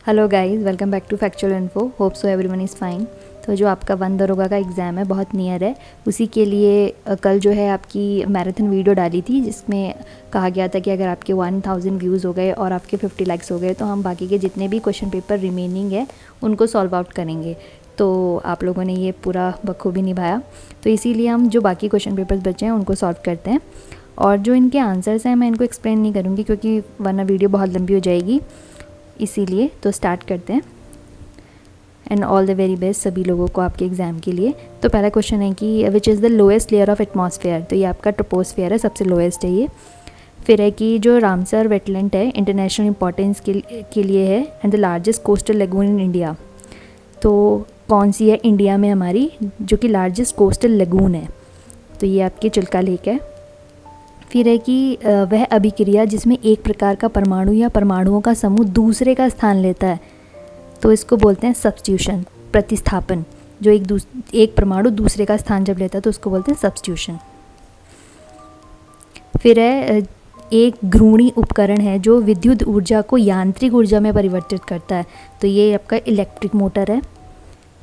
Hello guys, welcome back to factual info. Hope so everyone is fine. तो जो आपका one दरोगा का एग्ज़ाम है बहुत नियर है, उसी के लिए कल जो है आपकी मैराथन वीडियो डाली थी जिसमें कहा गया था कि अगर आपके 1000 व्यूज़ हो गए और आपके 50 लाइक्स हो गए तो हम बाकी के जितने भी क्वेश्चन पेपर रिमेनिंग है उनको सॉल्व आउट करेंगे। तो आप लोगों ने ये पूरा बखूबी निभाया, तो इसीलिए हम जो बाकी क्वेश्चन पेपर्स बचे हैं उनको सॉल्व करते हैं। और जो इनके आंसर्स हैं मैं इनको एक्सप्लेन नहीं करूँगी क्योंकि वरना वीडियो बहुत लंबी हो जाएगी, इसीलिए तो स्टार्ट करते हैं। And all the very best सभी लोगों को आपके एग्ज़ाम के लिए। तो पहला क्वेश्चन है कि which is the lowest layer of atmosphere. तो ये आपका ट्रोपोस्फेयर है, सबसे लोएस्ट है ये। फिर है कि जो रामसर वेटलैंड है इंटरनेशनल इंपॉर्टेंस के लिए है and the largest coastal lagoon in India. तो कौन सी है इंडिया में हमारी जो कि लार्जेस्ट कोस्टल लेगून है? तो ये आपकी चिल्का लेक है। फिर है कि वह अभिक्रिया जिसमें एक प्रकार का परमाणु या परमाणुओं का समूह दूसरे का स्थान लेता है, तो इसको बोलते हैं सब्स्टिट्यूशन, प्रतिस्थापन। जो एक परमाणु दूसरे का स्थान जब लेता है तो उसको बोलते हैं सब्स्टिट्यूशन। फिर है एक घूर्णी उपकरण है जो विद्युत ऊर्जा को यांत्रिक ऊर्जा में परिवर्तित करता है, तो ये आपका इलेक्ट्रिक मोटर है।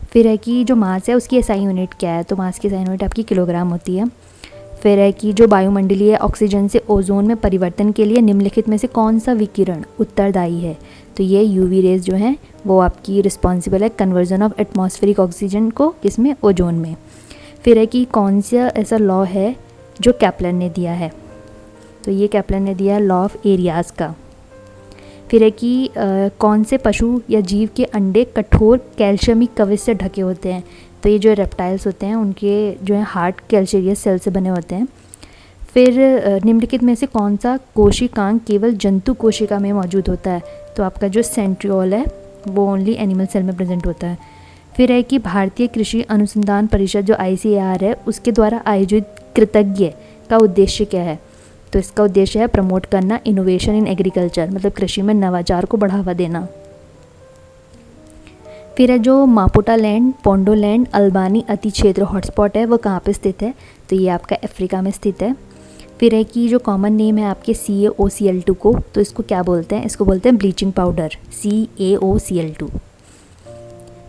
फिर है कि जो मास है उसकी एसआई यूनिट क्या है? तो मास की एसआई यूनिट आपकी किलोग्राम होती है। फिर है कि जो वायुमंडलीय ऑक्सीजन से ओजोन में परिवर्तन के लिए निम्नलिखित में से कौन सा विकिरण उत्तरदायी है? तो ये यूवी रेज जो हैं वो आपकी रिस्पॉन्सिबल है कन्वर्जन ऑफ एटमॉस्फेरिक ऑक्सीजन को किसमें? ओजोन में। फिर है कि कौन सा ऐसा लॉ है जो कैप्लन ने दिया है? तो ये कैप्लन ने दिया है लॉ ऑफ एरियाज़ का। फिर है कि कौन से पशु या जीव के अंडे कठोर कैल्शियमिक कवच से ढके होते हैं? तो ये जो रेप्टाइल्स होते हैं उनके जो है हार्ट कैल्शियस सेल से बने होते हैं। फिर निम्नलिखित में से कौन सा कोशिकांग केवल जंतु कोशिका में मौजूद होता है? तो आपका जो सेंट्रियोल है वो ओनली एनिमल सेल में प्रेजेंट होता है। फिर है कि भारतीय कृषि अनुसंधान परिषद जो ICAR है उसके द्वारा आयोजित कृतज्ञ का उद्देश्य क्या है? तो इसका उद्देश्य है प्रमोट करना इनोवेशन इन एग्रीकल्चर, मतलब कृषि में नवाचार को बढ़ावा देना। फिर है जो मापुटा लैंड, पोंडो लैंड, अल्बानी अति क्षेत्र हॉटस्पॉट है वो कहाँ पे स्थित है? तो ये आपका अफ्रीका में स्थित है। फिर है कि जो कॉमन नेम है आपके CaOCl2 को, तो इसको क्या बोलते हैं? इसको बोलते हैं ब्लीचिंग पाउडर, CaOCl2।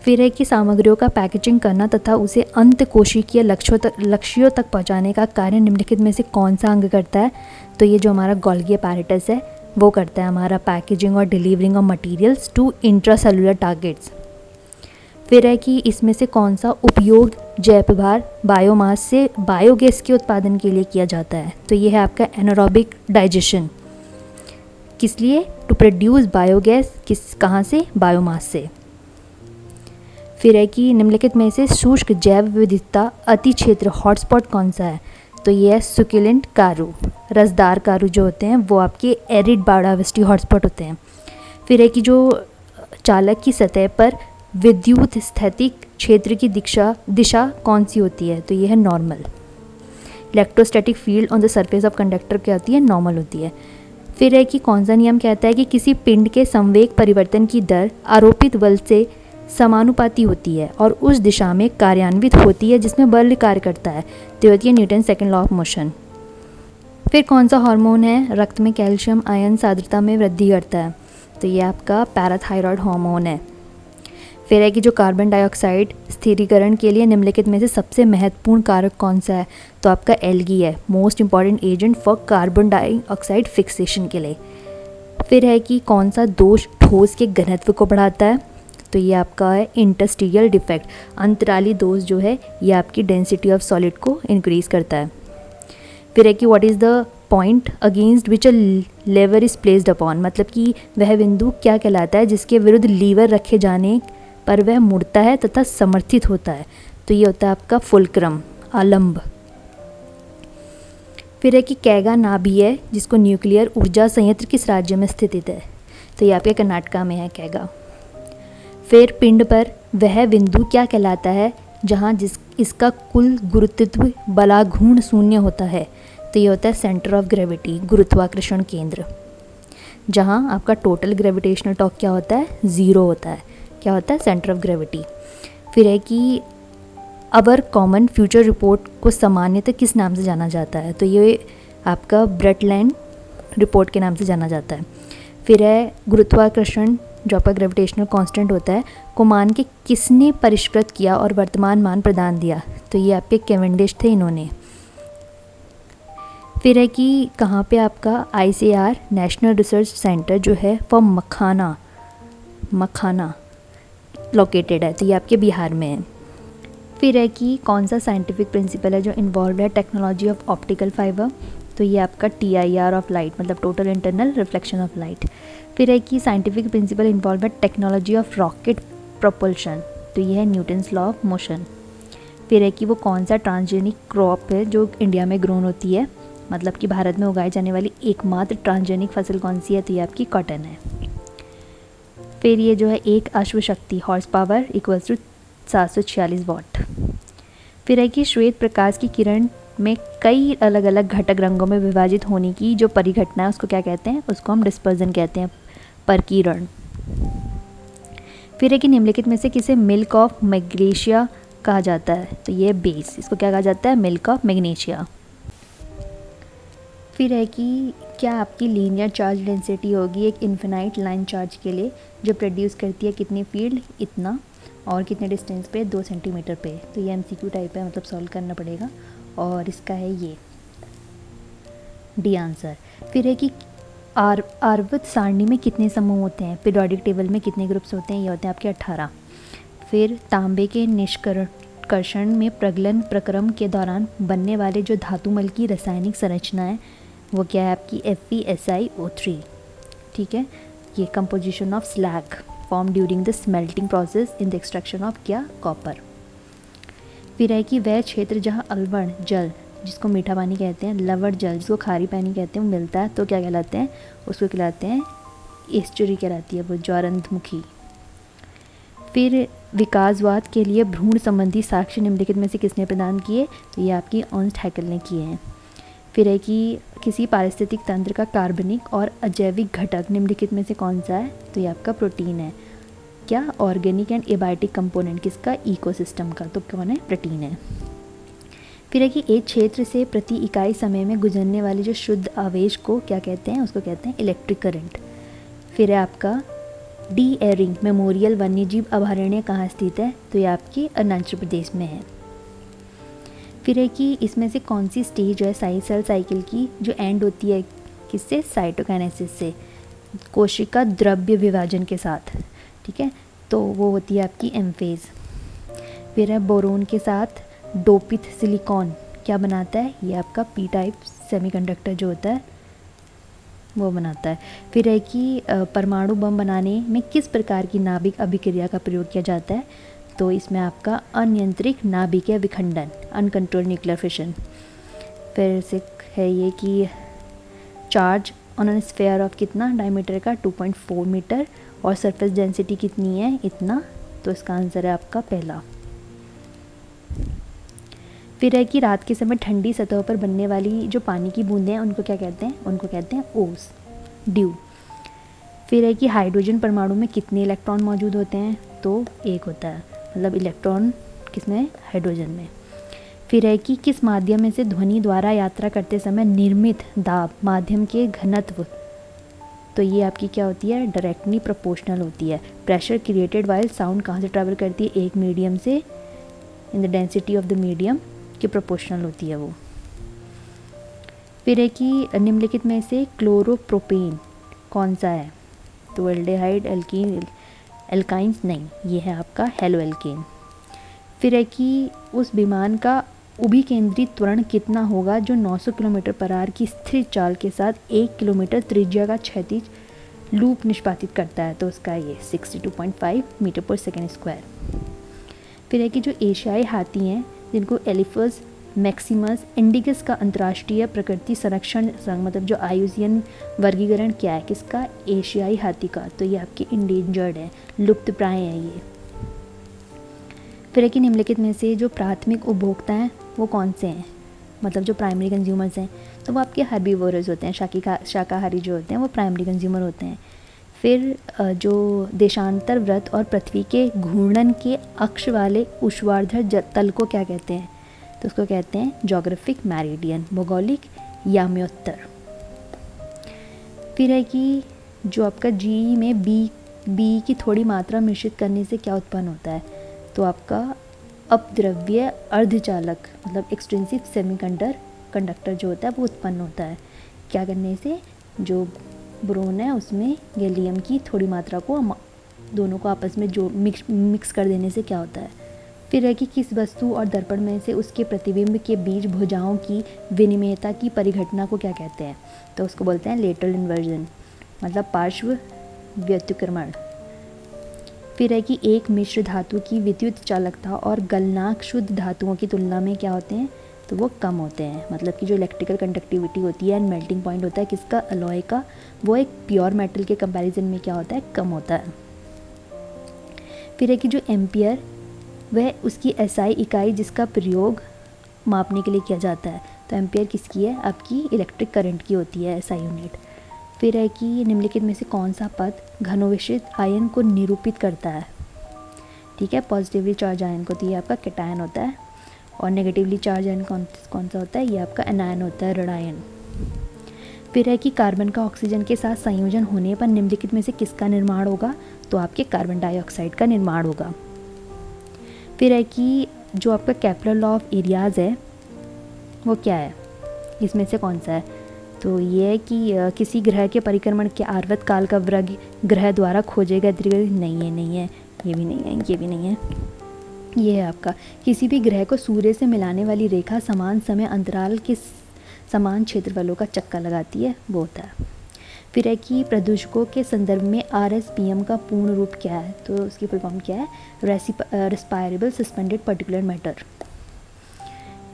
फिर है कि सामग्रियों का पैकेजिंग करना तथा उसे अंत कोशिकीय लक्ष्यों तक पहुँचाने का कार्य निम्नलिखित में से कौन सा अंग करता है? तो ये जो हमारा गोल्गी अपैरेटस है वो करता है हमारा पैकेजिंग और delivering of materials to intracellular targets. फिर है कि इसमें से कौन सा उपयोग जैव प्रभार बायोमास से बायोगैस के उत्पादन के लिए किया जाता है? तो ये है आपका एनारोबिक डाइजेशन। किस लिए? टू प्रोड्यूस बायोगैस, कहाँ से? बायोमास से। फिर है कि निम्नलिखित में से शुष्क जैव विविधता अति क्षेत्र हॉटस्पॉट कौन सा है? तो ये है सुक्यूलेंट कारू, रसदार कारू जो होते हैं वो आपके एरिड बायोडाइवर्सिटी हॉटस्पॉट होते हैं। फिर है कि जो चालक की सतह पर विद्युत स्थैतिक क्षेत्र की दिशा कौन सी होती है? तो ये है normal. Electrostatic field on the surface of conductor क्या होती है? नॉर्मल होती है। फिर है कि कौन सा नियम कहता है कि किसी पिंड के संवेग परिवर्तन की दर आरोपित बल से समानुपाती होती है और उस दिशा में कार्यान्वित होती है जिसमें बल कार्य करता है? तो होती है Newton second law of motion. फिर कौन सा हार्मोन है रक्त में कैल्शियम आयन सांद्रता में वृद्धि करता है? तो ये आपका पैराथायरॉयड हार्मोन है। फिर है कि जो कार्बन डाइऑक्साइड स्थिरीकरण के लिए निम्नलिखित में से सबसे महत्वपूर्ण कारक कौन सा है? तो आपका एल्गी है, most important agent for carbon dioxide fixation के लिए। फिर है कि कौन सा दोष ठोस के घनत्व को बढ़ाता है? तो ये आपका है इंटरस्टीरियल डिफेक्ट, अंतराली दोष जो है ये आपकी डेंसिटी ऑफ सॉलिड को इंक्रीज करता है। फिर है कि what is the point against which a lever is placed upon, मतलब कि वह बिंदु क्या कहलाता है जिसके विरुद्ध लीवर रखे जाने पर वह मुड़ता है तथा समर्थित होता है? तो ये होता है आपका फुलक्रम, आलंब। फिर है कि कैगा नाभि है जिसको न्यूक्लियर ऊर्जा संयंत्र किस राज्य में स्थित है? तो ये आपके कर्नाटका में है कैगा। फिर पिंड पर वह बिंदु क्या कहलाता है जहाँ इसका कुल गुरुत्व बलाघूर्ण शून्य होता है? तो ये होता है सेंटर ऑफ ग्रेविटी, गुरुत्वाकर्षण केंद्र, जहाँ आपका टोटल ग्रेविटेशनल टॉर्क क्या होता है? 0 होता है। क्या होता है? Centre of gravity. फिर है कि अवर कॉमन फ्यूचर रिपोर्ट को सामान्यतः किस नाम से जाना जाता है? तो ये आपका ब्रेटलैंड रिपोर्ट के नाम से जाना जाता है। फिर है गुरुत्वाकर्षण जो आपका ग्रेविटेशनल कांस्टेंट होता है, को मान के किसने परिष्कृत किया और वर्तमान मान प्रदान दिया? तो ये आपके कैवेंडिश थे इन्होंने। फिर है कि कहाँ पे आपका ICAR नेशनल रिसर्च सेंटर जो है फॉर मखाना लोकेटेड है, तो ये आपके बिहार में है। फिर है कि कौन सा साइंटिफिक प्रिंसिपल है जो इन्वॉल्व है टेक्नोलॉजी ऑफ ऑप्टिकल फाइबर? तो ये आपका TIR ऑफ लाइट, मतलब total internal reflection of light. फिर है कि साइंटिफिक प्रिंसिपल इन्वॉल्व है टेक्नोलॉजी ऑफ रॉकेट प्रोपल्शन, तो ये है न्यूटन्स लॉ ऑफ मोशन। फिर है कि वो कौन सा ट्रांसजेनिक क्रॉप है जो इंडिया में ग्रोन होती है, मतलब कि भारत में उगाई जाने वाली एकमात्र ट्रांसजेनिक फसल कौन सी है? तो ये आपकी कॉटन है। फिर ये जो है एक अश्वशक्ति हॉर्स पावर इक्वल्स टू 746 वाट। फिर है कि श्वेत प्रकाश की किरण में कई अलग अलग घटक रंगों में विभाजित होने की जो परिघटना है उसको क्या कहते हैं? उसको हम डिस्पर्जन कहते हैं, परकीरण। फिर है कि निम्नलिखित में से किसे मिल्क ऑफ मैग्नीशिया कहा जाता है? तो ये बेस, इसको क्या कहा जाता है? Milk of magnesia. फिर है कि क्या आपकी लीनियर चार्ज डेंसिटी होगी एक इन्फिनाइट लाइन चार्ज के लिए जो प्रोड्यूस करती है कितनी फील्ड? इतना, और कितने डिस्टेंस पे? 2 सेंटीमीटर पे। तो ये MCQ टाइप है, मतलब सॉल्व करना पड़ेगा, और इसका है ये डी आंसर। फिर है कि आवर्त सारणी में कितने समूह होते हैं? पीरियोडिक टेबल में कितने ग्रुप्स होते हैं? ये होते हैं आपके 18। फिर तांबे के निष्कर्षण में प्रगलन प्रक्रम के दौरान बनने वाले जो धातुमल की रासायनिक संरचना है वो क्या है आपकी? FeSiO3। ठीक है, ये composition of slag form during the smelting process in the extraction of क्या? कॉपर। फिर है कि वह क्षेत्र जहाँ अलवण जल, जिसको मीठा पानी कहते हैं, लवण जल जिसको खारी पानी कहते हैं, वो मिलता है, तो क्या कहलाते हैं? उसको कहलाते हैं एस्चुरी कहलाती है वो, ज्वारंधमुखी। फिर विकासवाद के लिए भ्रूण संबंधी साक्ष्य निम्नलिखित में से किसने प्रदान किए? तो ये आपकी अर्नस्ट हैकेल ने किए हैं। फिर है कि किसी पारिस्थितिक तंत्र का कार्बनिक और अजैविक घटक निम्नलिखित में से कौन सा है? तो ये आपका प्रोटीन है। क्या? ऑर्गेनिक एंड एबायोटिक कंपोनेंट किसका? इकोसिस्टम का, तो कौन है? प्रोटीन है। फिर है कि एक क्षेत्र से प्रति इकाई समय में गुजरने वाले जो शुद्ध आवेश को क्या कहते हैं? उसको कहते हैं इलेक्ट्रिक करंट। फिर है आपका डी एरिंग मेमोरियल वन्यजीव अभयारण्य कहाँ स्थित है? तो ये आपके अरुणाचल प्रदेश में है। फिर है कि इसमें से कौन सी स्टेज है सेल साइकिल की जो एंड होती है किससे? साइटोकाइनेसिस से, कोशिका द्रव्य विभाजन के साथ। ठीक है, तो वो होती है आपकी एम फेज। फिर है बोरोन के साथ डोपित सिलिकॉन क्या बनाता है? ये आपका पी टाइप सेमीकंडक्टर जो होता है वो बनाता है। फिर है कि परमाणु बम बनाने में किस प्रकार की नाभिक अभिक्रिया का प्रयोग किया जाता है? तो इसमें आपका अनियंत्रित नाभिकीय विखंडन, अनकंट्रोल्ड न्यूक्लियर फिशन। फिर से है ये कि charge on an sphere of कितना डायमीटर का? 2.4 मीटर, और सरफेस डेंसिटी कितनी है? इतना, तो इसका आंसर है आपका पहला। फिर है कि रात के समय ठंडी सतह पर बनने वाली जो पानी की बूंदें हैं उनको क्या कहते हैं? उनको कहते हैं ओस, ड्यू। फिर है कि हाइड्रोजन परमाणु में कितने इलेक्ट्रॉन मौजूद होते हैं? तो एक होता है, मतलब इलेक्ट्रॉन किसमें? हाइड्रोजन में। फिर है कि किस माध्यम में से ध्वनि द्वारा यात्रा करते समय निर्मित दाब माध्यम के घनत्व, तो ये आपकी क्या होती है? डायरेक्टली प्रोपोर्शनल होती है। प्रेशर क्रिएटेड वाइल साउंड कहाँ से ट्रैवल करती है? एक मीडियम से, in the density of the medium की प्रोपोर्शनल होती है वो। फिर है कि निम्नलिखित में से क्लोरोप्रोपेन कौन सा है? तो एल्डिहाइड, एल्कीन, एल्काइंस नहीं, ये है आपका हेलोएल्केन। फिर है कि उस विमान का उभिकेंद्रित त्वरण कितना होगा जो 900 किलोमीटर पर आवर की स्थिर चाल के साथ 1 किलोमीटर त्रिज्या का क्षैतिज लूप निष्पादित करता है? तो उसका ये 62.5 मीटर पर सेकेंड स्क्वायर। फिर है कि जो एशियाई हाथी हैं जिनको एलिफस मैक्सिमस इंडिगस का अंतर्राष्ट्रीय प्रकृति संरक्षण संघ, मतलब जो IUCN वर्गीकरण क्या है किसका? एशियाई हाथी का, तो ये आपके इंडेंजर्ड है, लुप्त प्राय है ये। फिर है कि निम्नलिखित में से जो प्राथमिक उपभोक्ता हैं वो कौन से हैं? मतलब जो प्राइमरी कंज्यूमर्स हैं, तो वो आपके हर्बीवोरस होते हैं, शाकाहारी जो होते हैं वो प्राइमरी कंज्यूमर होते हैं। फिर जो देशांतर व्रत और पृथ्वी के घूर्णन के अक्ष वाले ऊर्ध्वाधर तल को क्या कहते हैं? तो उसको कहते हैं ज्योग्राफिक मेरिडियन, भौगोलिक याम्योत्तर। फिर है कि जो आपका GE में बी बी की थोड़ी मात्रा मिश्रित करने से क्या उत्पन्न होता है, तो आपका अपद्रव्य अर्धचालक मतलब एक्सट्रिंसिक सेमीकंडक्टर जो होता है वो उत्पन्न होता है। क्या करने से, जो बोरोन है उसमें गैलियम की थोड़ी मात्रा को दोनों को आपस में जो मिक्स कर देने से क्या होता है। फिर है कि किस वस्तु और दर्पण में से उसके प्रतिबिंब के बीच भुजाओं की विनिमयता की परिघटना को क्या कहते हैं, तो उसको बोलते हैं लेटरल इन्वर्जन मतलब पार्श्व व्युत्क्रमण। फिर है कि एक मिश्र धातु की विद्युत चालकता और गलनांक शुद्ध धातुओं की तुलना में क्या होते हैं, तो वो कम होते हैं। मतलब कि जो इलेक्ट्रिकल कंडक्टिविटी होती है एंड मेल्टिंग पॉइंट होता है किसका, अलॉय का, वो एक प्योर मेटल के कंपैरिजन में क्या होता है, कम होता है। फिर है कि जो एम्पियर वह उसकी एसआई इकाई जिसका प्रयोग मापने के लिए किया जाता है, तो एम्पियर किसकी है, आपकी इलेक्ट्रिक करंट की होती है एसआई यूनिट। फिर है कि निम्नलिखित में से कौन सा पद घनोविशिष्ट आयन को निरूपित करता है, ठीक है, पॉजिटिवली चार्ज आयन को, तो ये आपका कैटायन होता है, और नेगेटिवली चार्ज आयन कौन सा होता है, ये आपका एनायन होता है, ऋणायन। फिर है कि कार्बन का ऑक्सीजन के साथ संयोजन होने पर निम्नलिखित में से किसका निर्माण होगा, तो आपके कार्बन डाइऑक्साइड का निर्माण होगा। फिर है कि जो आपका केपलर लॉ ऑफ एरियाज है वो क्या है, इसमें से कौन सा है, तो ये है कि किसी ग्रह के परिक्रमण के आवर्त काल का वर्ग ग्रह द्वारा खोजे गए नहीं है, ये भी नहीं है, ये भी नहीं है, ये है आपका किसी भी ग्रह को सूर्य से मिलाने वाली रेखा समान समय अंतराल के समान क्षेत्रफलों का चक्का लगाती है, वो होता है। फिर है कि प्रदूषकों के संदर्भ में RSPM का पूर्ण रूप क्या है, तो उसकी फुल फॉर्म क्या है, रेस्पायरेबल सस्पेंडेड पर्टिकुलर मैटर।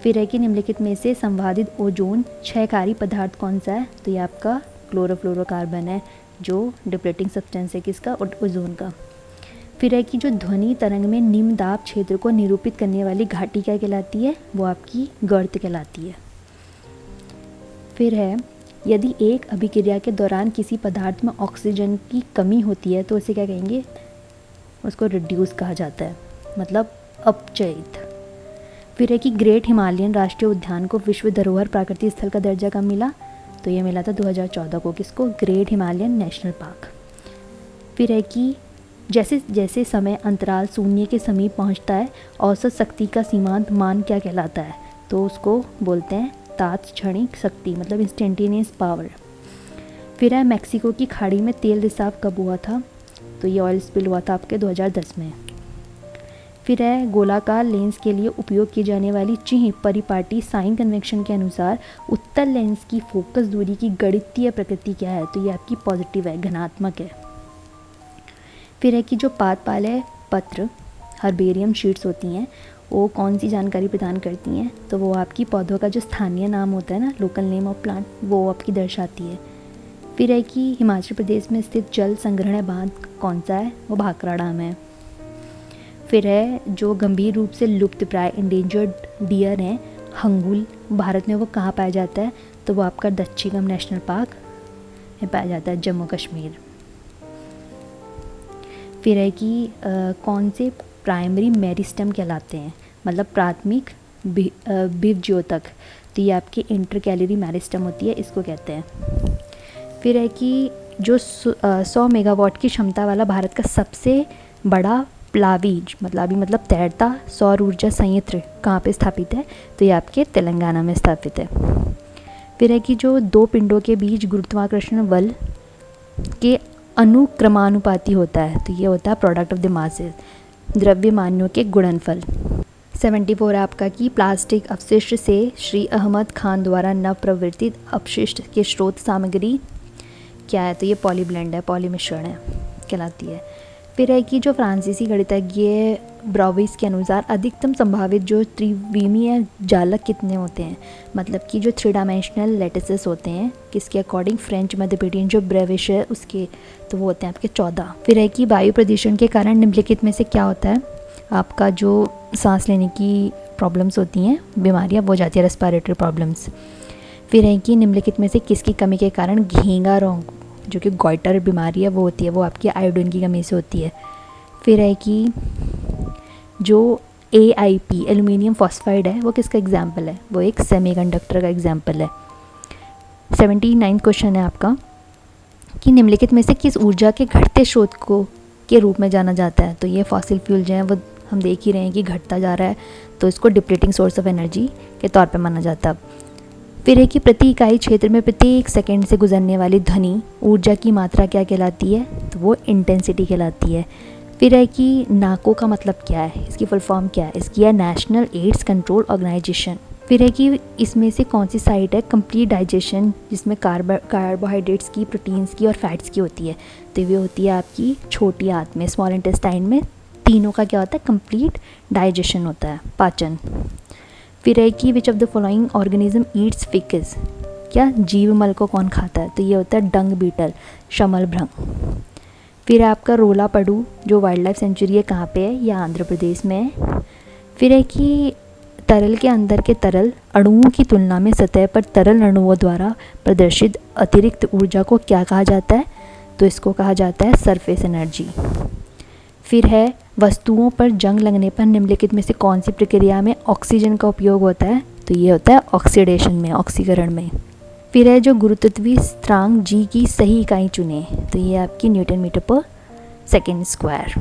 फिर है कि निम्नलिखित में से संवादित ओजोन क्षयकारी पदार्थ कौन सा है, तो ये आपका क्लोरोफ्लोरोकार्बन है जो डिप्लेटिंग सब्सटेंस है किसका, ओजोन का। फिर है कि जो ध्वनि तरंग में निम्न दाब क्षेत्र को निरूपित करने वाली घाटी क्या कहलाती है, वो आपकी गर्त कहलाती है। फिर है यदि एक अभिक्रिया के दौरान किसी पदार्थ में ऑक्सीजन की कमी होती है तो उसे क्या कहेंगे, उसको रिड्यूस कहा जाता है, मतलब अपचयित। फिर है कि ग्रेट हिमालयन राष्ट्रीय उद्यान को विश्व धरोहर प्राकृतिक स्थल का दर्जा कब मिला, तो ये मिला था 2014 को, किसको, ग्रेट हिमालयन नेशनल पार्क। फिर है कि जैसे जैसे समय अंतराल शून्य के समीप पहुंचता है औसत शक्ति का सीमांत मान क्या कहलाता है, तो उसको बोलते हैं तात्क्षणिक शक्ति मतलब इंस्टेंटेनियस पावर। फिर है मैक्सिको की खाड़ी में तेल रिसाव कब हुआ था, तो ये ऑयल स्पिल हुआ था आपके 2010 में। फिर है गोलाकार लेंस के लिए उपयोग की जाने वाली चिह्न परिपाटी साइन कन्वेंशन के अनुसार उत्तल लेंस की फोकस दूरी की गणितीय प्रकृति क्या है, तो ये आपकी पॉजिटिव है, धनात्मक है। फिर है कि जो पादपालय पत्र हर्बेरियम शीट्स होती हैं वो कौन सी जानकारी प्रदान करती हैं, तो वो आपकी पौधों का जो स्थानीय नाम होता है ना, लोकल नेम ऑफ प्लांट, वो आपकी दर्शाती है। फिर है कि हिमाचल प्रदेश में स्थित जल संग्रहण बांध कौन सा है, वो भाखड़ा डैम है। फिर है जो गंभीर रूप से लुप्त प्राय इंडेंजर्ड डियर हैं हंगुल, भारत में वो कहाँ पाया जाता है, तो वो आपका दच्छिगम नेशनल पार्क में पाया जाता है, जम्मू कश्मीर। फिर है कि कौन से प्राइमरी मेरिस्टम कहलाते हैं, मतलब प्राथमिक विभज्योतक, तो ये आपकी इंटर कैलोरी मेरिस्टम होती है, इसको कहते हैं। फिर है कि जो 100 मेगावाट की क्षमता वाला भारत का सबसे बड़ा प्लावीज मतलब तैरता सौर ऊर्जा संयंत्र कहाँ पे स्थापित है, तो ये आपके तेलंगाना में स्थापित है। फिर है कि जो दो पिंडों के बीच गुरुत्वाकर्षण बल के अनुक्रमानुपाती होता है, तो ये होता है प्रोडक्ट ऑफ द मासेस, द्रव्यमानों के गुणनफल। 74 है आपका कि प्लास्टिक अपशिष्ट से श्री अहमद खान द्वारा नवप्रवर्तित अपशिष्ट के स्रोत सामग्री क्या है, तो ये पॉलीब्लेंड है, पॉलीमिश्रण है कहलाती है। फिर है कि जो फ्रांसीसी गणितज्ञ ब्राउविस के अनुसार अधिकतम संभावित जो त्रिविमीय जालक कितने होते हैं, मतलब कि जो 3 डायमेंशनल लैटिसेस होते हैं किसके अकॉर्डिंग, फ्रेंच मैथमेटिशियन जो ब्रेविश है उसके, तो वो होते हैं आपके 14। फिर है कि वायु प्रदूषण के कारण निम्नलिखित में से क्या होता है, आपका जो सांस लेने की प्रॉब्लम्स होती हैं, बीमारियाँ, वो जाती है रेस्पिरेटरी प्रॉब्लम्स। फिर है कि निम्नलिखित में से किसकी कमी के कारण घेंगा रोग जो कि गॉइटर बीमारी है वो होती है, वो आपकी आयोडीन की कमी से होती है। फिर है कि जो AIP एल्यूमिनियम फॉस्फाइड है वो किसका एग्जाम्पल है, वो एक सेमीकंडक्टर का एग्जाम्पल है। 79 क्वेश्चन है आपका कि निम्नलिखित में से किस ऊर्जा के घटते स्रोत को के रूप में जाना जाता है। तो ये फॉसिल फ्यूल जो है वो हम देख ही रहे हैं कि घटता जा रहा है, तो इसको डिप्लीटिंग सोर्स ऑफ एनर्जी के तौर पे माना जाता है। फिर है कि प्रति इकाई क्षेत्र में प्रत्येक सेकंड से गुजरने वाली ध्वनि ऊर्जा की मात्रा क्या कहलाती है, तो वो इंटेंसिटी कहलाती है। फिर है कि नाको का मतलब क्या है, इसकी फुल फॉर्म क्या है, इसकी है नेशनल एड्स कंट्रोल ऑर्गेनाइजेशन। फिर है कि इसमें से कौन सी साइट है कंप्लीट डाइजेशन, जिसमें कार्बोहाइड्रेट्स की, प्रोटीन्स की और फैट्स की होती है, तो ये होती है आपकी छोटी आंत में, स्मॉल इंटेस्टाइन में। तीनों का क्या होता है, कंप्लीट डाइजेशन होता है, पाचन। फिर है कि which of the following organism Yeats ficus, क्या जीवमल को कौन खाता है, तो ये होता है डंग बीटल, शमल भृंग। फिर है आपका रोला पड़ू जो वाइल्ड लाइफ सेंचुरी है, कहाँ पे है, यह आंध्र प्रदेश में है। फिर है कि तरल के अंदर के तरल अणुओं की तुलना में सतह पर तरल अणुओं द्वारा प्रदर्शित अतिरिक्त ऊर्जा को क्या कहा जाता है, तो इसको कहा जाता है सरफेस एनर्जी। फिर है वस्तुओं पर जंग लगने पर निम्नलिखित में से कौन सी प्रक्रिया में ऑक्सीजन का उपयोग होता है, तो ये होता है ऑक्सीडेशन में, ऑक्सीकरण में। फिर है जो गुरुत्वाकर्षण स्थिरांक जी की सही इकाई चुने, तो ये आपकी न्यूटन मीटर पर सेकेंड स्क्वायर,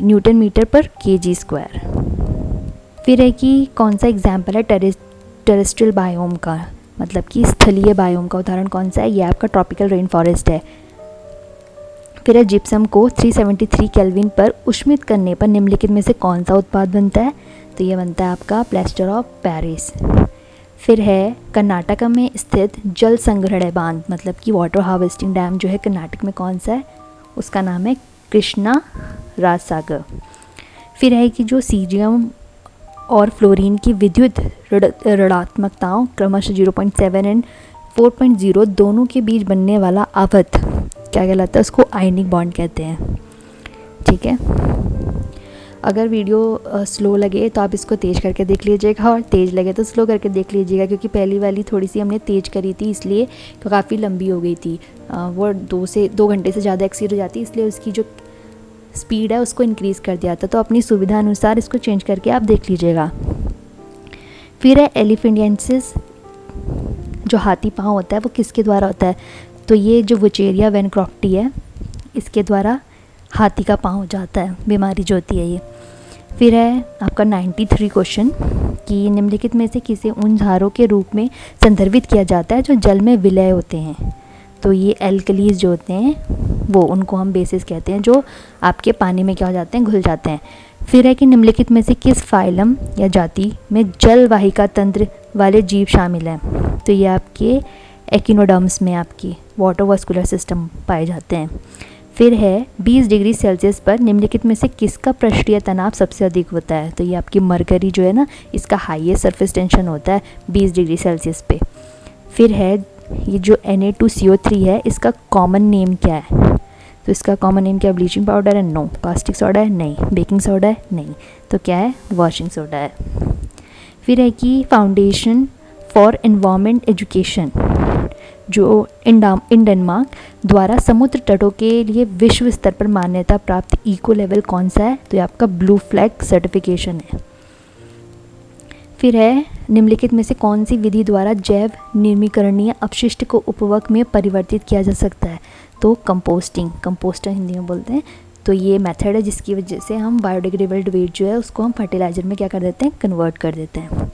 न्यूटन मीटर पर केजी स्क्वायर। फिर है कि कौन सा एग्जाम्पल है टेरेस्ट्रियल बायोम का, मतलब कि स्थलीय बायोम का उदाहरण कौन सा है, ये आपका ट्रॉपिकल रेन फॉरेस्ट है। फिर है जिप्सम को 373 केल्विन पर उष्मित करने पर निम्नलिखित में से कौन सा उत्पाद बनता है, तो ये बनता है आपका प्लास्टर ऑफ पेरिस। फिर है कर्नाटक में स्थित जल संग्रहण बांध, मतलब कि वाटर हार्वेस्टिंग डैम जो है कर्नाटक में कौन सा है, उसका नाम है कृष्णा राजसागर। फिर है कि जो सीजियम और फ्लोरीन की विद्युत ऋणात्मकताओं क्रमशः 0.7 एंड 4.0 दोनों के बीच बनने वाला आवत क्या कहलाता है, उसको आयनिक बॉन्ड कहते हैं। ठीक है, अगर वीडियो स्लो लगे तो आप इसको तेज़ करके देख लीजिएगा, और तेज़ लगे तो स्लो करके देख लीजिएगा, क्योंकि पहली वाली थोड़ी सी हमने तेज़ करी थी इसलिए तो काफ़ी लंबी हो गई थी, वो 2 घंटे से ज़्यादा एक्सीड हो जाती, इसलिए उसकी जो स्पीड है उसको इंक्रीज़ कर दिया था। तो अपनी सुविधा अनुसार इसको चेंज करके आप देख लीजिएगा। फिर है एलिफेंटियंसिस, जो हाथी पाँव होता है वो किसके द्वारा होता है, तो ये जो वुचेरिया वैनक्रॉफ्टी है इसके द्वारा हाथी का पाँव हो जाता है, बीमारी जो होती है ये। फिर है आपका 93 क्वेश्चन कि निम्नलिखित में से किसे उन क्षारों के रूप में संदर्भित किया जाता है जो जल में विलय होते हैं, तो ये एल्कलीज जो होते हैं वो, उनको हम बेसिस कहते हैं, जो आपके पानी में क्या हो जाते हैं, घुल जाते हैं। फिर है कि निम्नलिखित में से किस फाइलम या जाति में जल वाहिका तंत्र वाले जीव शामिल हैं, तो ये आपके एकिनोडर्म्स में आपकी वाटर वास्कुलर सिस्टम पाए जाते हैं। फिर है 20 डिग्री सेल्सियस पर निम्नलिखित में से किसका पृष्ठीय तनाव सबसे अधिक होता है, तो ये आपकी मरकरी जो है ना, इसका हाईएस्ट सरफेस टेंशन होता है 20 डिग्री सेल्सियस पे। फिर है ये जो Na2CO3 है इसका कॉमन नेम क्या है, तो इसका कॉमन नेम क्या, ब्लीचिंग पाउडर है, नो। कास्टिक सोडा है, नहीं। बेकिंग सोडा है, नहीं। तो क्या है, वॉशिंग सोडा है। फिर है कि फाउंडेशन फॉर एनवायरमेंट एजुकेशन जो इन डेनमार्क द्वारा समुद्र तटों के लिए विश्व स्तर पर मान्यता प्राप्त इको लेवल कौन सा है, तो ये आपका ब्लू फ्लैग सर्टिफिकेशन है। फिर है निम्नलिखित में से कौन सी विधि द्वारा जैव निर्मीकरणीय अपशिष्ट को उपवर्ग में परिवर्तित किया जा सकता है, तो कंपोस्टिंग, कंपोस्टर हिंदी में बोलते हैं। तो ये मेथड है जिसकी वजह से हम बायोडिग्रेडेबल वेस्ट जो है उसको हम फर्टिलाइज़र में क्या कर देते हैं, कन्वर्ट कर देते हैं।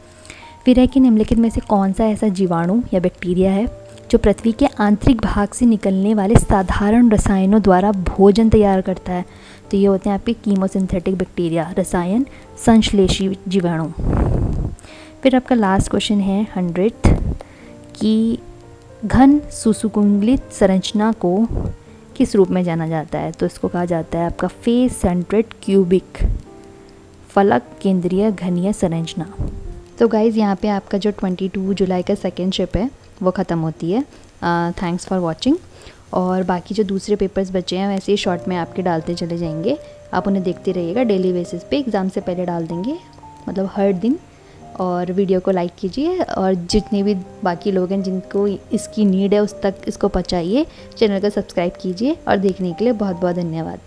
फिर है कि निम्नलिखित में से कौन सा ऐसा जीवाणु या बैक्टीरिया है जो पृथ्वी के आंतरिक भाग से निकलने वाले साधारण रसायनों द्वारा भोजन तैयार करता है, तो ये होते हैं आपके कीमोसिंथेटिक बैक्टीरिया, रसायन संश्लेषी जीवाणु। फिर आपका लास्ट क्वेश्चन है 100th कि घन सुसुकुंडलित संरचना को किस रूप में जाना जाता है, तो इसको कहा जाता है आपका फेस सेंट्रेड क्यूबिक फलक केंद्रीय घनीय संरचना। तो गाइज़ यहाँ पे आपका जो 22 जुलाई का सेकेंड शिप है वो ख़त्म होती है। Thanks for watching. और बाकी जो दूसरे पेपर्स बचे हैं वैसे ही शॉर्ट में आपके डालते चले जाएंगे, आप उन्हें देखते रहिएगा। डेली बेसिस पे एग्ज़ाम से पहले डाल देंगे, मतलब हर दिन। और वीडियो को लाइक कीजिए, और जितने भी बाकी लोग हैं जिनको इसकी नीड है उस तक इसको पहुँचाइए। चैनल को सब्सक्राइब कीजिए, और देखने के लिए बहुत बहुत धन्यवाद।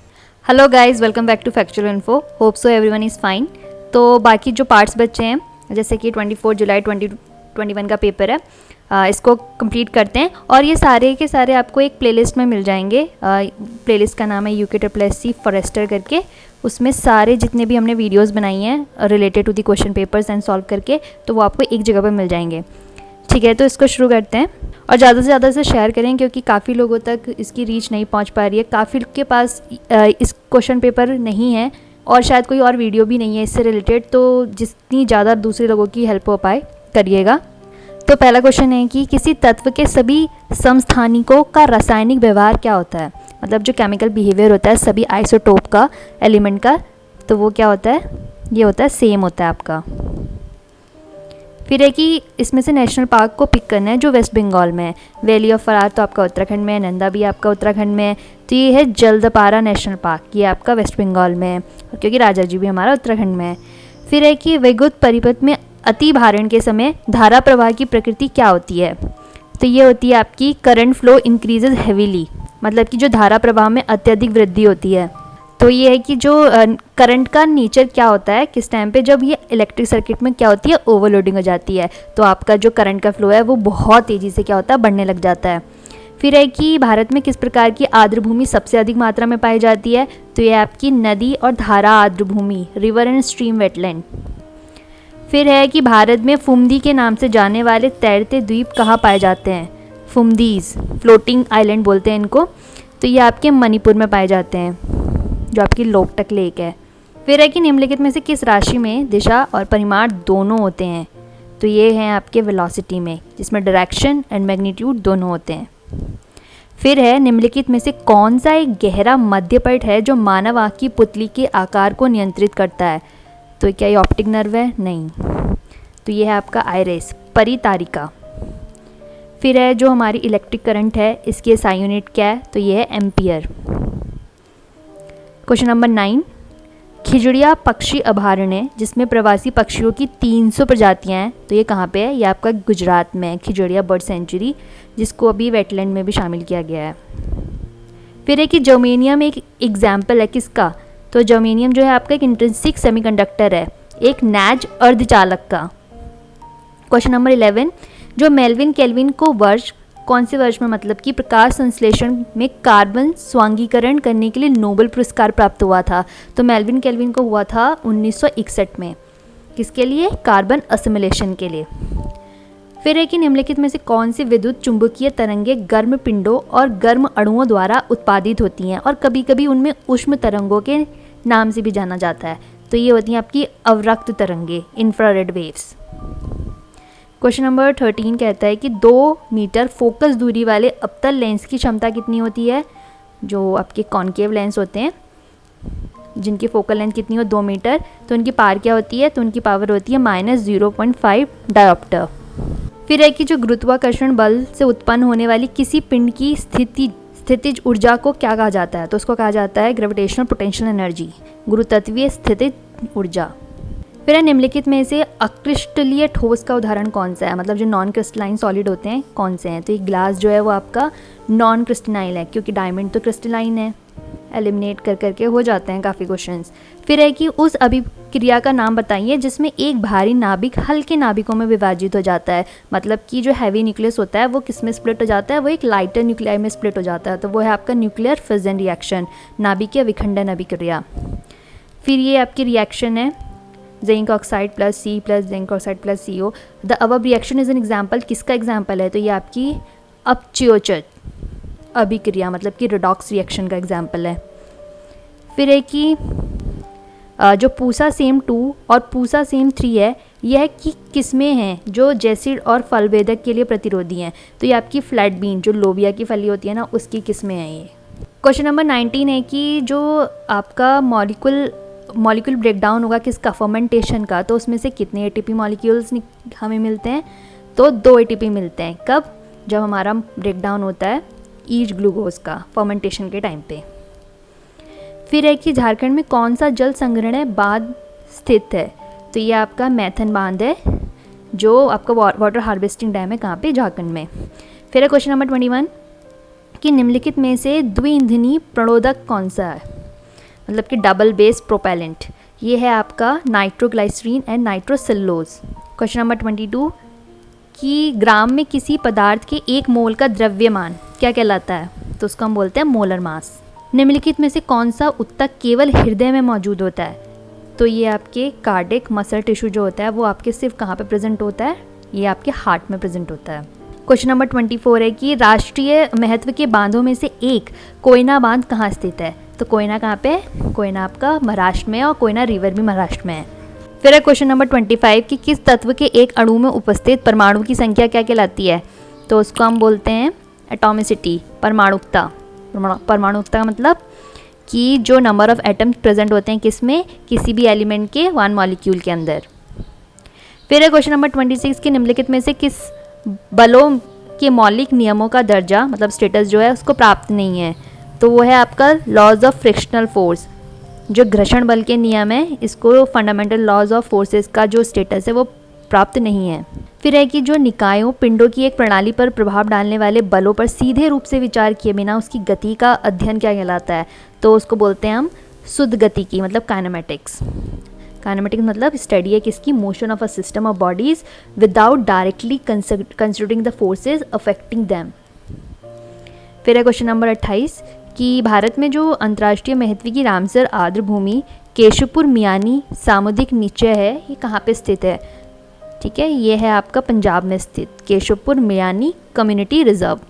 Hello guys, welcome back to factual info. Hope so everyone is fine. तो बाकी जो पार्ट्स बचे हैं, जैसे कि 24 जुलाई 2021 का पेपर है, इसको कंप्लीट करते हैं और ये सारे के सारे आपको एक प्लेलिस्ट में मिल जाएंगे। प्लेलिस्ट का नाम है UKSSC फॉरेस्टर करके। उसमें सारे जितने भी हमने वीडियोस बनाई हैं related to the question papers and solve करके, तो वो आपको एक जगह पर मिल जाएंगे। ठीक है, तो इसको शुरू करते हैं और ज़्यादा से ज़्यादा से शेयर करें क्योंकि काफ़ी लोगों तक इसकी रीच नहीं पहुंच पा रही है। काफ़ी के पास इस क्वेश्चन पेपर नहीं है और शायद कोई और वीडियो भी नहीं है इससे रिलेटेड, तो जितनी ज़्यादा दूसरे लोगों की हेल्प हो पाए करिएगा। तो पहला क्वेश्चन है कि किसी तत्व के सभी समस्थानिकों का रासायनिक व्यवहार क्या होता है। मतलब जो केमिकल बिहेवियर होता है सभी आइसोटोप का, एलिमेंट का, तो वो क्या होता है, ये होता है सेम होता है आपका। फिर है कि इसमें से नेशनल पार्क को पिक करना है जो वेस्ट बंगाल में है। वैली ऑफ फरार तो आपका उत्तराखंड में है, नंदा भी आपका उत्तराखंड में है, तो ये है जल्दपारा नेशनल पार्क, ये आपका वेस्ट बंगाल में है क्योंकि राजा जी भी हमारा उत्तराखंड में है। फिर है कि विद्युत परिपथ में अति भारण के समय धारा प्रवाह की प्रकृति क्या होती है। तो ये होती है आपकी करंट फ्लो इंक्रीजेज हेवीली, मतलब कि जो धारा प्रवाह में अत्यधिक वृद्धि होती है। तो ये है कि जो करंट का नेचर क्या होता है किस टाइम पे, जब ये इलेक्ट्रिक सर्किट में क्या होती है ओवरलोडिंग हो जाती है, तो आपका जो करंट का फ्लो है वो बहुत तेज़ी से क्या होता है बढ़ने लग जाता है। फिर है कि भारत में किस प्रकार की आर्द्र भूमि सबसे अधिक मात्रा में पाई जाती है। तो ये आपकी नदी और धारा आर्द्र भूमि, रिवर एंड स्ट्रीम वेटलैंड। फिर है कि भारत में फुमदी के नाम से जाने वाले तैरते द्वीप कहाँ पाए जाते हैं। फुमदीज, फ्लोटिंग आइलैंड बोलते हैं इनको। तो ये आपके मणिपुर में पाए जाते हैं, जो आपकी लोकटक लेक है। फिर है कि निम्नलिखित में से किस राशि में दिशा और परिमाण दोनों होते हैं। तो ये हैं आपके वेलोसिटी में, जिसमें डायरेक्शन एंड मैग्नीट्यूड दोनों होते हैं। फिर है निम्नलिखित में से कौन सा एक गहरा मध्यपट है जो मानव आँख की पुतली के आकार को नियंत्रित करता है। तो क्या ये ऑप्टिक नर्व है, नहीं, तो ये है आपका आइरिस, परितारिका। फिर है जो हमारी इलेक्ट्रिक करंट है इसकी SI यूनिट क्या है। तो ये है एम्पियर। क्वेश्चन नंबर 9, खिजड़िया पक्षी अभयारण्य जिसमें प्रवासी पक्षियों की 300 प्रजातियां हैं, तो ये कहाँ पे है, ये आपका गुजरात में है, खिजड़िया बर्ड सेंचुरी, जिसको अभी वेटलैंड में भी शामिल किया गया है। फिर है कि जर्मेनियम एक एग्जाम्पल है किसका। तो जर्मेनियम जो है आपका एक इंट्रिंसिक सेमीकंडक्टर है, एक नैज अर्धचालक का। क्वेश्चन नंबर 11, जो मेल्विन केल्विन को वर्ष कौन से वर्ष में, मतलब कि प्रकाश संश्लेषण में कार्बन स्वांगीकरण करने के लिए नोबेल पुरस्कार प्राप्त हुआ था। तो मेल्विन केल्विन को हुआ था 1961 में, किसके लिए, कार्बन असिमिलेशन के लिए। फिर है कि निम्नलिखित में से कौन सी विद्युत चुंबकीय तरंगें गर्म पिंडों और गर्म अणुओं द्वारा उत्पादित होती हैं और कभी कभी उनमें उष्म तरंगों के नाम से भी जाना जाता है। तो ये होती हैं आपकी अवरक्त तरंगें, इंफ्रारेड वेव्स। क्वेश्चन नंबर 13 कहता है कि 2 मीटर फोकस दूरी वाले अवतल लेंस की क्षमता कितनी होती है। जो आपके कॉनकेव लेंस होते हैं जिनकी फोकल लेंथ कितनी हो 2 मीटर, तो उनकी पावर क्या होती है, तो उनकी पावर होती है -0.5 डायोप्टर। फिर है कि जो गुरुत्वाकर्षण बल से उत्पन्न होने वाली किसी पिंड की स्थितिज ऊर्जा को क्या कहा जाता है। तो उसको कहा जाता है ग्रेविटेशनल पोटेंशियल एनर्जी, गुरुतत्वीय स्थितिज ऊर्जा। फिर है निम्नलिखित में से अक्रिस्टलीय ठोस का उदाहरण कौन सा है, मतलब जो नॉन क्रिस्टलाइन सॉलिड होते हैं कौन से हैं। तो ये ग्लास जो है वो आपका नॉन क्रिस्टलाइन है क्योंकि डायमंड तो क्रिस्टलाइन है। एलिमिनेट कर करके हो जाते हैं काफ़ी क्वेश्चंस। फिर है कि उस अभिक्रिया का नाम बताइए जिसमें एक भारी नाभिक हल्के नाभिकों में विभाजित हो जाता है, मतलब कि जो हैवी न्यूक्लियस होता है वो किस में स्प्लिट हो जाता है, वो एक लाइटर न्यूक्लियाई में स्प्लिट हो जाता है। तो वो है आपका न्यूक्लियर फिजन रिएक्शन, नाभिकीय विखंडन अभिक्रिया। फिर ये आपकी रिएक्शन है zinc oxide plus C plus zinc oxide plus CO। The above reaction is an example, किसका एग्जाम्पल है, तो ये आपकी अपचयोचित अभिक्रिया, मतलब कि रिडॉक्स रिएक्शन का एग्जाम्पल है। फिर है कि जो पूसा सेम 2 और पूसा सेम 3 है, यह कि किस्में हैं जो जैसिड और फलवेदक के लिए प्रतिरोधी हैं। तो ये आपकी फ्लैट बीन, जो लोबिया की फली होती है ना, उसकी किस्में हैं ये। क्वेश्चन नंबर 19 है कि जो आपका मॉलिक्यूल ब्रेकडाउन होगा किसका, फर्मेंटेशन का, तो उसमें से कितने ATP मॉलिक्यूल्स हमें मिलते हैं, तो 2 ATP मिलते हैं। कब, जब हमारा ब्रेकडाउन होता है ईच ग्लूकोज का फर्मेंटेशन के टाइम पे। फिर है कि झारखंड में कौन सा जल संग्रहण बांध स्थित है, तो ये आपका मैथन बांध है जो आपका वाटर हार्वेस्टिंग डैम है, कहाँ पे, झारखंड में। फिर है क्वेश्चन नंबर 21 कि निम्नलिखित में से द्विईंधनी प्रणोदक कौन सा है, मतलब कि डबल बेस प्रोपेलेंट, ये है आपका नाइट्रोग्लाइसरीन एंड नाइट्रोसेलुलोज। क्वेश्चन नंबर 22 कि ग्राम में किसी पदार्थ के 1 मोल का द्रव्यमान क्या कहलाता है, तो उसको हम बोलते हैं मोलर मास। निम्नलिखित में से कौन सा ऊतक केवल हृदय में मौजूद होता है, तो ये आपके कार्डिक मसल टिश्यू जो होता है वो आपके सिर्फ कहाँ पे प्रेजेंट होता है, ये आपके हार्ट में प्रेजेंट होता है। क्वेश्चन नंबर 24 है कि राष्ट्रीय महत्व के बांधों में से एक कोयना बांध कहाँ स्थित है, तो कोयना कहाँ पे, कोयना आपका महाराष्ट्र में है और कोयना रिवर भी महाराष्ट्र में है। फिर है क्वेश्चन नंबर 25 कि किस तत्व के एक अणु में उपस्थित परमाणु की संख्या क्या कहलाती है, तो उसको हम बोलते हैं एटॉमिसिटी, परमाणुकता। परमाणुकता का मतलब कि जो नंबर ऑफ एटम्स प्रेजेंट होते हैं किसमें, किसी भी एलिमेंट के 1 मॉलिक्यूल के अंदर। फिर है क्वेश्चन नंबर 26 कि निम्नलिखित में से किस बलों के मौलिक नियमों का दर्जा मतलब स्टेटस जो है उसको प्राप्त नहीं है, तो वो है आपका लॉज ऑफ फ्रिक्शनल फोर्स। जो घर्षण बल के नियम है इसको फंडामेंटल लॉज ऑफ फोर्सेस का जो स्टेटस है वो प्राप्त नहीं है। फिर है कि जो निकायों पिंडों की एक प्रणाली पर प्रभाव डालने वाले बलों पर सीधे रूप से विचार किए बिना उसकी गति का अध्ययन क्या कहलाता है, तो उसको बोलते हैं हम शुद्ध गति की मतलब काइनेमेटिक्स। काइनेमेटिक्स मतलब स्टडी है किसकी, motion of a system of bodies without directly considering the forces affecting them. फिर है क्वेश्चन नंबर 28 कि भारत में जो अंतर्राष्ट्रीय महत्व की रामसर आर्द्र भूमि केशवपुर मियानी सामुदायिक निश्चय है ये कहाँ पे स्थित है, ठीक है, ये है आपका पंजाब में स्थित Keshavpur Miani community reserve.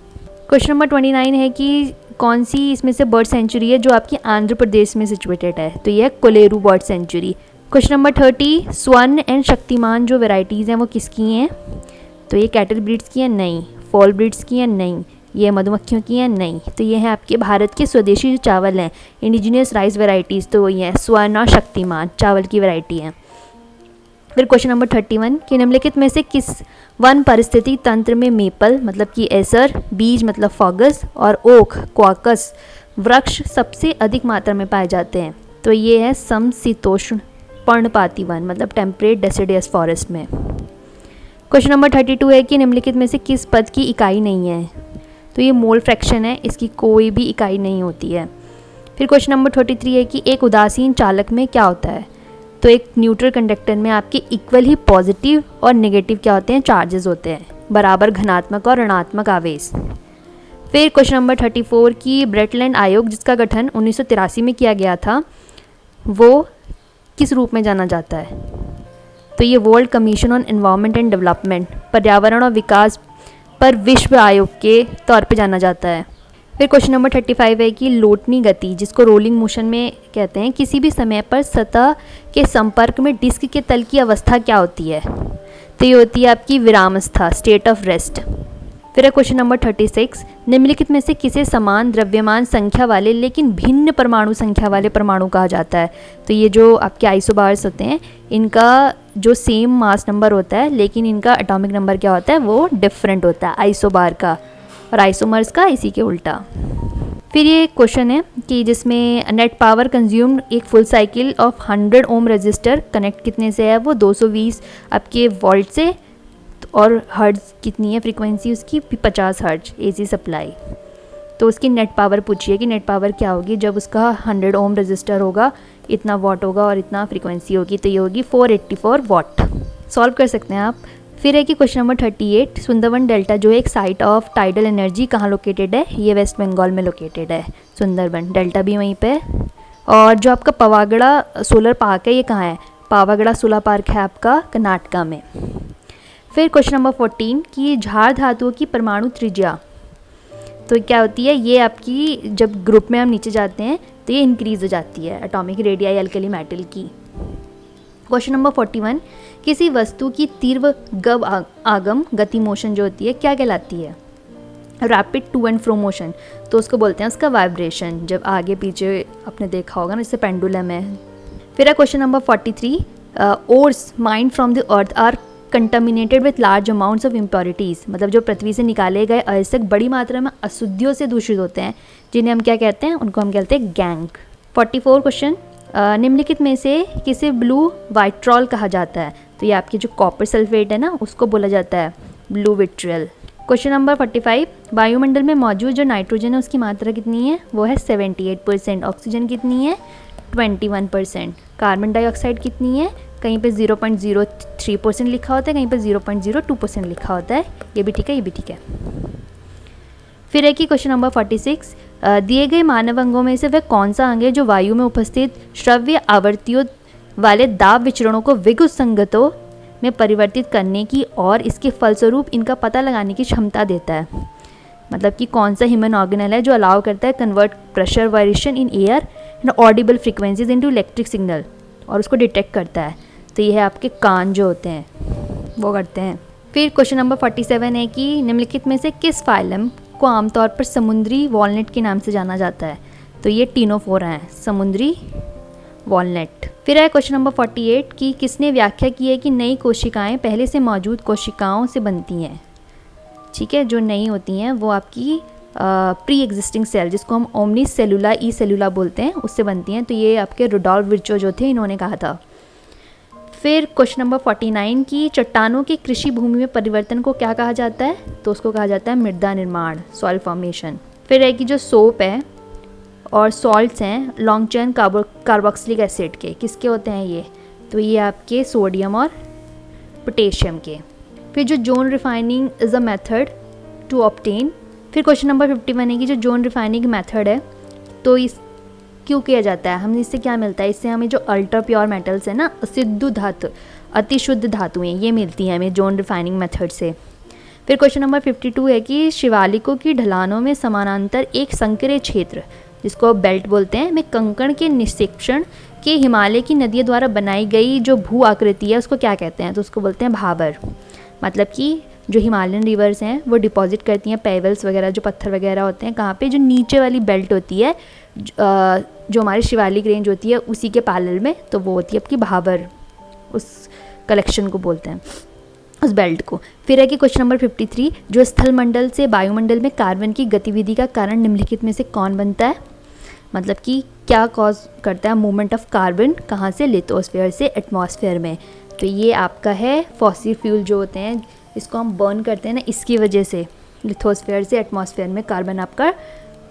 Question number 29 है कि कौन सी इसमें से बर्ड सेंचुरी है जो आपकी आंध्र प्रदेश में सिचुएटेड है, तो ये है Kolleru bird sanctuary. Question number 30 स्वर्ण एंड शक्तिमान जो वेराइटीज़ हैं वो किसकी हैं, तो ये कैटल ब्रीड्स की हैं नहीं, फॉल ब्रीड्स की हैं नहीं, ये मधुमक्खियों की हैं नहीं, तो ये हैं आपके भारत के स्वदेशी जो चावल हैं इंडिजिनियस राइस वेराइटीज़, तो वही हैं स्वर्ण और शक्तिमान चावल की वैरायटी हैं। फिर क्वेश्चन नंबर 31 कि निम्नलिखित में से किस वन परिस्थिति तंत्र में मेपल मतलब कि एसर, बीज मतलब फॉगस और ओक क्वाकस वृक्ष सबसे अधिक मात्रा में पाए जाते हैं, तो ये है समशीतोष्ण पर्णपाती वन मतलब टेम्परेट डेसिडियस फॉरेस्ट में। क्वेश्चन नंबर 32 है कि निम्नलिखित में से किस पद की इकाई नहीं है, तो ये मोल फ्रैक्शन है, इसकी कोई भी इकाई नहीं होती है। फिर क्वेश्चन नंबर 33 है कि एक उदासीन चालक में क्या होता है, तो एक न्यूट्रल कंडक्टर में आपके इक्वल ही पॉजिटिव और नेगेटिव क्या होते हैं, चार्जेस होते हैं, बराबर धनात्मक और ऋणात्मक आवेश। फिर क्वेश्चन नंबर 34 कि ब्रेटलैंड आयोग जिसका गठन 1983 में किया गया था वो किस रूप में जाना जाता है, तो ये world commission on environment and development पर्यावरण और विकास पर विश्व आयोग के तौर पे जाना जाता है। फिर क्वेश्चन नंबर 35 है कि लोटनी गति जिसको रोलिंग मोशन में कहते हैं किसी भी समय पर सतह के संपर्क में डिस्क के तल की अवस्था क्या होती है, तो ये होती है आपकी विरामावस्था स्टेट ऑफ रेस्ट। फिर है क्वेश्चन नंबर 36 निम्नलिखित में से किसे समान द्रव्यमान संख्या वाले लेकिन भिन्न परमाणु संख्या वाले परमाणु कहा जाता है, तो ये जो आपके आइसोबार्स होते हैं इनका जो सेम मास नंबर होता है लेकिन इनका एटॉमिक नंबर क्या होता है वो डिफरेंट होता है आइसोबार का और आइसोमर्स का इसी के उल्टा। फिर ये क्वेश्चन है कि जिसमें नेट पावर कंज्यूम्ड एक full cycle of 100 ohm resistor connect कितने से है, वो 220 आपके वोल्ट से, और हर्ट्ज कितनी है फ्रीक्वेंसी उसकी 50 हर्ट्ज एसी सप्लाई। तो उसकी नेट पावर पूछिए कि नेट पावर क्या होगी जब उसका 100 ओम रजिस्टर होगा, इतना वॉट होगा और इतना फ्रीक्वेंसी होगी, तो ये होगी 484 वॉट। सॉल्व कर सकते हैं आप। फिर है कि क्वेश्चन नंबर 38 सुंदरवन डेल्टा जो है एक साइट ऑफ टाइडल एनर्जी कहाँ लोकेटेड है, ये वेस्ट बंगाल में लोकेटेड है, सुंदरवन डेल्टा भी वहीं पे। और जो आपका पवागड़ा सोलर पार्क है ये कहाँ है, पावागड़ा सोलर पार्क है आपका कर्नाटका में। फिर क्वेश्चन नंबर 14 कि झार धातुओं की परमाणु त्रिज्या तो क्या होती है, ये आपकी जब ग्रुप में हम नीचे जाते हैं तो ये इंक्रीज हो जाती है एटॉमिक रेडियाई अल्कली मेटल की। क्वेश्चन नंबर 41 किसी वस्तु की तीव्र गव आगम गति मोशन जो होती है क्या कहलाती है, rapid to and fro motion, तो उसको बोलते हैं उसका वाइब्रेशन, जब आगे पीछे आपने देखा होगा ना जैसे पेंडुलम है। फिर है question number 43 ores mined from the earth are contaminated with large amounts of impurities, मतलब जो पृथ्वी से निकाले गए अयस्क बड़ी मात्रा में अशुद्धियों से दूषित होते हैं जिन्हें हम क्या कहते हैं, उनको हम कहते हैं गैंग। 44 क्वेश्चन निम्नलिखित में से किसे ब्लू वाइट्रॉल कहा जाता है, तो ये आपकी जो कॉपर सल्फेट है ना उसको बोला जाता है ब्लू विट्रियल। क्वेश्चन नंबर 45 वायुमंडल में मौजूद जो नाइट्रोजन है उसकी मात्रा कितनी है, वो है 78%, ऑक्सीजन कितनी है 21%, कार्बन डाइऑक्साइड कितनी है कहीं पे 0.03 0.03% लिखा होता है, कहीं पर 0.02% लिखा होता है। ये भी ठीक है, ये भी ठीक है। फिर है कि क्वेश्चन नंबर 46, दिए गए मानव अंगों में से वह कौन सा अंग है जो वायु में उपस्थित श्रव्य आवृत्तियों वाले दाब विचरणों को विद्युत संगतों में परिवर्तित करने की और इसके फलस्वरूप इनका पता लगाने की क्षमता देता है। मतलब कि कौन सा ह्यूमन ऑर्गेनल है जो अलाउ करता है convert pressure variation in air and Audible frequencies into electric signal, और उसको डिटेक्ट करता है। तो ये है आपके कान जो होते हैं वो करते हैं। फिर क्वेश्चन नंबर 47 है कि निम्नलिखित में से किस फाइलम को आमतौर पर समुद्री वॉलनट के नाम से जाना जाता है। तो ये टीनोफोरा है, समुद्री वॉलनट। फिर है क्वेश्चन नंबर 48 कि किसने व्याख्या की है कि नई कोशिकाएं पहले से मौजूद कोशिकाओं से बनती हैं। ठीक है, जो नई होती हैं वो आपकी प्री एग्जिस्टिंग सेल, जिसको हम ओमनी सेलुला ई सेलुला बोलते हैं, उससे बनती हैं। तो ये आपके रुडोल्फ विर्चो जो थे, इन्होंने कहा था। फिर क्वेश्चन नंबर 49 की चट्टानों की कृषि भूमि में परिवर्तन को क्या कहा जाता है। तो उसको कहा जाता है मृदा निर्माण, सॉइल फॉर्मेशन। फिर है कि जो सोप है और सॉल्ट्स हैं लॉन्ग चेन कार्बोक्सिलिक एसिड के, किसके होते हैं ये। तो ये आपके सोडियम और पोटेशियम के। फिर जो zone refining is a method to obtain. फिर क्वेश्चन नंबर 51 है कि जो जोन रिफाइनिंग मेथड है तो इस क्यों किया जाता है, हमें इससे क्या मिलता है। इससे हमें जो अल्ट्रा प्योर मेटल्स है ना, सिद्धु धातु, अति शुद्ध धातुएं, ये मिलती हैं हमें जोन रिफाइनिंग मेथड से। फिर क्वेश्चन नंबर 52 है कि शिवालिकों की ढलानों में समानांतर एक संकरे क्षेत्र, जिसको बेल्ट बोलते हैं, में कंकड़ के निक्षेपण के हिमालय की नदियों द्वारा बनाई गई जो भू आकृति है उसको क्या कहते हैं। तो उसको बोलते हैं भाबर। मतलब कि जो हिमालयन रिवर्स हैं वो डिपॉजिट करती हैं पेबल्स वगैरह, जो पत्थर वगैरह होते हैं, कहाँ पे, जो नीचे वाली बेल्ट होती है, जो हमारी शिवालिक रेंज होती है उसी के पैरेलल में, तो वो होती है आपकी भाबर। उस कलेक्शन को बोलते हैं, उस बेल्ट को। फिर है कि क्वेश्चन नंबर 53, जो स्थल मंडल से वायुमंडल में कार्बन की गतिविधि का कारण निम्नलिखित में से कौन बनता है। मतलब कि क्या कॉज करता है मूवमेंट ऑफ कार्बन, कहाँ से, लिथोस्फीयर से एटमॉस्फेयर में। तो ये आपका है फॉसिल फ्यूल जो होते हैं, इसको हम बर्न करते हैं ना, इसकी वजह से लिथोस्फीयर से एटमॉस्फेयर में कार्बन आपका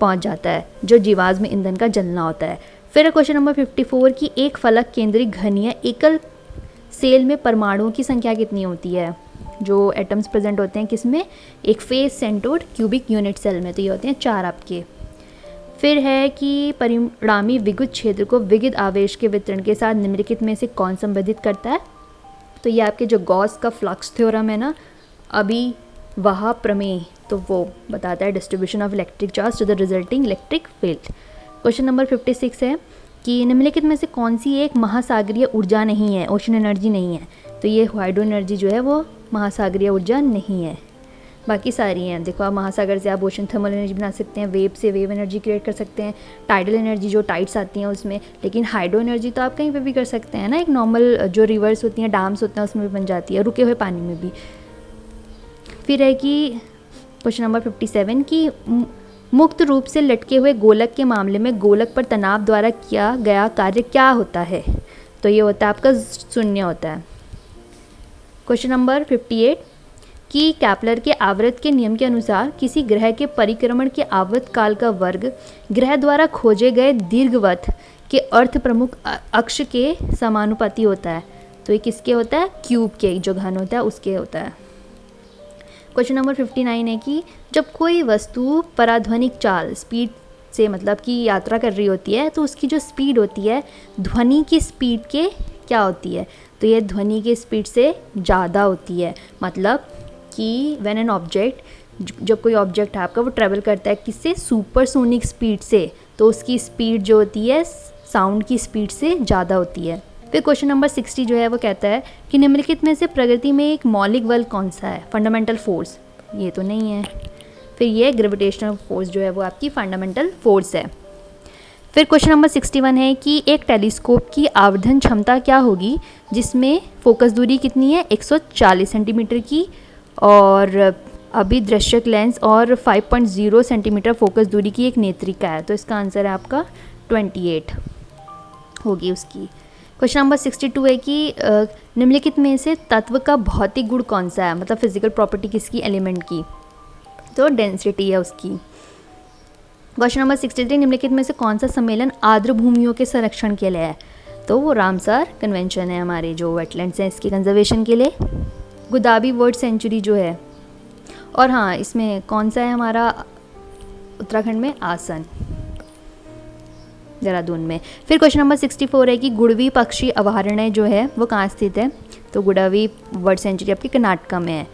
पहुंच जाता है, जो जीवाश्म ईंधन का जलना होता है। फिर क्वेश्चन नंबर 54 की एक फलक केंद्रित घनीय एकल सेल में परमाणुओं की संख्या कितनी होती है। जो एटम्स प्रेजेंट होते हैं किसमें, एक फेस सेंटोड क्यूबिक यूनिट सेल में, तो ये होते हैं 4 आपके। फिर है कि परिणामी विद्युत क्षेत्र को विद्युत आवेश के वितरण के साथ निम्नलिखित में से कौन संबंधित करता है। तो ये आपके जो गॉस का फ्लक्स थ्योरम है ना, अभी वह प्रमेय, तो वो बताता है distribution of electric charge to the resulting electric field. Question number 56 है कि निम्नलिखित में से कौन सी एक महासागरीय ऊर्जा नहीं है, ओशन एनर्जी नहीं है। तो ये हाइड्रो एनर्जी जो है वो महासागरीय ऊर्जा नहीं है, बाकी सारी हैं। देखो, आप महासागर से आप ओशन थर्मल एनर्जी बना सकते हैं, वेव से वेव एनर्जी क्रिएट कर सकते हैं, टाइडल एनर्जी जो टाइड्स आती हैं उसमें। लेकिन हाइड्रो एनर्जी तो आप कहीं पे भी कर सकते हैं ना, एक नॉर्मल जो रिवर्स होती हैं, डैम्स होते हैं, उसमें भी बन जाती है, रुके हुए पानी में भी। फिर है कि क्वेश्चन नंबर 57 की मुक्त रूप से लटके हुए गोलक के मामले में गोलक पर तनाव द्वारा किया गया कार्य क्या होता है। तो ये होता है आपका शून्य होता है। क्वेश्चन नंबर 58 कि कैपलर के आवर्त के नियम के अनुसार किसी ग्रह के परिक्रमण के आवर्त काल का वर्ग ग्रह द्वारा खोजे गए दीर्घवत के अर्थ प्रमुख अक्ष के समानुपाती होता है। तो ये किसके होता है, क्यूब के, जो घन होता है उसके होता है। क्वेश्चन नंबर 59 है कि जब कोई वस्तु पराध्वनिक चाल स्पीड से, मतलब कि यात्रा कर रही होती है, तो उसकी जो स्पीड होती है ध्वनि की स्पीड के क्या होती है। तो ये ध्वनि की स्पीड से ज़्यादा होती है। मतलब कि व्हेन एन ऑब्जेक्ट, जब कोई ऑब्जेक्ट है आपका वो ट्रैवल करता है किससे, सुपरसोनिक स्पीड से, तो उसकी स्पीड जो होती है साउंड की स्पीड से ज़्यादा होती है। फिर क्वेश्चन नंबर 60 जो है वो कहता है कि निम्नलिखित में से प्रकृति में एक मौलिक बल कौन सा है, फंडामेंटल फोर्स। ये तो नहीं है। फिर ये ग्रेविटेशनल फोर्स जो है वो आपकी फंडामेंटल फोर्स है। फिर क्वेश्चन नंबर 61 है कि एक टेलीस्कोप की आवर्धन क्षमता क्या होगी जिसमें फोकस दूरी कितनी है, 140 सेंटीमीटर की, और अभिदृश्यक लेंस और 5.0 सेंटीमीटर फोकस दूरी की एक नेत्रिका है। तो इसका आंसर है आपका 28 होगी उसकी। क्वेश्चन नंबर 62 है कि निम्नलिखित में से तत्व का भौतिक गुण कौन सा है, मतलब फिजिकल प्रॉपर्टी किसकी, एलिमेंट की। तो डेंसिटी है उसकी। क्वेश्चन नंबर 63, निम्नलिखित में से कौन सा सम्मेलन आर्द्र भूमियों के संरक्षण के लिए है। तो वो रामसार कन्वेंशन है हमारे जो वेटलैंड्स हैं इसकी कंजर्वेशन के लिए। गोदावरी बर्ड सेंचुरी जो है, और हाँ इसमें कौन सा है हमारा उत्तराखंड में, आसन, देहरादून में। फिर क्वेश्चन नंबर 64 है कि गुड़वी पक्षी अभयारण्य जो है वो कहाँ स्थित है, तो गुड़वी बर्ड सेंचुरी आपकी कर्नाटका में है।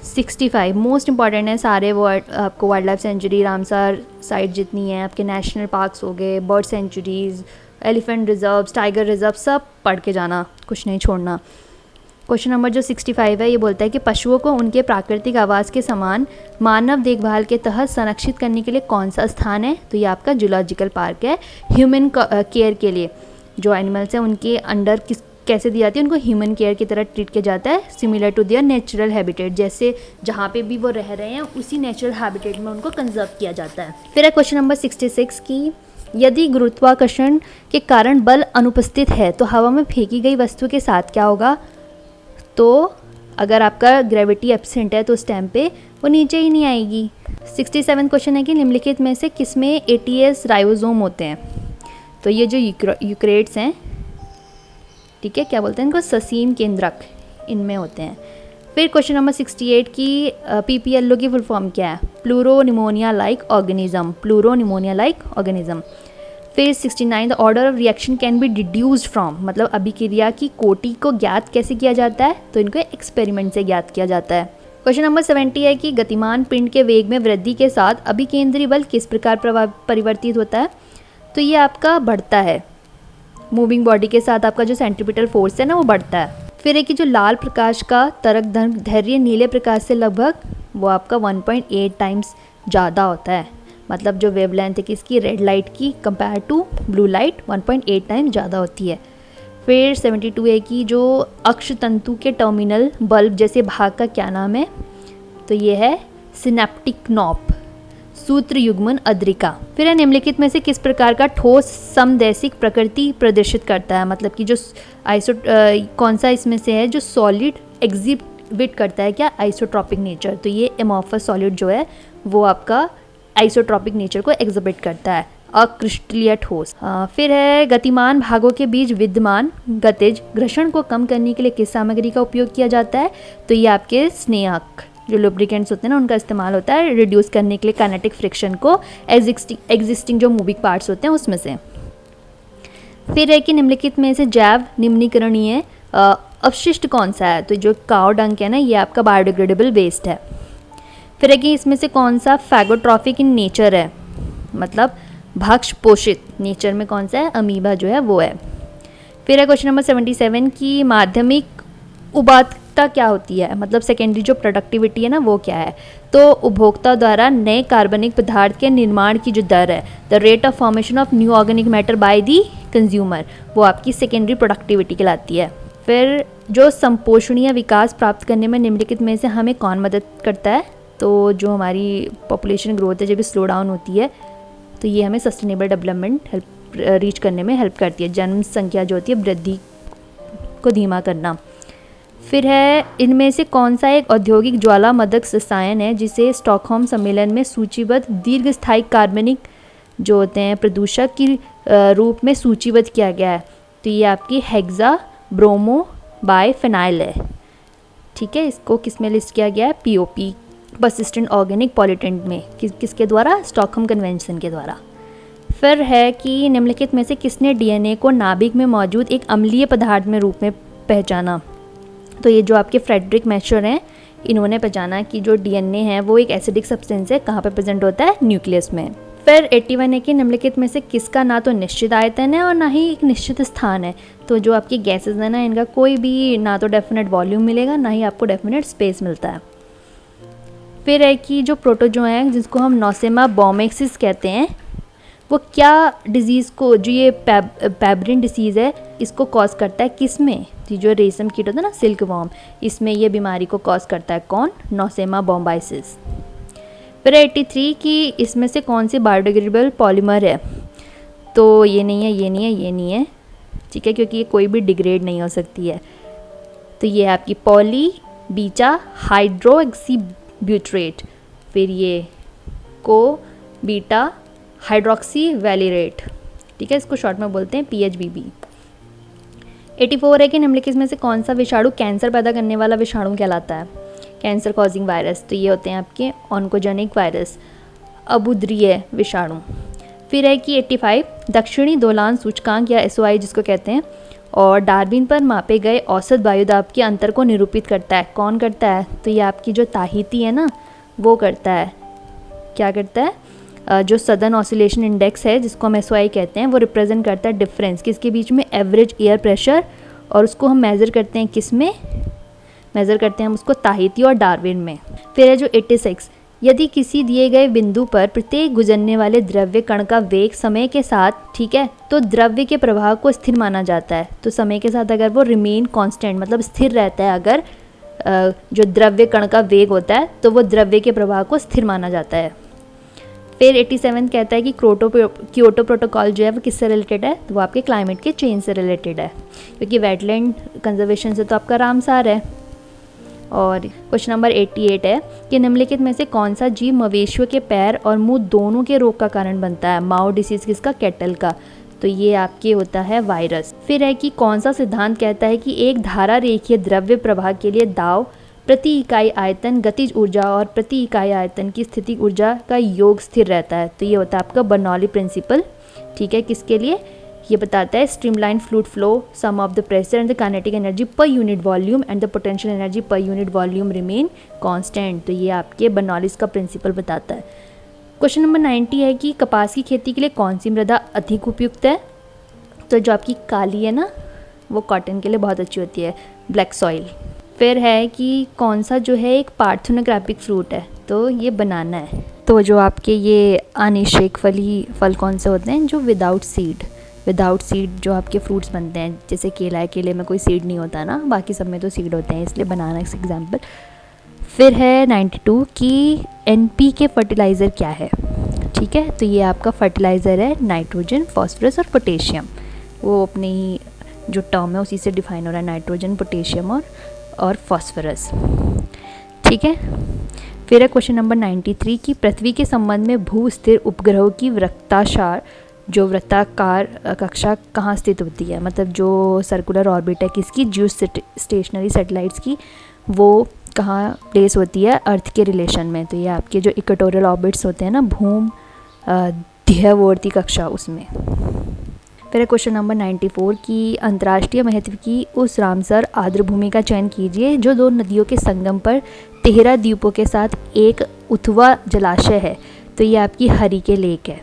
65 मोस्ट इंपॉर्टेंट है, सारे वर्ड आपको wildlife sanctuary Ramsar site जितनी है, आपके नेशनल पार्क्स हो गए, bird sanctuaries, elephant reserves, tiger reserve, सब पढ़ के जाना, कुछ नहीं छोड़ना। क्वेश्चन नंबर जो 65 है ये बोलता है कि पशुओं को उनके प्राकृतिक आवास के समान मानव देखभाल के तहत संरक्षित करने के लिए कौन सा स्थान है, तो ये आपका जूलॉजिकल पार्क है। ह्यूमन केयर के लिए जो एनिमल्स हैं उनके अंडर कैसे दी जाती है, उनको ह्यूमन केयर की तरह ट्रीट किया जाता है, similar to their natural habitat, जैसे जहाँ पे भी वो रह रहे हैं उसी नेचुरल हैबिटेट में उनको कंजर्व किया जाता है। फिर है क्वेश्चन नंबर 66 की यदि गुरुत्वाकर्षण के कारण बल अनुपस्थित है तो हवा में फेंकी गई वस्तु के साथ क्या होगा, तो अगर आपका ग्रेविटी एब्सेंट है तो उस टाइम पे वो नीचे ही नहीं आएगी। 67 क्वेश्चन है कि निम्नलिखित में से किसमें ATS राइबोसोम होते हैं, तो ये जो यूक्रेट्स हैं, ठीक है, क्या बोलते हैं इनको, ससीम केंद्रक, इनमें होते हैं। फिर क्वेश्चन नंबर 68 की PPLO की फुल फॉर्म क्या है, pleuro pneumonia like organism, pleuro pneumonia like organism. फिर 69 the order of reaction can be deduced from, मतलब अभिक्रिया की कोटि को ज्ञात कैसे किया जाता है, तो इनको एक्सपेरिमेंट से ज्ञात किया जाता है। क्वेश्चन नंबर 70 है कि गतिमान पिंड के वेग में वृद्धि के साथ अभिकेंद्री बल किस प्रकार परिवर्तित होता है, तो ये आपका बढ़ता है, मूविंग बॉडी के साथ आपका जो सेंट्रीपिटल फोर्स है ना वो बढ़ता है। फिर है कि जो लाल प्रकाश का तरंगदैर्घ्य नीले प्रकाश से लगभग वो आपका 1.8 टाइम्स ज़्यादा होता है, मतलब जो वेवलेंथ है किसकी, रेड लाइट की compare to blue light 1.8 times ज़्यादा होती है। फिर 72 है कि जो अक्ष तंतु के टर्मिनल बल्ब जैसे भाग का क्या नाम है, तो ये है सिनेप्टिक नॉब, सूत्र युग्मन अद्रिका। फिर है निम्नलिखित में से किस प्रकार का ठोस समदैशिक प्रकृति प्रदर्शित करता है, मतलब कि जो कौन सा इसमें से है जो सॉलिड एग्जिबिट करता है क्या, आइसोट्रॉपिक नेचर, तो ये एमॉर्फस सॉलिड जो है वो आपका आइसोट्रॉपिक नेचर को एग्जिबिट करता है, अक्रिस्टलीय ठोस। फिर है गतिमान भागों के बीच विद्यमान गतिज घर्षण को कम करने के लिए किस सामग्री का उपयोग किया जाता है, तो ये आपके स्नेहक जो लुब्रिकेंट्स होते हैं ना उनका इस्तेमाल होता है रिड्यूस करने के लिए काइनेटिक फ्रिक्शन को एग्जिस्टिंग जो मूविंग पार्ट्स होते हैं उसमें से। फिर है कि निम्नलिखित में से जैव निम्नीकरणीय अपशिष्ट कौन सा है, तो जो काव डंक है ना ये आपका बायोडिग्रेडेबल वेस्ट है। फिर है कि इसमें से कौन सा फैगोट्रॉफिक इन नेचर है, मतलब भक्ष पोषित नेचर में कौन सा है, अमीबा जो है वो है। फिर है क्वेश्चन नंबर 77 की माध्यमिक उपात्ता क्या होती है, मतलब सेकेंडरी जो प्रोडक्टिविटी है ना वो क्या है, तो उपभोक्ता द्वारा नए कार्बनिक पदार्थ के निर्माण की जो दर है, the rate of formation of new organic matter by the consumer, वो आपकी सेकेंडरी प्रोडक्टिविटी कहलाती है। फिर जो संपोषणीय विकास प्राप्त करने में निम्नलिखित में से हमें कौन मदद करता है, तो जो हमारी पॉपुलेशन ग्रोथ है जब भी स्लो डाउन होती है तो ये हमें सस्टेनेबल डेवलपमेंट रीच करने में हेल्प करती है, जनसंख्या जो होती है वृद्धि को धीमा करना। फिर है इनमें से कौन सा एक औद्योगिक ज्वालामदक रसायन है जिसे स्टॉकहोम सम्मेलन में सूचीबद्ध दीर्घस्थायी कार्बनिक जो होते हैं प्रदूषक की रूप में सूचीबद्ध किया गया है, तो ये आपकी हेक्सा ब्रोमो बाइफेनाइल है, ठीक है। इसको किस में लिस्ट किया गया है, POP पर्सिस्टेंट ऑर्गेनिक पॉल्यूटेंट में, किसके द्वारा, स्टॉकहोम कन्वेंशन के द्वारा। फिर है कि निम्नलिखित में से किसने DNA को नाभिक में मौजूद एक अम्लीय पदार्थ में रूप में पहचाना, तो ये जो आपके फ्रेडरिक मैशर हैं इन्होंने पहचाना कि जो DNA है वो एक एसिडिक सब्सटेंस है, कहाँ पे प्रेजेंट होता है, न्यूक्लियस में। फिर 81 है कि निम्नलिखित में से किसका ना तो निश्चित आयतन है और ना ही एक निश्चित स्थान है, तो जो आपकी गैसेज है ना इनका कोई भी ना तो डेफिनेट वॉल्यूम मिलेगा ना ही आपको डेफिनेट स्पेस मिलता है। फिर है कि जो प्रोटोजो है जिसको हम नोसेमा बोमेक्सिस कहते हैं, वो क्या डिजीज़ को, जो ये पेब्रिन डिसीज़ है इसको कॉज करता है, किस में, जो रेशम कीट होता है ना सिल्क वॉर्म, इसमें ये बीमारी को कॉज करता है कौन, नोसेमा बोम्बाइसिस। फिर 83 कि इसमें से कौन सी बायोडिग्रेडेबल पॉलीमर है, तो ये नहीं है, ये नहीं है, ये नहीं है, ठीक है, क्योंकि ये कोई भी डिग्रेड नहीं हो सकती है, तो ये है आपकी पॉली बीटा हाइड्रोक्सी ब्यूट्रेट, फिर ये को बीटा हाइड्रोक्सी वैलिरेट, ठीक है, इसको शॉर्ट में बोलते हैं PHBB। 84 है कि निम्नलिखित में से कौन सा विषाणु कैंसर पैदा करने वाला विषाणु कहलाता है? कैंसर कॉजिंग वायरस, तो ये होते हैं आपके ऑन्कोजेनिक वायरस, अबुद्रीय विषाणु। फिर है कि 85 दक्षिणी दोलान सूचकांक या SOI जिसको कहते हैं और डार्विन पर मापे गए औसत वायुदाब के अंतर को निरूपित करता है। कौन करता है? तो ये आपकी जो ताहिती है ना वो करता है। क्या करता है? जो सदर्न ऑसिलेशन इंडेक्स है जिसको हम SOI कहते हैं वो रिप्रेजेंट करता है डिफरेंस किसके बीच में, एवरेज एयर प्रेशर, और उसको हम मेज़र करते हैं किस में, मेज़र करते हैं हम उसको ताहिती और डार्विन में। फिर है जो 86 यदि किसी दिए गए बिंदु पर प्रत्येक गुजरने वाले द्रव्य कण का वेग समय के साथ, ठीक है, तो द्रव्य के प्रवाह को स्थिर माना जाता है। तो समय के साथ अगर वो रिमेन कांस्टेंट मतलब स्थिर रहता है, अगर जो द्रव्य कण का वेग होता है तो वो द्रव्य के प्रवाह को स्थिर माना जाता है। फिर 87 कहता है कि क्योटो प्रोटोकॉल जो है वो किससे रिलेटेड है? तो वो आपके क्लाइमेट के चेंज से रिलेटेड है, क्योंकि वेटलैंड कंजर्वेशन से तो आपका रामसार है। और क्वेश्चन नंबर 88 है कि निम्नलिखित में से कौन सा जीव मवेशियों के पैर और मुंह दोनों के रोग का कारण बनता है? माओ डिसीज़ किसका? कैटल का। तो ये आपके होता है वायरस। फिर है कि कौन सा सिद्धांत कहता है कि एक धारा रेखीय द्रव्य प्रवाह के लिए दाव प्रति इकाई आयतन गतिज ऊर्जा और प्रति इकाई आयतन की स्थितिक ऊर्जा का योग स्थिर रहता है? तो ये होता है आपका बर्नौली प्रिंसिपल। ठीक है, किसके लिए? ये बताता है streamline fluid flow, sum of the pressure and the kinetic energy per unit volume and the potential energy per unit volume remain constant. तो ये आपके बर्नौलीज का प्रिंसिपल बताता है। क्वेश्चन नंबर 90 है कि कपास की खेती के लिए कौन सी मृदा अधिक उपयुक्त है? तो जो आपकी काली है ना वो कॉटन के लिए बहुत अच्छी होती है, ब्लैक सॉइल। फिर है कि कौन सा जो है एक पार्थेनोग्राफिक फ्रूट है? तो ये बनाना है। तो जो आपके ये अनिश्चयक फल कौन से होते हैं? जो विदाउट सीड जो आपके फ्रूट्स बनते हैं, जैसे केला है, केले में कोई सीड नहीं होता ना, बाकी सब में तो सीड होते हैं, इसलिए बनाना इस एग्जाम्पल। फिर है 92 कि NPK फर्टिलाइज़र क्या है? ठीक है, तो ये आपका फर्टिलाइज़र है नाइट्रोजन, फॉस्फोरस और पोटेशियम। वो अपनी जो टर्म है उसी से डिफाइन हो रहा है, नाइट्रोजन, पोटेशियम और फॉस्फोरस। ठीक है। फिर है क्वेश्चन नंबर 93 कि पृथ्वी के संबंध में भू स्थिर उपग्रहों की वृत्ताकार जो वृत्ताकार कक्षा कहाँ स्थित होती है? मतलब जो सर्कुलर ऑर्बिट है किसकी? जियो स्टेशनरी सैटेलाइट्स की, वो कहाँ प्लेस होती है अर्थ के रिलेशन में? तो ये आपके जो इक्वेटोरियल ऑर्बिट्स होते हैं ना, भूम ध्यवर्ती कक्षा, उसमें। फिर क्वेश्चन नंबर 94 की अंतर्राष्ट्रीय महत्व की उस रामसर आर्द्रभूमि का चयन कीजिए जो दो नदियों के संगम पर 13 द्वीपों के साथ एक उथवा जलाशय है। तो ये आपकी हरिके लेक है।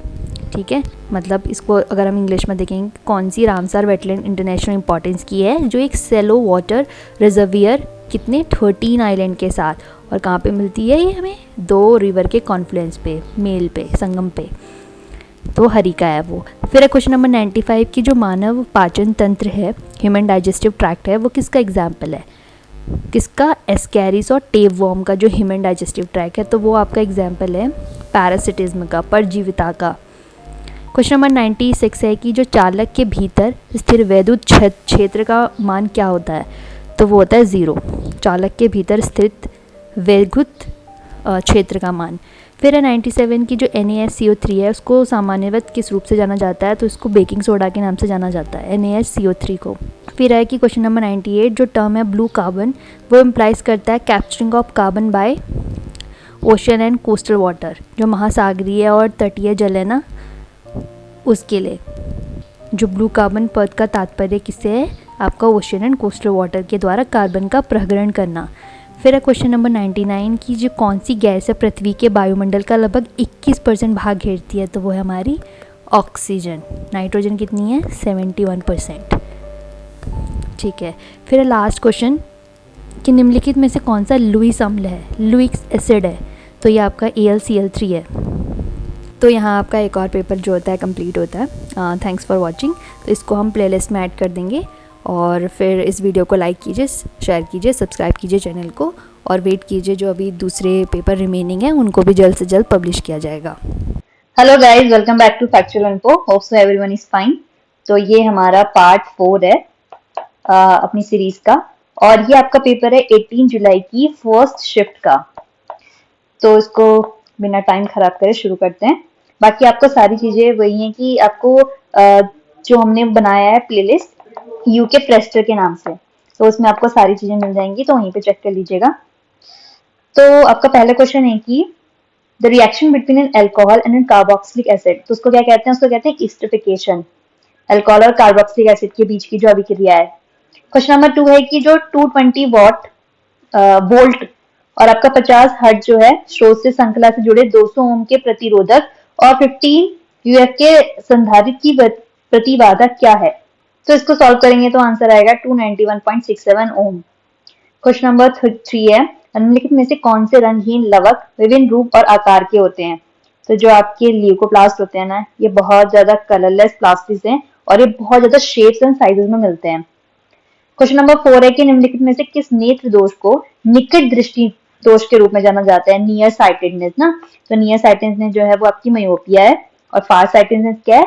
ठीक है, मतलब इसको अगर हम इंग्लिश में देखेंगे, कौन सी रामसर वेटलैंड इंटरनेशनल इंपॉर्टेंस की है? जो एक सेलो वाटर रिजर्वियर कितने 13 आइलैंड के साथ, और कहाँ पे मिलती है ये हमें? 2 रिवर के कॉन्फ्लुएंस पे, मेल पे, संगम पे, तो हरिका है वो। फिर है क्वेश्चन नंबर 95 की जो मानव पाचन तंत्र है, ह्यूमन डाइजेस्टिव ट्रैक्ट है, वो किसका एग्जाम्पल है? किसका? एस्कैरिस और टेपवर्म का जो ह्यूमन डाइजेस्टिव ट्रैक्ट है, तो वो आपका एग्जाम्पल है पैरासिटिज्म का, परजीविता का। क्वेश्चन नंबर 96 है कि जो चालक के भीतर स्थिर वैद्युत क्षेत्र का मान क्या होता है? तो वो होता है 0, चालक के भीतर स्थित वैद्युत क्षेत्र का मान। फिर है 97 की जो NaSCO3 है उसको सामान्यवत किस रूप से जाना जाता है? तो इसको बेकिंग सोडा के नाम से जाना जाता है, NaSCO3 को। फिर है कि क्वेश्चन नंबर 98 जो टर्म है ब्लू कार्बन, वो इम्प्लाइज करता है capturing of carbon bye ocean and coastal water, जो महासागरीय और तटीय जल है ना उसके लिए। जो ब्लू कार्बन पद का तात्पर्य किससे है? आपका ओशन एंड कोस्टल वाटर के द्वारा कार्बन का प्रहरण करना। फिर है क्वेश्चन नंबर 99 की जो कौन सी गैस है पृथ्वी के वायुमंडल का लगभग 21% भाग घेरती है? तो वो है हमारी ऑक्सीजन। नाइट्रोजन कितनी है? 71%। ठीक है। फिर है लास्ट क्वेश्चन कि निम्नलिखित में से कौन सा लुईस अम्ल है, लुईक एसिड है? तो ये आपका AlCl3 है। तो यहाँ आपका एक और पेपर जो होता है कंप्लीट होता है। Thanks for watching. तो इसको हम प्लेलिस्ट में ऐड कर देंगे, और फिर इस वीडियो को लाइक कीजिए, शेयर कीजिए, सब्सक्राइब कीजिए चैनल को, और वेट कीजिए जो अभी दूसरे पेपर रिमेनिंग है उनको भी जल्द से जल्द पब्लिश किया जाएगा। Hello guys, welcome back to factual info. Hope so everyone is fine. तो ये हमारा पार्ट 4 है अपनी सीरीज का, और ये आपका पेपर है 18 जुलाई की फर्स्ट शिफ्ट का। तो इसको बिना टाइम खराब करे शुरू करते हैं। बाकी आपको सारी चीजें वही हैं कि आपको जो हमने बनाया है प्लेलिस्ट, यूके प्रेस्टर के नाम से। तो उसमें आपको सारी चीजें मिल जाएंगी, तो वहीं पे चेक कर लीजिएगा। तो आपका पहला क्वेश्चन है कि the reaction between an alcohol and an carboxylic acid, तो उसको क्या कहते हैं? उसको कहते हैं एस्टरिफिकेशन। अल्कोहल और कार्बोक्सिलिक एसिड के बीच की जो अभिक्रिया है। क्वेश्चन नंबर 2 है कि जो 220 वोल्ट और आपका 50 हर्ट्ज जो है स्रोत से श्रृंखला से जुड़े 200 ओम के प्रतिरोधक और 15 यूएफ के संधारित्र की प्रतिबाधा क्या है? तो इसको सॉल्व करेंगे तो आंसर आएगा 291.67 ओम। क्वेश्चन नंबर 3 है, निम्नलिखित में से कौन से रंगहीन लवक विभिन्न रूप और आकार के होते हैं? तो जो आपके ल्यूकोप्लास्ट होते हैं ना, ये बहुत ज्यादा कलरलेस प्लास्टिस हैं और ये बहुत ज्यादा शेप्स एंड साइजेस में मिलते हैं। क्वेश्चन नंबर 4 है कि निम्नलिखित में से किस नेत्र दोष को निकट दृष्टि दोष के रूप में जाना जाता है? नियर साइटेडनेस ना, तो नियर साइटेडनेस जो है वो आपकी मायोपिया है और फार साइटेडनेस क्या है?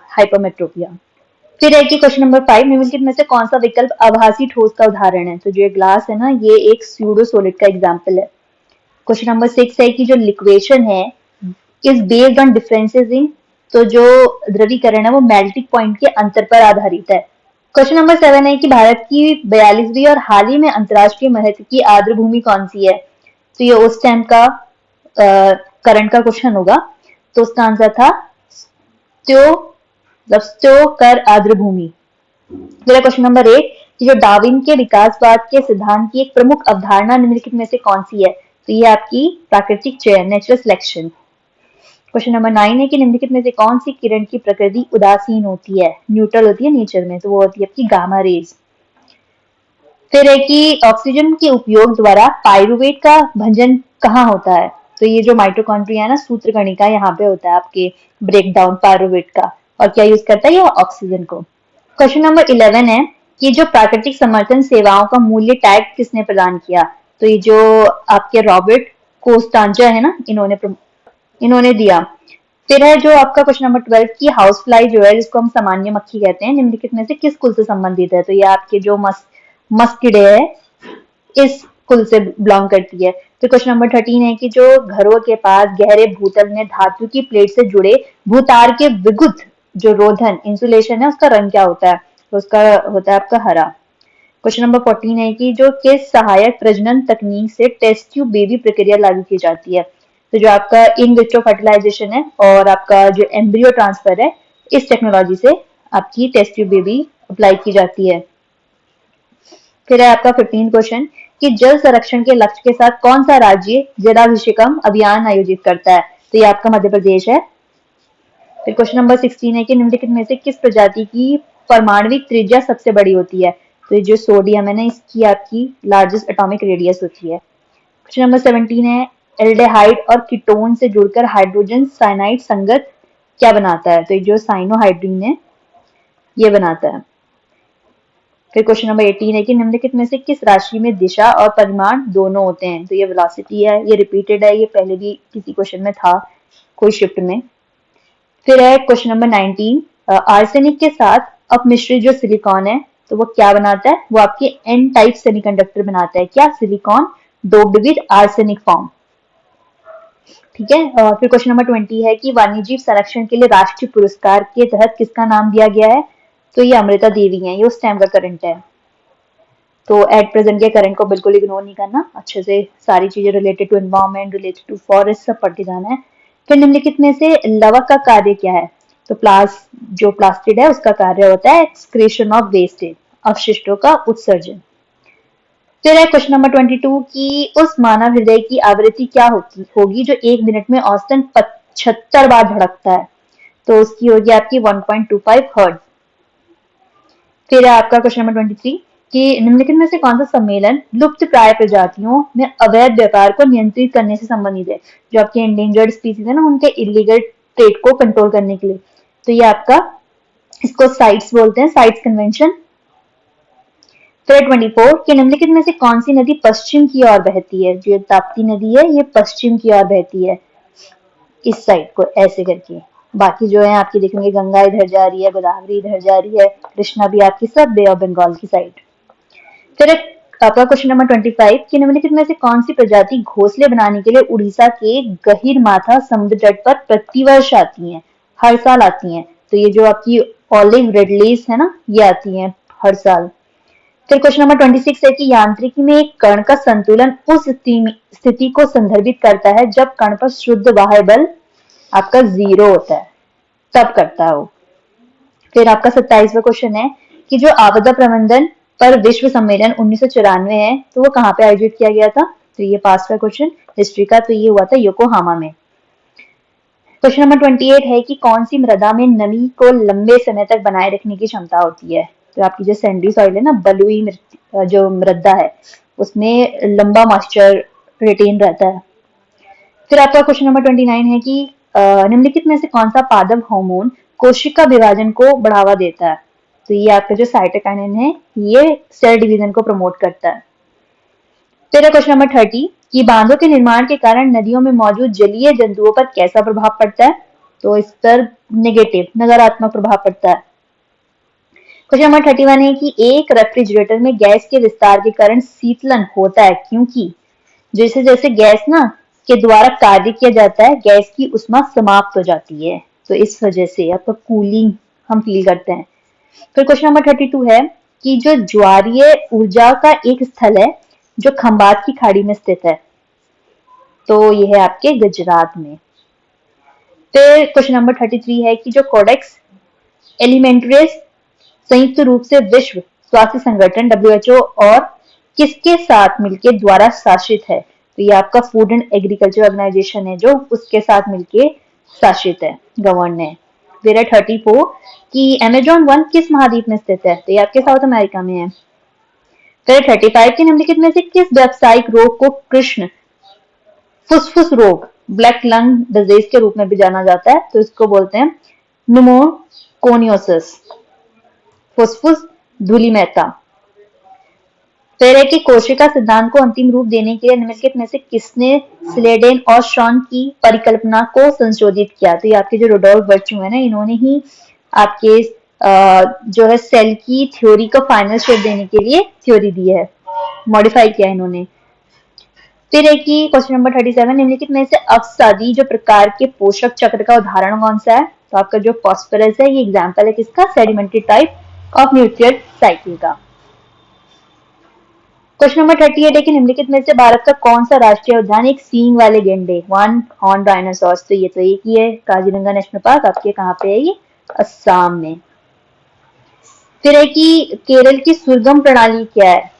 हाइपरमेट्रोपिया। फिर है कि क्वेश्चन नंबर 5, निम्नलिखित में से कौन सा विकल्प आभासी ठोस का उदाहरण है? तो जो ये ग्लास है ना, ये एक स्यूडो सॉलिड का एग्जाम्पल है। क्वेश्चन नंबर 6 है कि जो लिक्वेशन है is based on differences in, तो जो द्रवीकरण है वो मेल्टिंग पॉइंट के अंतर पर आधारित है। क्वेश्चन नंबर 7 है कि भारत की 42वीं और हाल ही में अंतरराष्ट्रीय महत्व की आर्द्र भूमि कौन सी है? तो ये उस टाइम का करंट का क्वेश्चन होगा, तो उसका आंसर था कर आर्द्र भूमि। फिर क्वेश्चन नंबर 8 कि जो डार्विन के विकासवाद के सिद्धांत की एक प्रमुख अवधारणा निम्नलिखित में से कौन सी है? तो ये आपकी प्राकृतिक चयन, नेचुरल सिलेक्शन। क्वेश्चन नंबर 9 है कि निम्नलिखित में से कौन सी किरण की प्रकृति उदासीन होती है, न्यूट्रल होती है नेचर में? तो वो होती है आपकी गामा रेज। फिर है कि ऑक्सीजन के उपयोग द्वारा पायरुवेट का भंजन कहाँ होता है? तो ये जो माइटोकॉन्ड्रिया है ना, सूत्रकणिका, यहाँ पे होता है आपके ब्रेकडाउन पायरुवेट का। और क्या यूज करता है ये? ऑक्सीजन को। क्वेश्चन नंबर 11 है कि जो प्राकृतिक समर्थन सेवाओं का मूल्य टैग किसने प्रदान किया? तो ये जो आपके रॉबर्ट कोस्टांजा है ना, इन्होंने दिया। फिर है जो आपका क्वेश्चन नंबर 12 की हाउस फ्लाई जो है, जिसको हम सामान्य मक्खी कहते हैं, निम्नलिखित में से किस कुल से संबंधित है? तो ये आपके जो मस्किडे है, इस कुल से बिलोंग करती है। तो क्वेश्चन नंबर 13 है कि जो घरों के पास गहरे भूतल में धातु की प्लेट से जुड़े भूतार के विद्युत जो रोधन इंसुलेशन है, उसका रंग क्या होता है? तो उसका होता है आपका हरा। क्वेश्चन नंबर 14 है कि जो किस सहायक प्रजनन तकनीक से टेस्ट ट्यूब बेबी प्रक्रिया लागू की जाती है? तो जो आपका इन विट्रो फर्टिलाइजेशन है और आपका जो एम्ब्रियो ट्रांसफर है, इस टेक्नोलॉजी से आपकी टेस्ट ट्यूब बेबी अप्लाई की जाती है। फिर है आपका 15 क्वेश्चन कि जल संरक्षण के लक्ष्य के साथ कौन सा राज्य जलाभिषेकम अभियान आयोजित करता है? तो ये आपका मध्य प्रदेश है। फिर क्वेश्चन नंबर 16 है कि निम्नलिखित में से किस प्रजाति की परमाणविक त्रिज्या सबसे बड़ी होती है? तो ये जो सोडियम है ना, इसकी आपकी लार्जेस्ट एटॉमिक रेडियस होती है। क्वेश्चन नंबर 17 है एल्डेहाइड और कीटोन से जुड़कर हाइड्रोजन साइनाइड संगत क्या बनाता है? तो ये जो साइनोहाइड्रीन है, ये बनाता है। फिर क्वेश्चन नंबर 18 है कि निम्नलिखित में से किस राशि में दिशा और परिमाण दोनों होते हैं? तो ये वेलोसिटी है, ये रिपीटेड है, ये पहले भी किसी क्वेश्चन में था कोई शिफ्ट में। फिर है क्वेश्चन नंबर 19, आर्सेनिक के साथ अपमिश्रित जो सिलिकॉन है, तो वो क्या बनाता है? वो आपके एन टाइप सेमीकंडक्टर बनाता है। क्या? Silicon doped with arsenic form. ठीक है। फिर क्वेश्चन नंबर 20 है कि वन्यजीव संरक्षण के लिए राष्ट्रीय पुरस्कार के तहत किसका नाम दिया गया है? तो ये अमृता देवी है, ये उस टाइम का करंट है। तो एट प्रेजेंट के करंट को बिल्कुल इग्नोर नहीं करना, अच्छे से सारी चीजें related to environment, related to forest सब पढ़ के जाना है। फिर निम्नलिखित में से लवक का कार्य क्या है? तो जो प्लास्टिड है उसका कार्य होता है एक्सक्रीशन ऑफ वेस्टेज, अवशिष्टों का उत्सर्जन। फिर है क्वेश्चन नंबर 22 कि उस मानव हृदय की आवृत्ति क्या होगी जो 1 मिनट में औसतन 75 बार धड़कता है? तो उसकी होगी आपकी 1.25 हर्ट्ज। फिर है आपका क्वेश्चन नंबर 23 कि निम्नलिखित में से कौन सा सम्मेलन लुप्त प्राय प्रजातियों में अवैध व्यापार को नियंत्रित करने से संबंधित है? जो आपके एंडेंजर्ड स्पीसीज है ना, उनके इलीगल ट्रेड को कंट्रोल करने के लिए। तो ये आपका, इसको साइट्स बोलते हैं, साइट्स कन्वेंशन। फिर 24 कि निम्नलिखित में से कौन सी नदी पश्चिम की ओर बहती है? जो ताप्ती नदी है, ये पश्चिम की ओर बहती है, इस साइड को ऐसे करके। बाकी जो है आपकी देखेंगे, गंगा इधर जा रही है, गोदावरी इधर जा रही है, कृष्णा भी आपकी सब बे ऑफ बंगाल की साइड। फिर आपका क्वेश्चन नंबर 25 कि निम्नलिखित में से कौन सी प्रजाति घोंसले बनाने के लिए उड़ीसा के गहीर माथा समुद्र तट पर प्रतिवर्ष आती है, हर साल आती है? तो ये जो आपकी ऑलिव रेडलेस है ना, ये आती है हर साल। फिर क्वेश्चन नंबर 26 है कि यांत्रिकी में एक कण का संतुलन उस स्थिति को संदर्भित करता है जब कण पर शुद्ध बाह्य बल आपका 0 होता है, तब करता है वो। फिर आपका 27वां क्वेश्चन है कि जो आपदा प्रबंधन पर विश्व सम्मेलन 1994 है, तो वो कहाँ पे आयोजित किया गया था? तो ये पास्ट का क्वेश्चन हिस्ट्री का, तो ये हुआ था योकोहामा में। क्वेश्चन नंबर 28 है कि कौन सी मृदा में नमी को लंबे समय तक बनाए रखने की क्षमता होती है? तो आपकी जो सैंडी सॉइल है ना, बलुई जो मृदा है, उसमें लंबा मॉइस्चर रिटेन रहता है। फिर आपका क्वेश्चन नंबर 29 है कि निम्नलिखित में से कौन सा पादप हार्मोन कोशिका विभाजन को बढ़ावा देता है? तो ये आपका जो साइटोकाइनिन है, ये सेल डिवीजन को प्रमोट करता है। फिर क्वेश्चन नंबर 30 कि बांधों के निर्माण के कारण नदियों में मौजूद जलीय जंतुओं पर कैसा प्रभाव पड़ता है? तो इस पर नेगेटिव, नकारात्मक प्रभाव पड़ता है। क्वेश्चन नंबर 31 है कि एक रेफ्रिजरेटर में गैस के विस्तार के कारण शीतलन होता है, क्योंकि जैसे जैसे गैस ना के द्वारा कार्य किया जाता है, गैस की ऊष्मा समाप्त हो जाती है, तो इस वजह से आपका कूलिंग हम फील करते हैं। फिर क्वेश्चन नंबर 32 है कि जो ज्वारीय ऊर्जा का एक स्थल है जो खंबात की खाड़ी में स्थित है, तो यह है आपके गुजरात में। फिर क्वेश्चन नंबर 33 है कि जो कोडेक्स एलिमेंट्रेस संयुक्त रूप से विश्व स्वास्थ्य संगठन WHO और किसके साथ मिलकर द्वारा शासित है? तो ये आपका फूड एंड एग्रीकल्चर ऑर्गेनाइजेशन है जो उसके साथ मिलकर शासित है, गवर्न है। फिर 34 कि अमेजोन 1 किस महाद्वीप में स्थित है? तो ये आपके साउथ अमेरिका में है। फिर 35 के निम्नलिखित में से किस व्यावसायिक रोग को कृष्ण फुसफुस रोग, ब्लैक लंग डिजीज के रूप में भी जाना जाता है? तो इसको बोलते हैं न्यूमोकोनियोसिस, फुसफुस धूलि मेहता। फिर है कि कोशिका सिद्धांत को अंतिम रूप देने के लिए निम्नलिखित में से किसने स्लेडेन और शॉन की परिकल्पना को संशोधित किया? तो ये आपके जो रुडोल्फ वर्च्यू है ना, इन्होंने ही आपके जो है सेल की थ्योरी को फाइनल शेप देने के लिए थ्योरी दी है, मॉडिफाई किया इन्होंने। फिर है कि क्वेश्चन नंबर 37 निम्नलिखित में से अवसादी जो प्रकार के पोषक चक्र का उदाहरण कौन सा है? तो आपका जो फॉस्फोरस है, ये एग्जाम्पल है किसका? Sedimentary type of nutrient cycle का। क्वेश्चन नंबर 38 है कि निम्नलिखित में से भारत का कौन सा राष्ट्रीय उद्यान एक सींग वाले गेंडे, वन हॉर्न डायनासोर्स? तो ये तो एक ही है, काजीरंगा नेशनल पार्क आपके कहाँ पे है? ये असम में। फिर है कि केरल की सुरगम प्रणाली क्या है?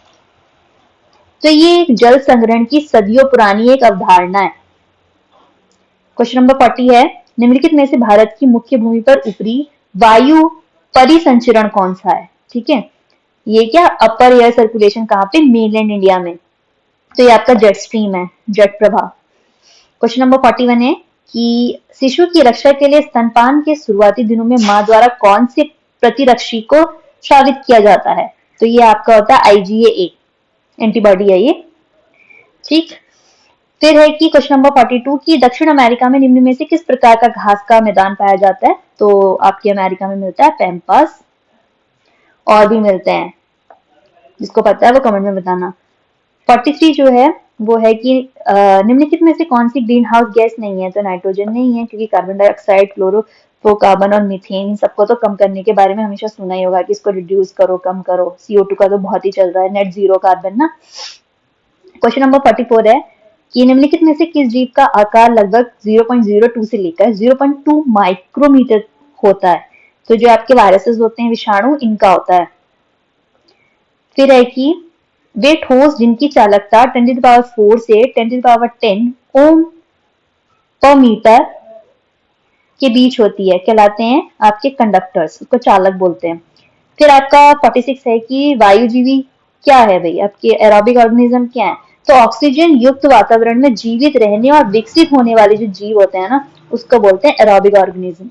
तो ये एक जल संग्रहण की सदियों पुरानी एक अवधारणा है। क्वेश्चन नंबर 40 है निम्नलिखित में से भारत की मुख्य भूमि पर ऊपरी वायु परिसंचरण कौन सा है? ठीक है, ये क्या अपर एयर सर्कुलेशन कहाँ पे? मेनलैंड इंडिया में। तो ये आपका जेट स्ट्रीम है, जेट प्रवाह। क्वेश्चन नंबर 41 है कि शिशु की रक्षा के लिए स्तनपान के शुरुआती दिनों में माँ द्वारा कौन से प्रतिरक्षी को स्रावित किया जाता है? तो ये आपका होता है IgA, एंटीबॉडी है ये। ठीक, फिर है कि क्वेश्चन नंबर 42 की दक्षिण अमेरिका में निम्न में से किस प्रकार का घास का मैदान पाया जाता है? तो आपके अमेरिका में मिलता है पैम्पास, और भी मिलते हैं, जिसको पता है वो कमेंट में बताना। 43 जो है वो है कि निम्नलिखित में से कौन सी ग्रीन हाउस गैस नहीं है? तो नाइट्रोजन नहीं है, क्योंकि कार्बन डाइऑक्साइड, क्लोरोफ्लोरोकार्बन और मीथेन सबको तो कम करने के बारे में हमेशा सुना ही होगा कि इसको रिड्यूस करो, कम करो। CO2 का तो बहुत ही चल रहा है, नेट जीरो कार्बन ना। क्वेश्चन नंबर 44 है कि निम्नलिखित में से किस जीव का आकार लगभग 0.02 से लेकर 0.2 माइक्रोमीटर होता है? तो जो आपके वायरसेस होते हैं, विषाणु, इनका होता है। फिर है कि वे ठोस जिनकी चालकता 10⁴ से 10⁻10 ओम पर मीटर के बीच होती है कहलाते हैं आपके कंडक्टर्स, उसको चालक बोलते हैं। फिर आपका 46 है कि वायुजीवी क्या है भाई? आपके एरोबिक ऑर्गेनिज्म क्या है? तो ऑक्सीजन युक्त वातावरण में जीवित रहने और विकसित होने वाले जो जीव होते हैं ना, उसको बोलते हैं एरोबिक ऑर्गेनिज्म।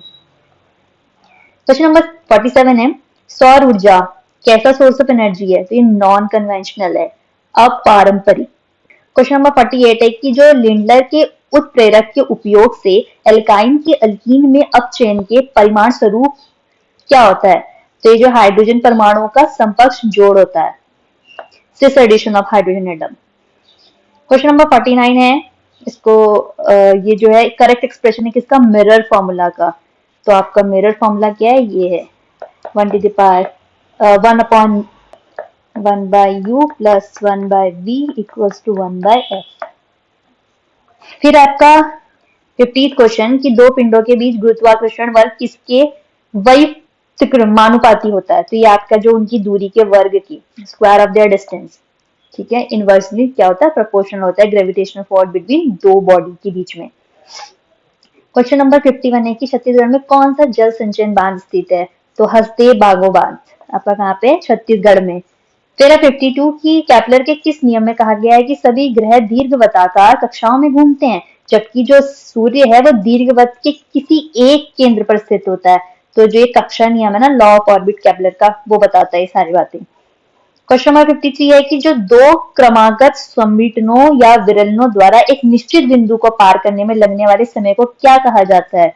क्वेश्चन नंबर 47 है सौर ऊर्जा कैसा सोर्स ऑफ एनर्जी है? तो ये नॉन कन्वेंशनल है, अपारंपरिक। क्वेश्चन नंबर 48 है कि जो लिंडलर के उत्प्रेरक के उपयोग से एल्काइन के अल्कीन में अपचयन के परिमाण स्वरूप क्या होता है? तो ये जो हाइड्रोजन परमाणुओं का समकक्ष जोड़ होता है, cis addition of hydrogen atom. Question number 49 है, इसको ये जो है करेक्ट एक्सप्रेशन है किसका? मिरर फॉर्मूला का। तो आपका मिरर फॉर्मूला क्या है? ये है 1 to the power 1/1/u plus 1/v equals to 1/f। फिर आपका 50th क्वेश्चन कि दो पिंडों के बीच गुरुत्वाकर्षण वर्ग किसके व्युत्क्रमानुपाती होता है। तो ये आपका जो उनकी दूरी के वर्ग की स्क्वायर ऑफ देयर डिस्टेंस, ठीक है, इनवर्सली क्या होता है, प्रोपोर्शनल होता है ग्रेविटेशनल फोर्स बिटवीन दो बॉडी के बीच में। क्वेश्चन नंबर 51 है कि छत्तीसगढ़ में कौन सा जल संचयन बांध स्थित है। तो हसदेव बागो बांध आपका कहाँ पे, छत्तीसगढ़ में। फिर है 52 की केपलर के किस नियम में कहा गया है कि सभी ग्रह दीर्घवृत्ताकार कक्षाओं में घूमते हैं, जबकि जो सूर्य है वो दीर्घवृत्त के किसी एक केंद्र पर स्थित होता है। तो जो ये कक्षा नियम है ना, लॉ ऑफ ऑर्बिट केपलर का, वो बताता है ये सारी बातें। क्वेश्चन नंबर 53 है कि जो दो क्रमागत समीटनों या विरलनों द्वारा एक निश्चित बिंदु को पार करने में लगने वाले समय को क्या कहा जाता है।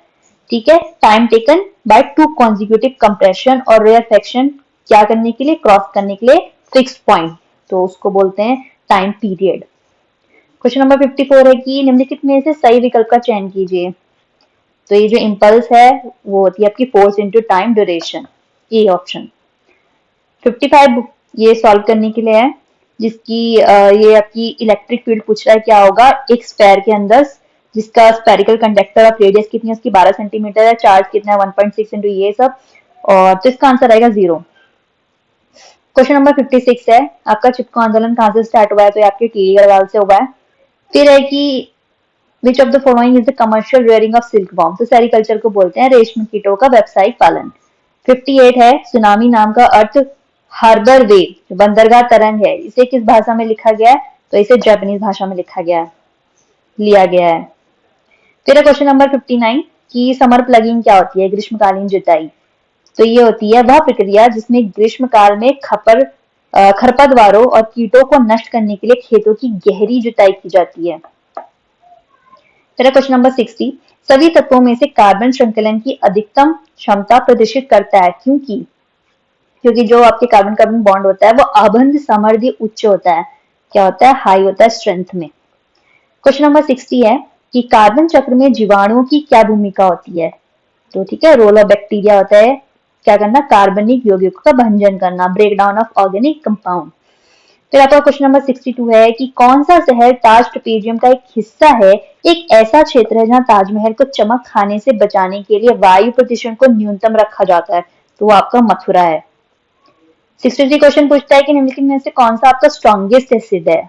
ठीक है, time taken by two consecutive compression और रेयरफेक्शन, क्या करने के लिए, क्रॉस करने के लिए फिक्स पॉइंट, तो उसको बोलते हैं टाइम पीरियड। क्वेश्चन नंबर 54 है कि निम्नलिखित में से सही विकल्प का चयन कीजिए। तो ये जो इम्पल्स है वो होती है आपकी force into time duration, A option. 55 ये सॉल्व करने के लिए है, जिसकी ये आपकी इलेक्ट्रिक फील्ड पूछ रहा है क्या होगा एक स्फेयर के अंदर, जिसका स्पेरिकल कंडक्टर ऑफ रेडियस कितनी है उसकी 12 सेंटीमीटर है, चार्ज कितना है 1.6 इंटू ये सब, और तो इसका आंसर आएगा 0। क्वेश्चन नंबर 56 है आपका चिपको आंदोलन कहाँ से स्टार्ट हुआ है। तो आपके टीरी गढ़वाल से हुआ है। फिर है कि which of the following is the commercial rearing of silk worm. तो सेरिकल्चर को बोलते हैं रेशमी कीटों का व्यावसायिक पालन। 58 है सुनामी नाम का अर्थ हार्बर वेव, बंदरगाह तरंग है, इसे किस भाषा में लिखा गया है। तो इसे जापानीज भाषा में लिखा गया है, लिया गया है। फिर है क्वेश्चन नंबर 59 कि समर प्लगिंग क्या होती है, ग्रीष्मकालीन जुताई। तो ये होती है वह प्रक्रिया जिसमें ग्रीष्म काल में खरपतवारों और कीटों को नष्ट करने के लिए खेतों की गहरी जुताई की जाती है। फिर क्वेश्चन नंबर 60 सभी तत्वों में से कार्बन श्रृंखलन की अधिकतम क्षमता प्रदर्शित करता है, क्योंकि जो आपके कार्बन कार्बन बॉन्ड होता है वो अबंध सामर्थ्य उच्च होता है, क्या होता है, हाई होता है स्ट्रेंथ में। क्वेश्चन नंबर 60 है कि कार्बन चक्र में जीवाणुओं की क्या भूमिका होती है। तो ठीक है, रोल ऑफ बैक्टीरिया होता है क्या करना, कार्बनिक यौगिकों का भंजन करना, break down of organic compound. फिर आपका क्वेश्चन नंबर 62 है कि कौन सा शहर ताज ट्रेपेजियम का एक हिस्सा है, एक ऐसा क्षेत्र है जहां ताजमहल को चमक खाने से बचाने के लिए वायु प्रदूषण को न्यूनतम रखा जाता है। तो वो आपका मथुरा है। 63 क्वेश्चन पूछता है कि निम्नलिखित में से कौन सा आपका स्ट्रॉन्गेस्ट एसिड है।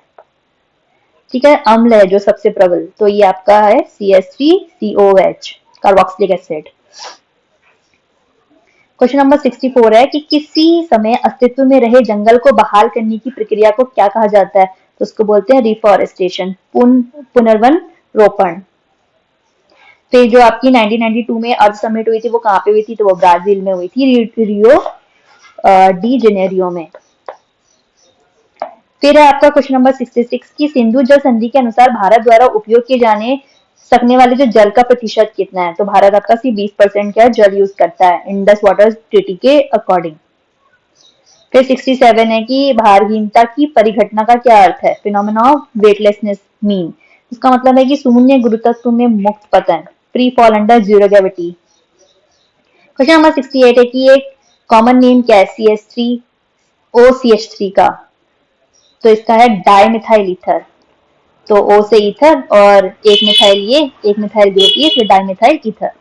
ठीक है, अम्ल है जो सबसे प्रबल, तो ये आपका है CH3COH, carboxylic acid. Question number 64 है कि किसी समय अस्तित्व में रहे जंगल को बहाल करने की प्रक्रिया को क्या कहा जाता है। तो उसको बोलते हैं रिफॉरेस्टेशन, पुनर्वन रोपण। फिर जो आपकी 1992 में अर्थ समिट हुई थी वो कहाँ पे हुई थी। तो वो ब्राजील में हुई थी, रियो डी जेनेरियो में। फिर है आपका क्वेश्चन नंबर 66 की सिंधु जल संधि के अनुसार भारत द्वारा उपयोग किए जाने सकने वाले जो जल का प्रतिशत कितना है। तो भारत आपका सिर्फ 20% का जल यूज करता है इंडस वाटर ट्रीटी के अकॉर्डिंग। फिर 67 है कि भारहीनता की परिघटना का क्या अर्थ है, फिनोमेना ऑफ वेटलेसनेस मीन। इसका मतलब है कि शून्य गुरुत्व में मुक्त पतन, free fall under zero gravity. Question number 68 है कि एक कॉमन नेम क्या है CH3OCH3 का। तो इसका है डाइमिथाइल ईथर। तो O से ईथर और एक मिथाइल ये, एक मिथाइल ग्रुप ये, फिर डाइमिथाइल ईथर।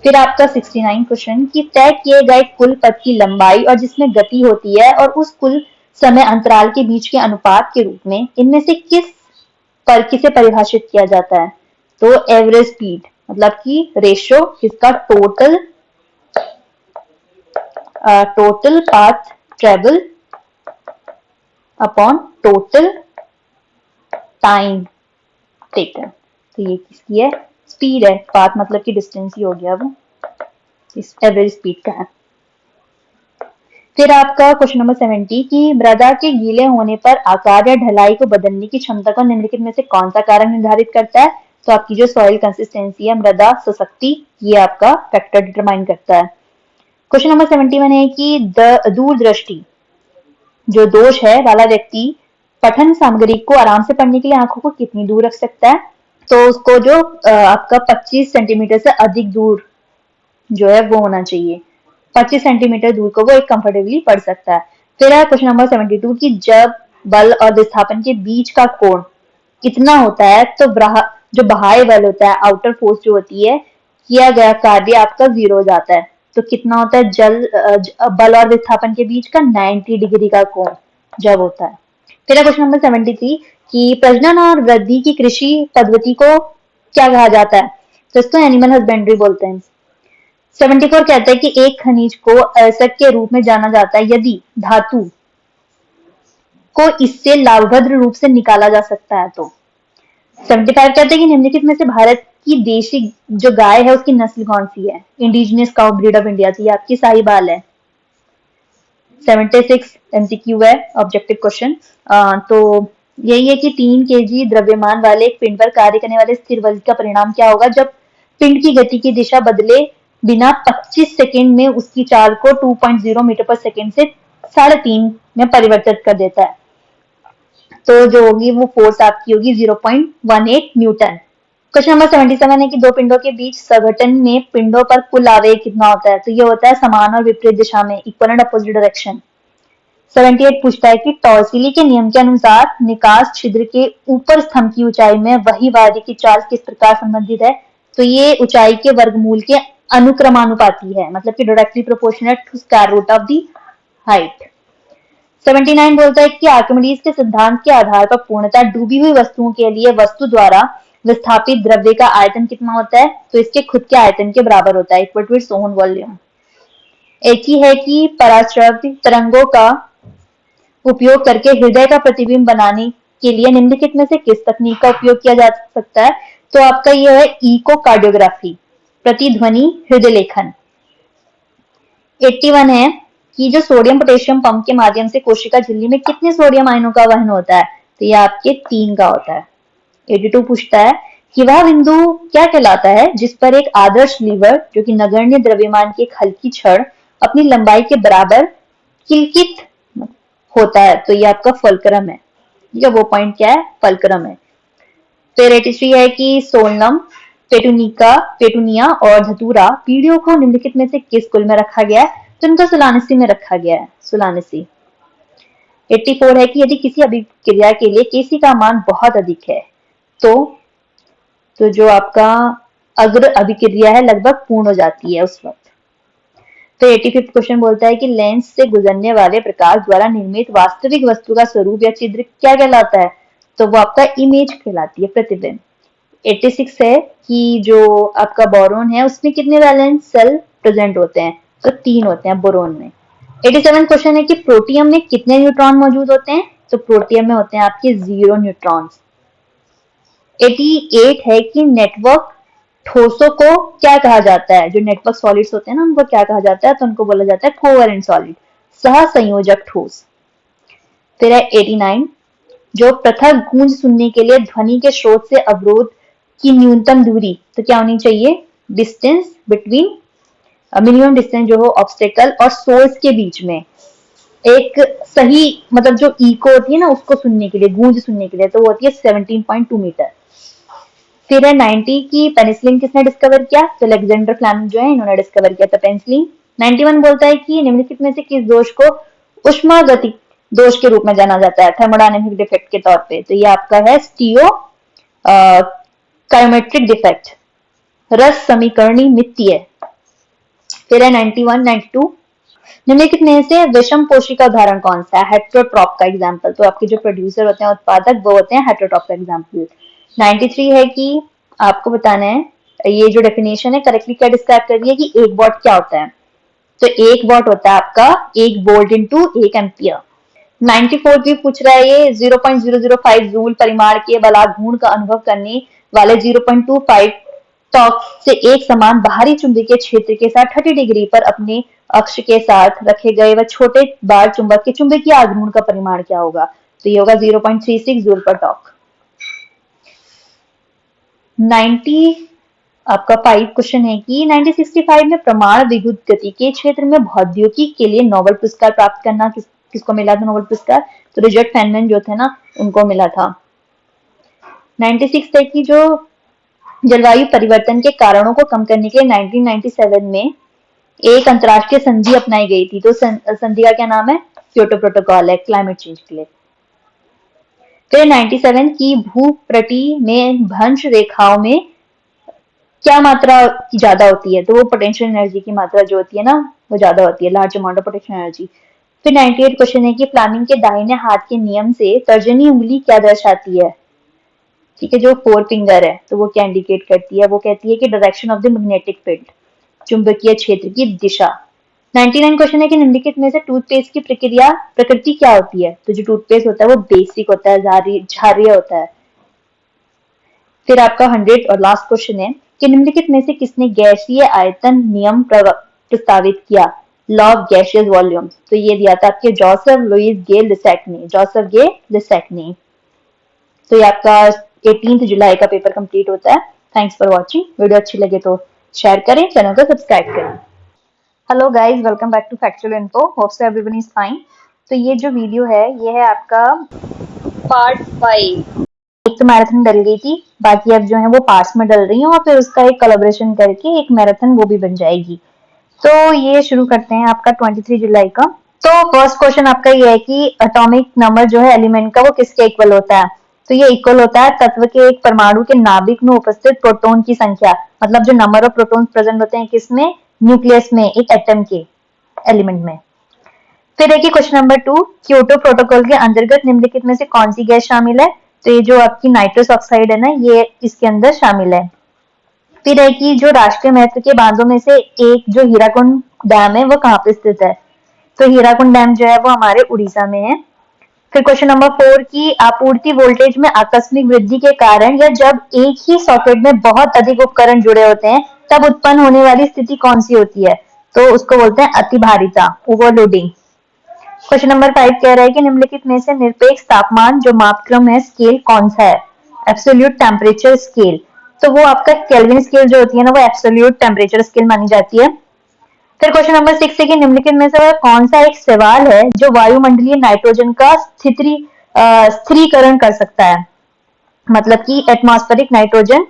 फिर आपका 69 क्वेश्चन कि तय किए गए कुल पथ की लंबाई और जिसमें गति होती है और उस कुल समय अंतराल के बीच के अनुपात के रूप में इनमें से किसे परिभाषित किया जाता है। तो एवरेज स्पीड, मतलब कि रेशियो किसका, total path travel upon total time taken. तो ये किसकी है, स्पीड है, पाथ मतलब कि डिस्टेंस ही हो गया, वो इस एवरेज स्पीड का है। फिर आपका क्वेश्चन नंबर 70 कि मृदा के गीले होने पर आकार या ढलाई को बदलने की क्षमता को निम्नलिखित में से कौन सा कारक निर्धारित करता है। तो आपकी जो सॉइल कंसिस्टेंसी है, मृदा सशक्ति, ये आपका फैक्टर डिटरमाइन करता है। क्वेश्चन नंबर 71 है कि दूरदृष्टि जो दोष है वाला व्यक्ति पठन सामग्री को आराम से पढ़ने के लिए आंखों को कितनी दूर रख सकता है। तो उसको जो आपका 25 सेंटीमीटर से अधिक दूर जो है वो होना चाहिए। 25 सेंटीमीटर दूर को वो एक कंफर्टेबली पढ़ सकता है। फिर है क्वेश्चन नंबर 72 की जब बल और विस्थापन के बीच का कोण कितना होता है तो जो बाह्य बल होता है, आउटर फोर्स जो होती है, किया गया कार्य आपका 0 हो जाता है। तो कितना होता है बल और विस्थापन के बीच का 90 डिग्री का कोण जब होता है। फिर क्वेश्चन नंबर 73 कि प्रजनन और वृद्धि की कृषि पद्धति को क्या कहा जाता है, तो इसको एनिमल हस्बेंड्री बोलते हैं। 74 कहता है कि एक खनिज को अयस्क के रूप में जाना जाता है यदि धातु को इससे लाभप्रद रूप से निकाला जा सकता है। तो 75 कहते हैं कि निम्नलिखित में से भारत की देशी जो गाय है उसकी नस्ल कौन सी है, indigenous cow breed of India, तो ये आपकी साहिवाल है। 76 एमसीक्यू है, ऑब्जेक्टिव क्वेश्चन। तो यही है कि 3 केजी द्रव्यमान वाले एक पिंड पर कार्य करने वाले स्थिर बल का परिणाम क्या होगा जब पिंड की गति की दिशा बदले बिना 25 सेकेंड में उसकी चाल को 2.0 मीटर पर सेकेंड से 3.5 में परिवर्तित कर देता है। तो जो होगी वो फोर्स आपकी होगी 0.18 न्यूटन। क्वेश्चन नंबर 77 है कि दो पिंडों के बीच संघटन में पिंडों पर कुल आवेग कितना होता है, तो ये होता है समान और विपरीत दिशा में, इक्वल एंड अपोजिट डायरेक्शन। 78 पूछता है कि टॉर्सिली के नियम के अनुसार निकास छिद्र के ऊपर स्तंभ की ऊंचाई में वही वायु की चाल किस प्रकार संबंधित है, तो ये ऊंचाई के वर्गमूल के अनुक्रमानुपाती है, मतलब कि directly proportional to square root of the height. 79 बोलता है कि आर्किमिडीज के सिद्धांत के आधार पर पूर्णतः डूबी हुई वस्तुओं के लिए वस्तु द्वारा विस्थापित द्रव्य का आयतन कितना होता है, तो इसके खुद के आयतन के बराबर होता है, equal to its own volume. एक ही है कि पराश्रव्य तरंगों का उपयोग करके हृदय का प्रतिबिंब बनाने के लिए निम्नलिखित में से किस तकनीक का उपयोग किया जा सकता है, तो आपका यह है इकोकार्डियोग्राफी, प्रतिध्वनि हृदय लेखन। 81 है कि जो सोडियम पोटेशियम पंप के माध्यम से कोशिका झिल्ली में कितने सोडियम आयनों का वहन होता है, तो ये आपके 3 का होता है। 82 पूछता है कि वह बिंदु क्या कहलाता है जिस पर एक आदर्श लीवर जो कि नगण्य द्रव्यमान की एक हल्की छड़ अपनी लंबाई के बराबर किलकित होता है, तो ये आपका फलक्रम है। ठीक है, वो पॉइंट क्या है, फलक्रम है। फिर 83 है कि सोलनम, पेटूनिया और धतूरा पीढ़ियों को निम्नलिखित में से किस कुल में रखा गया है, तो इनको सोलानेसी में रखा गया है, सोलानेसी। 84 है कि यदि किसी अभिक्रिया के लिए केसी का मान बहुत अधिक है तो जो आपका अग्र अभिक्रिया है लगभग पूर्ण हो जाती है उस वक्त। तो 85 क्वेश्चन बोलता है कि लेंस से गुजरने वाले प्रकाश द्वारा निर्मित वास्तविक वस्तु का स्वरूप या चित्र क्या कहलाता है, तो वो आपका इमेज कहलाती है, प्रतिबिंब। 86 है कि जो आपका बोरोन है उसमें कितने वैलेंस सेल प्रेजेंट होते हैं, तो 3 होते हैं बोरोन में। 87 क्वेश्चन है कि प्रोटियम में कितने न्यूट्रॉन मौजूद होते हैं, तो प्रोटियम में होते हैं आपके 0 न्यूट्रॉन्स। 88 है कि नेटवर्क ठोसों को क्या कहा जाता है, जो नेटवर्क सॉलिड्स होते हैं ना उनको क्या कहा जाता है, तो उनको बोला जाता है कोवेलेंट सॉलिड, सहसंयोजक ठोस। फिर है 89 जो पृथक गूंज सुनने के लिए ध्वनि के स्रोत से अवरोध की न्यूनतम दूरी तो क्या होनी चाहिए, डिस्टेंस बिटवीन, मिनिमम डिस्टेंस जो हो ऑब्स्टेकल और सोर्स के बीच में एक सही, मतलब जो इको होती है ना उसको सुनने के लिए, गूंज सुनने के लिए, तो वो होती है 17.2 मीटर। फिर है 90 की पेनिसिलिन किसने डिस्कवर किया, तो अलेक्जेंडर फ्लेमिंग जो है इन्होंने डिस्कवर किया था पेनिसिलिन। 91 बोलता है कि निम्नलिखित में से किस दोष को उष्मागतिक दोष के रूप में जाना जाता है, थर्मोडायनेमिक डिफेक्ट के तौर पे, तो ये आपका है स्टीओ कायोमेट्रिक डिफेक्ट, रस समीकरणी मित्तीय। फिर है 91, 92 निम्नलिखित में से विषम पोषी का उदाहरण कौन सा है, हेट्रोट्रॉप का एग्जाम्पल, तो आपके जो प्रोड्यूसर होते हैं उत्पादक वो होते हैं हेट्रोट्रॉप का एग्जाम्पल। 93 है कि आपको बताना है, ये जो डेफिनेशन है करेक्टली क्या डिस्क्राइब कर रही है कि एक वॉट क्या होता है, तो एक वॉट होता है आपका 1 वोल्ट इंटू 1 एम्पियर। 94 भी पूछ रहा है ये 0.005 जूल परिमाण के बलाघूर्ण का अनुभव करने वाले 0.25 टॉर्क से एक समान बाहरी चुंबकीय क्षेत्र के साथ 30 डिग्री पर अपने अक्ष के साथ रखे गए व छोटे बार चुंबक के चुंबकीय आघूर्ण का परिमाण क्या होगा, तो ये होगा 0.36 जूल पर टॉर्क। 90 आपका 5 क्वेश्चन है कि 1965 में प्रमाण विद्युत गति के क्षेत्र में भौतिकी के लिए नोबेल पुरस्कार प्राप्त करना किसको मिला था नोबेल पुरस्कार, तो रिचर्ड फेनमैन जो थे ना उनको मिला था। 96 है कि जो जलवायु परिवर्तन के कारणों को कम करने के लिए 1997 में एक अंतर्राष्ट्रीय संधि अपनाई गई थी, तो संधि का क्या नाम है? क्योटो प्रोटोकॉल है क्लाइमेट चेंज के लिए। फिर 97 की भूप्रटी में भंश रेखाओं में क्या मात्रा की ज्यादा होती है? तो वो पोटेंशियल एनर्जी की मात्रा जो होती है ना, वो ज्यादा होती है, large amount of potential energy. फिर 98 क्वेश्चन है कि फ्लेमिंग के दाहिने हाथ के नियम से तर्जनी उंगली क्या दर्शाती है? ठीक है, जो फोर फिंगर है तो वो क्या इंडिकेट करती है? वो कहती है कि direction of the magnetic field, चुंबकीय क्षेत्र की दिशा। 99 क्वेश्चन है कि निम्नलिखित में से टूथपेस्ट की प्रकृति क्या होती है? तो जो टूथपेस्ट होता है वो बेसिक होता है, क्षारीय होता है। फिर आपका 100 और लास्ट क्वेश्चन है कि निम्नलिखित में से किसने गैसीय आयतन नियम प्रस्तावित किया? Law of gaseous volume. तो ये दिया था आपके जोसेफ लुइस गे लिसैक्नी। तो ये आपका 18 जुलाई का पेपर कंप्लीट होता है। Thanks for watching. वीडियो अच्छी लगे तो शेयर करें, चैनल को सब्सक्राइब करें। Hello guys, welcome back to factual info. Hope so everyone is fine. तो ये जो वीडियो है ये है आपका पार्ट 5। एक तो मैराथन डल गई थी, बाकी अब जो है वो पार्ट्स में डल रही हैं और फिर उसका एक कोलैबोरेशन करके एक मैराथन वो भी बन जाएगी। तो ये शुरू करते हैं आपका 23 जुलाई का। तो फर्स्ट क्वेश्चन आपका ये है कि एटॉमिक नंबर जो है एलिमेंट का वो किसके इक्वल होता है? तो ये इक्वल होता है तत्व के एक परमाणु के नाभिक में उपस्थित प्रोटॉन की संख्या, मतलब जो नंबर ऑफ प्रोटॉन्स प्रेजेंट होते हैं किसमें? न्यूक्लियस में, एक एटम के एलिमेंट में। फिर है कि क्वेश्चन नंबर 2, क्योटो प्रोटोकॉल के अंतर्गत निम्नलिखित में से कौन सी गैस शामिल है? तो ये जो आपकी नाइट्रस ऑक्साइड है ना, ये इसके अंदर शामिल है। फिर है कि जो राष्ट्रीय महत्व के बांधों में से एक जो हीराकुंड डैम है वो कहाँ पे स्थित है? तो हीराकुंड डैम जो है वो हमारे उड़ीसा में है। फिर क्वेश्चन नंबर 4 की आपूर्ति वोल्टेज में आकस्मिक वृद्धि के कारण या जब एक ही सॉकेट में बहुत अधिक उपकरण जुड़े होते हैं तब उत्पन्न होने वाली स्थिति कौन सी होती है? तो उसको बोलते हैं अतिभारिता, ओवरलोडिंग। क्वेश्चन नंबर 5 कह रहा है कि निम्नलिखित में से निरपेक्ष तापमान जो मापक्रम है स्केल कौन सा है? Absolute temperature scale. तो वो आपका केल्विन स्केल जो होती है ना, वो एब्सोल्यूट टेम्परेचर स्केल मानी जाती है। फिर क्वेश्चन नंबर 6 है कि निम्नलिखित में से कौन सा एक सवाल है जो वायुमंडलीय नाइट्रोजन का स्थिरीकरण कर सकता है, मतलब कि एटमॉस्फेरिक नाइट्रोजन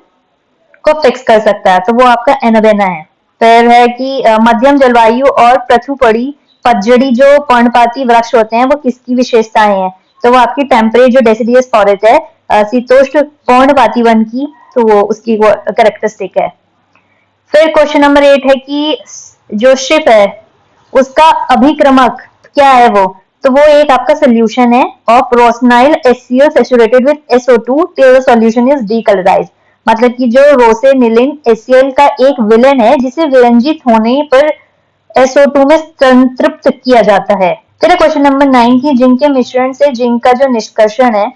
को फिक्स कर सकता है? तो वो आपका एनोवेना है। फिर है कि मध्यम जलवायु और पृथुपड़ी पतझड़ी जो पर्णपाती वृक्ष होते हैं वो किसकी विशेषताएं हैं? तो वो आपकी टेम्परेट जो डेसिडियस फॉरेस्ट है, शीतोष्ण पर्णपाती वन की, तो वो उसकी वो कैरेक्टरिस्टिक है। फिर क्वेश्चन नंबर 8 है कि जो शिप है उसका अभिक्रमक क्या है? वो तो वो एक आपका सोल्यूशन है of rosaniline HCl saturated with SO2 till the solution is decolorized। मतलब कि जो रोसेनिलिन HCl का एक विलेन है जिसे विरंजित होने पर SO2 में संतृप्त किया जाता है। फिर क्वेश्चन नंबर 9 की जिंक के मिश्रण से जिंक का जो निष्कर्षण है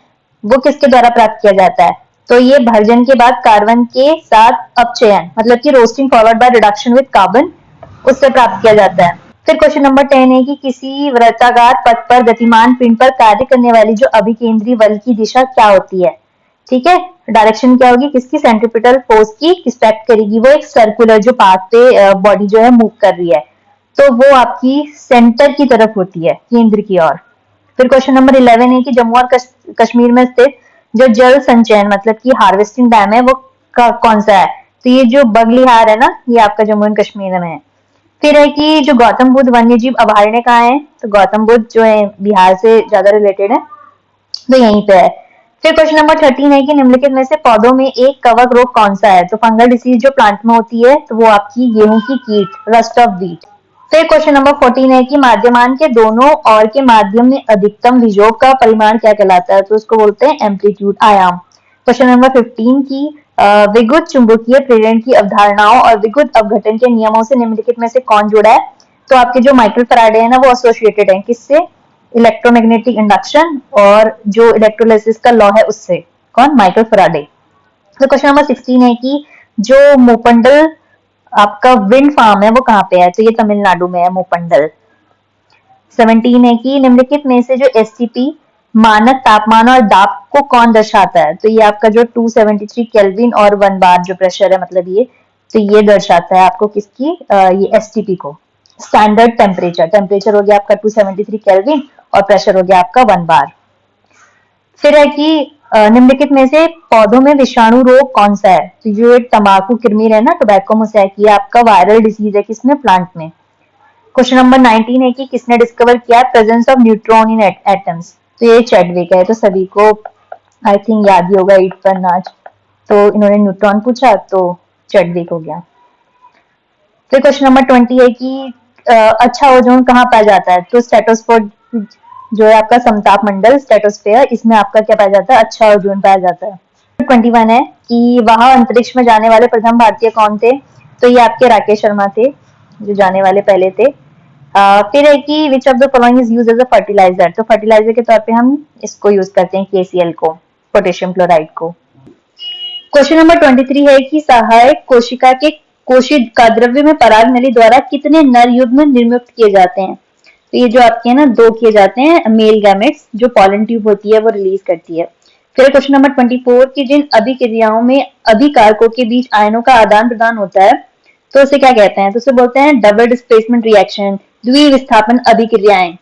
वो किसके द्वारा प्राप्त किया जाता है? तो ये भर्जन के बाद कार्बन के साथ अपचयन, मतलब कि roasting followed by reduction with carbon, उससे प्राप्त किया जाता है। फिर क्वेश्चन नंबर 10 है कि किसी वृत्ताकार पथ पर गतिमान पिंड पर कार्य करने वाली जो अभिकेंद्री बल की दिशा क्या होती है? ठीक है, डायरेक्शन क्या होगी किसकी? सेंट्रीपिटल फोर्स की रिस्पेक्ट करेगी। वो एक सर्कुलर जो पाथ पे बॉडी जो है मूव कर रही है, तो वो आपकी सेंटर की तरफ होती है, केंद्र की ओर। फिर क्वेश्चन नंबर 11 है कि जम्मू और कश्मीर में स्थित जो जल संचयन मतलब कि हार्वेस्टिंग डैम है वो कौन सा है? तो ये जो बगलिहार है ना, ये आपका जम्मू एंड कश्मीर में है। फिर है कि जो गौतम बुद्ध वन्य जीव अभयारण्य कहाँ है? तो गौतम बुद्ध जो है बिहार से ज्यादा रिलेटेड है, तो यहीं पे है। फिर क्वेश्चन नंबर 13 है कि निम्नलिखित में से पौधों में एक कवक रोग कौन सा है? तो फंगल डिसीज जो प्लांट में होती है तो वो आपकी गेहूं की कीट, रस्ट ऑफ व्हीट। फिर क्वेश्चन नंबर 14 है कि माध्यमान के दोनों ओर के माध्यम में अधिकतम विजोग का परिमाण क्या कहलाता है? तो उसको बोलते हैं एम्पलीट्यूड, आयाम। क्वेश्चन नंबर 15 की विद्युत चुंबकीय प्रेरण की अवधारणाओं और विद्युत अपघटन के नियमों से निम्नलिखित में से कौन जुड़ा है? तो आपके जो माइकल फैराडे है ना वो एसोसिएटेड है किससे? इलेक्ट्रोमैग्नेटिक इंडक्शन और जो इलेक्ट्रोलिसिस का लॉ है उससे। कौन? Michael Faraday. तो क्वेश्चन नंबर 16 है कि जो मोपंडल आपका विंड फार्म है वो कहाँ पे है? तो ये तमिलनाडु में है, मोपंडल। 17 है कि निम्नलिखित में से जो एसटीपी मानक तापमान और दाब को कौन दर्शाता है? तो ये आपका जो 273 केल्विन और 1 बार जो प्रेशर है, मतलब ये, तो ये दर्शाता है आपको किसकी? ये एसटीपी को। स्टैंडर्ड टेम्परेचर हो गया आपका 273 केल्विन और प्रेशर हो गया आपका 1 बार। फिर है कि निम्नलिखित में से पौधों में विषाणु रोग कौन सा है? तो जो तंबाकू किरमिर है ना, टोबैको मोसैक, ये आपका वायरल डिजीज है किसमें? प्लांट में। क्वेश्चन नंबर 19 है कि किसने डिस्कवर किया presence of neutron in atoms. तो ये चैडविक है, तो सभी को आई थिंक याद ही होगा 8 पर नाच। तो इन्होंने न्यूट्रॉन पूछा तो चैडविक हो गया। फिर क्वेश्चन नंबर 20 है कि अच्छा ओजोन कहाँ पाया जाता है। तो स्ट्रेटोस्फीयर जो है आपका समताप मंडल स्ट्रेटोस्फीयर, इसमें आपका क्या पाया जाता है, अच्छा ओजोन पाया जाता है। 21 है कि वहां अंतरिक्ष में जाने वाले प्रथम भारतीय कौन थे। तो ये आपके राकेश शर्मा थे जो जाने वाले पहले थे। फिर है कि which of the following is use as a fertiliser. तो फर्टिलाइजर के तौर पे हम इसको यूज करते हैं KCl को, पोटेशियम क्लोराइड को। क्वेश्चन नंबर 23 है कि सहायक कोशिका के कोशिका द्रव्य में पराग नली द्वारा कितने नर युग्म निर्मित किए जाते हैं। तो ये जो आपके है ना 2 किए जाते हैं, मेल गैमेट्स जो पॉलन ट्यूब होती है वो रिलीज करती है। फिर क्वेश्चन नंबर 24 की जिन अभिक्रियाओं में अभिकारकों के बीच आयनों का आदान प्रदान होता है तो उसे क्या कहते हैं। तो उसे बोलते हैं डबल डिस्प्लेसमेंट रिएक्शन, द्विविस्थापन अभिक्रियाएं।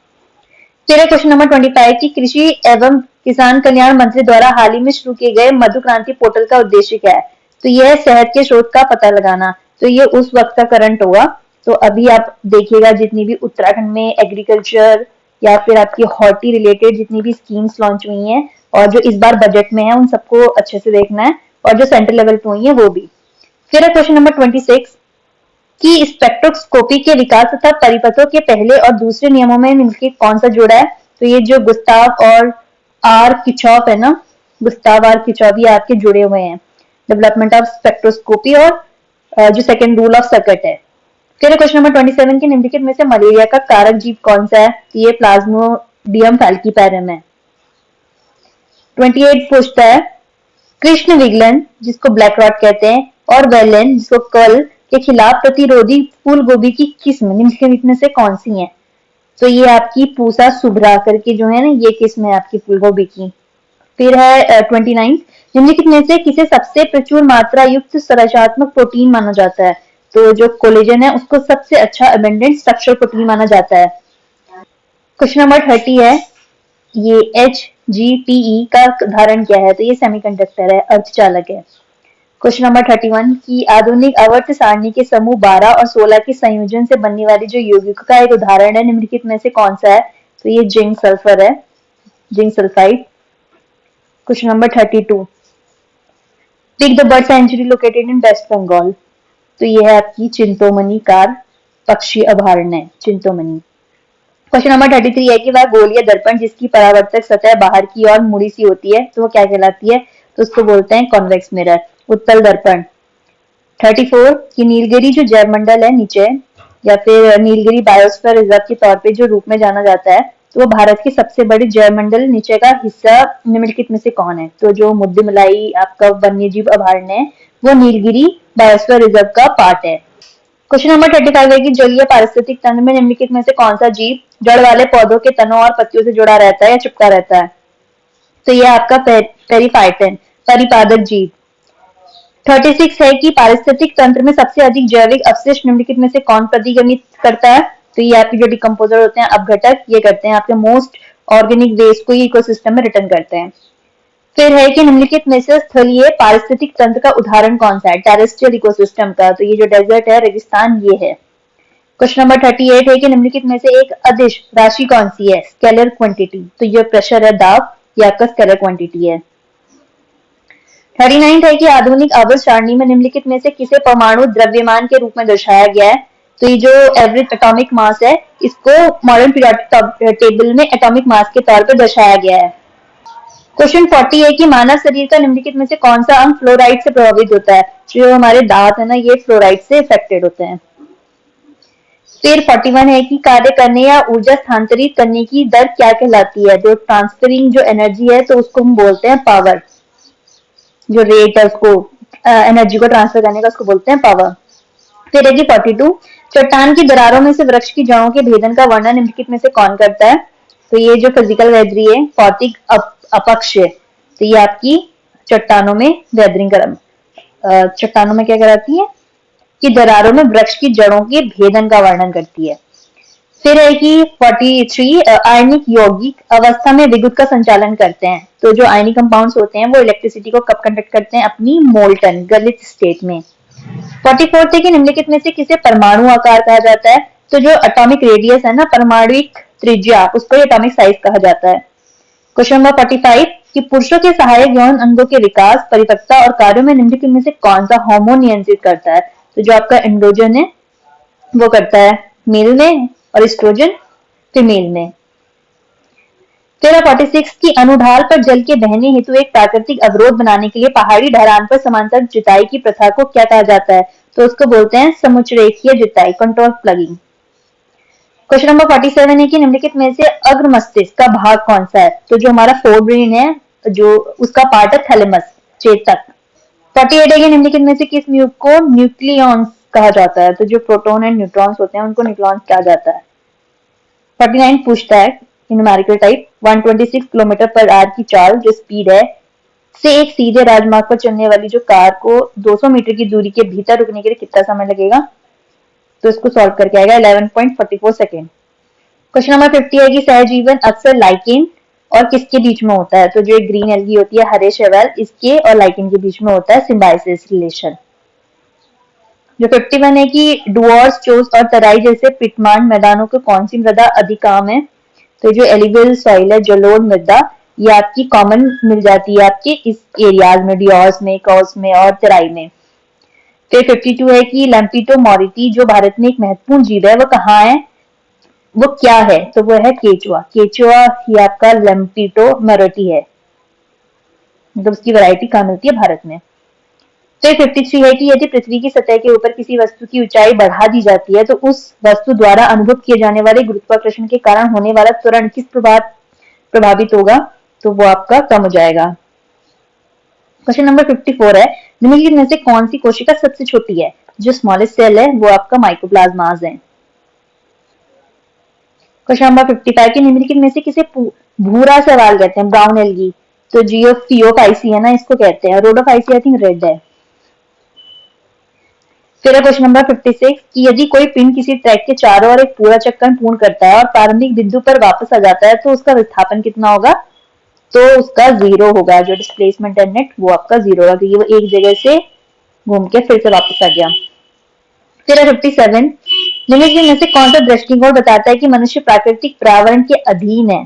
फिर क्वेश्चन नंबर 25 की कृषि एवं किसान कल्याण मंत्री द्वारा हाल ही में शुरू किए गए मधु क्रांति पोर्टल का उद्देश्य क्या है। तो यह शहद के स्रोत का पता लगाना। तो ये उस वक्त का करंट होगा। तो अभी आप देखिएगा जितनी भी उत्तराखंड में एग्रीकल्चर या फिर आपकी हॉर्टी रिलेटेड जितनी भी स्कीम्स लॉन्च हुई हैं और जो इस बार बजट में है उन सबको अच्छे से देखना है, और जो सेंट्रल लेवल पे हुई है वो भी। फिर है क्वेश्चन नंबर 26 कि स्पेक्ट्रोस्कोपी के विकास तथा परिपथों के पहले और दूसरे नियमों में निम्नलिखित कौन सा जोड़ा है। तो ये जो गुस्ताव और आर किचॉफ है ना, गुस्ताव आर किचॉफ, ये आपके जुड़े हुए हैं डेवलपमेंट ऑफ स्पेक्ट्रोस्कोपी और जो सेकंड रूल ऑफ सर्किट है। फिर क्वेश्चन नंबर 27 के निम्नलिखित में से मलेरिया का कारक जीव कौन सा है। तो ये प्लाज्मोडियम फैल्कीपैरम है। 28 पूछता है कृष्ण विगलन जिसको ब्लैक रॉट कहते हैं और वेलेन जिसको कर्ल के खिलाफ प्रतिरोधी फूल गोभी की किस्म निम्नलिखित में से कौन सी है। तो ये आपकी पूसा सुभ्रा करके जो है ना ये किस्म है आपकी फूल गोभी की। फिर है 29 निम्नलिखित में से किसे सबसे प्रचुर मात्रा युक्त संरचनात्मक प्रोटीन माना जाता है। तो जो कोलेजन है उसको सबसे अच्छा अबेंडेंट स्ट्रक्चर प्रोटीन माना जाता है। क्वेश्चन नंबर 30 है ये HGPE का उदाहरण क्या है। तो ये सेमीकंडक्टर है, अर्धचालक है। क्वेश्चन नंबर 31 की आधुनिक आवर्त सारणी के समूह 12 और 16 के संयोजन से बनने वाली जो यौगिक का एक उदाहरण है निम्नलिखित में से कौन सा है। तो ये जिंक सल्फर है, zinc sulphide. Question number 32 pick the bird sanctuary located in West Bengal. तो ये है आपकी चिंतोमणि कार पक्षी अभयारण्य, चिंतोमणि। क्वेश्चन नंबर 33 है कि वह गोलीय दर्पण जिसकी परावर्तक सतह बाहर की ओर मुड़ी सी होती है तो वो क्या कहलाती है। तो उसको बोलते हैं कॉन्वेक्स मिरर, उत्तल दर्पण। 34 कि नीलगिरी जो जैव मंडल है नीचे या फिर नीलगिरी बायोस्फीयर रिजर्व के तौर पे जो रूप में जाना जाता है तो वो भारत की सबसे बड़ी जैव मंडल नीचे का हिस्सा निम्नलिखित में से कौन है। तो जो मुद्दमलाई आपका वन्य जीव अभयारण्य है वो नीलगिरी बायोस्फीयर रिजर्व का पार्ट है। क्वेश्चन नंबर 35 है कि जलीय पारिस्थितिक तंत्र में निम्नलिखित में से कौन सा जीव जड़ वाले पौधों के तनों और पत्तियों से जुड़ा रहता है या चिपका रहता है। तो यह आपका पेरिफाइटन, परिपादक जीव। 36 है कि पारिस्थितिक तंत्र में सबसे अधिक जैविक अपशिष्ट निम्नलिखित में से कौन प्रतिगमित करता है। तो ये आपके जो डिकम्पोजर होते हैं अपघटक, ये करते हैं आपके मोस्ट ऑर्गेनिक वेस्ट को इकोसिस्टम में रिटर्न करते हैं। फिर है कि निम्नलिखित में से स्थलीय पारिस्थितिक तंत्र का उदाहरण कौन सा है टेरेस्ट्रियल इकोसिस्टम का। तो ये जो डेजर्ट है, रेगिस्तान, ये है। क्वेश्चन नंबर 38 है कि निम्नलिखित में से एक अदिश राशि कौन सी है, स्केलर क्वांटिटी। तो ये प्रेशर है, दाब, ये आपका स्केलर क्वांटिटी है। 39 है कि आधुनिक आवर्त सारणी में निम्नलिखित में से किसे परमाणु द्रव्यमान के रूप में दर्शाया गया है। तो ये जो एवरेज एटॉमिक मास है इसको मॉडर्न पीरियोडिक टेबल में एटॉमिक मास के तौर पर दर्शाया गया है। क्वेश्चन 40 है कि मानव शरीर का निम्नलिखित में से कौन सा अंग फ्लोराइड से प्रभावित होता है। जो हमारे दांत है ना ये फ्लोराइड से इफेक्टेड होते हैं। फिर 41 है कि कार्य करने या ऊर्जा स्थानांतरित करने की दर क्या कहलाती है। जो ट्रांसफरिंग जो एनर्जी है तो उसको हम बोलते हैं पावर, जो रेट है उसको एनर्जी को ट्रांसफर करने का उसको बोलते हैं पावर। फिर है कि 42 चट्टान की दरारों में से वृक्ष की जड़ों के भेदन का वर्णन निम्नलिखित में से कौन करता है। तो ये जो फिजिकल वेदरी है, भौतिक अपक्ष है। तो ये आपकी चट्टानों में वेदरिंग चट्टानों में क्या कराती है कि दरारों में वृक्ष की जड़ों के भेदन का वर्णन करती है। फिर है कि 43 आयनिक यौगिक अवस्था में विद्युत का संचालन करते हैं। तो जो आयनिक कंपाउंड्स होते हैं वो इलेक्ट्रिसिटी को कब कंडक्ट करते हैं, अपनी मोल्टन गलित स्टेट में। 44 है कि निम्नलिखित में से किसे परमाणु आकार कहा जाता है। तो जो एटॉमिक रेडियस है ना, परमाणुक त्रिज्या, उसको एटॉमिक साइज कहा जाता है। क्वेश्चन नंबर 45 कि पुरुषों के सहायक यौन अंगों के विकास, परिपक्वता और कार्यों में निम्नलिखित में से कौन सा हार्मोन नियंत्रित करता है? तो जो आपका एंड्रोजन है वो करता है मेल में और एस्ट्रोजन फीमेल में। तेरह 46 की अनुढाल पर जल के बहने हेतु एक प्राकृतिक अवरोध बनाने के लिए पहाड़ी ढलान पर समांतर जुताई की प्रथा को क्या कहा जाता है? तो उसको बोलते हैं समुच्चरेखीय जुताई, कंटोर प्लगिंग। क्वेश्चन नंबर 47 है कि निम्नलिखित में से अग्र मस्तिष्क का भाग कौन सा है? तो जो हमारा फोर ब्रेन है, जो उसका पार्ट है थैलेमस, चेतक। 48 है कि निम्नलिखित में से किस न्यूक को न्यूक्लियॉन्स कहा जाता है? तो जो प्रोटॉन एंड न्यूट्रॉन्स होते हैं उनको न्यूक्लियॉन्स कहा जाता है। 49 पूछता है numerical type 126 kilometre per hour की चाल जो स्पीड है से एक सीधे राजमार्ग पर चलने वाली जो कार को 200 मीटर की दूरी के भीतर रुकने के लिए कितना समय लगेगा? तो इसको सॉल्व करके आएगा 11.44 सेकेंड। क्वेश्चन नंबर 50 है कि सहजीवन अक्सर लाइकेन और किसके बीच में होता है? तो जो एक ग्रीन एल्गी होती है, हरे शैवाल, इसके और लाइकेन के बीच में होता है सिम्बायोसिस रिलेशन। जो 51 है कि डुअर्स, चोस और तराई जैसे पिटमान मैदानों को कौन सी मृदा अधिकाम है? तो जो एलिवियल सॉइल है, जलोढ़ मृदा, ये आपकी कॉमन मिल जाती है आपके इस एरियाज में, डिओर्स में, कॉस में और तराई में। फिर 52 है कि लैम्पिटो मोरिटी जो भारत में एक महत्वपूर्ण जीव है वो कहाँ है, वो क्या है? तो वो है केचुआ। केचुआ ही आपका लैम्पिटो मोरिटी है, मतलब उसकी वैरायटी कहाँ मिलती है? भारत में। तो 53 है कि यदि पृथ्वी की सतह के ऊपर किसी वस्तु की ऊंचाई बढ़ा दी जाती है तो उस वस्तु द्वारा अनुभव किए जाने वाले गुरुत्वाकर्षण के कारण होने वाला त्वरण किस प्रभावित होगा? तो वो आपका कम हो जाएगा। क्वेश्चन नंबर 54 है निम्नलिखित में से कौन सी कोशिका सबसे छोटी है? जो स्मॉलेस्ट सेल है वो आपका माइकोप्लाज्मास है। क्वेश्चन नंबर 55 की निम्नलिखित में से किसे भूरा सवाल कहते हैं? Brown algae. तो जियोफियोफाइसी है ना, इसको कहते हैं। रोडोफाइसी आई थिंक रेड है। फिर क्वेश्चन नंबर 56 कि यदि कोई पिंड किसी ट्रैक के चारों ओर एक पूरा चक्कर पूर्ण करता है और प्रारंभिक बिंदु पर वापस आ जाता है तो उसका विस्थापन कितना होगा? तो उसका 0 होगा। जो डिस्प्लेसमेंट है नेट वो आपका 0 होगा क्योंकि वो एक जगह से घूम के फिर से वापस आ गया। फिर 57 निम्नलिखित में से कौन सा दृष्टिकोण बताता है कि मनुष्य प्राकृतिक पर्यावरण के अधीन है?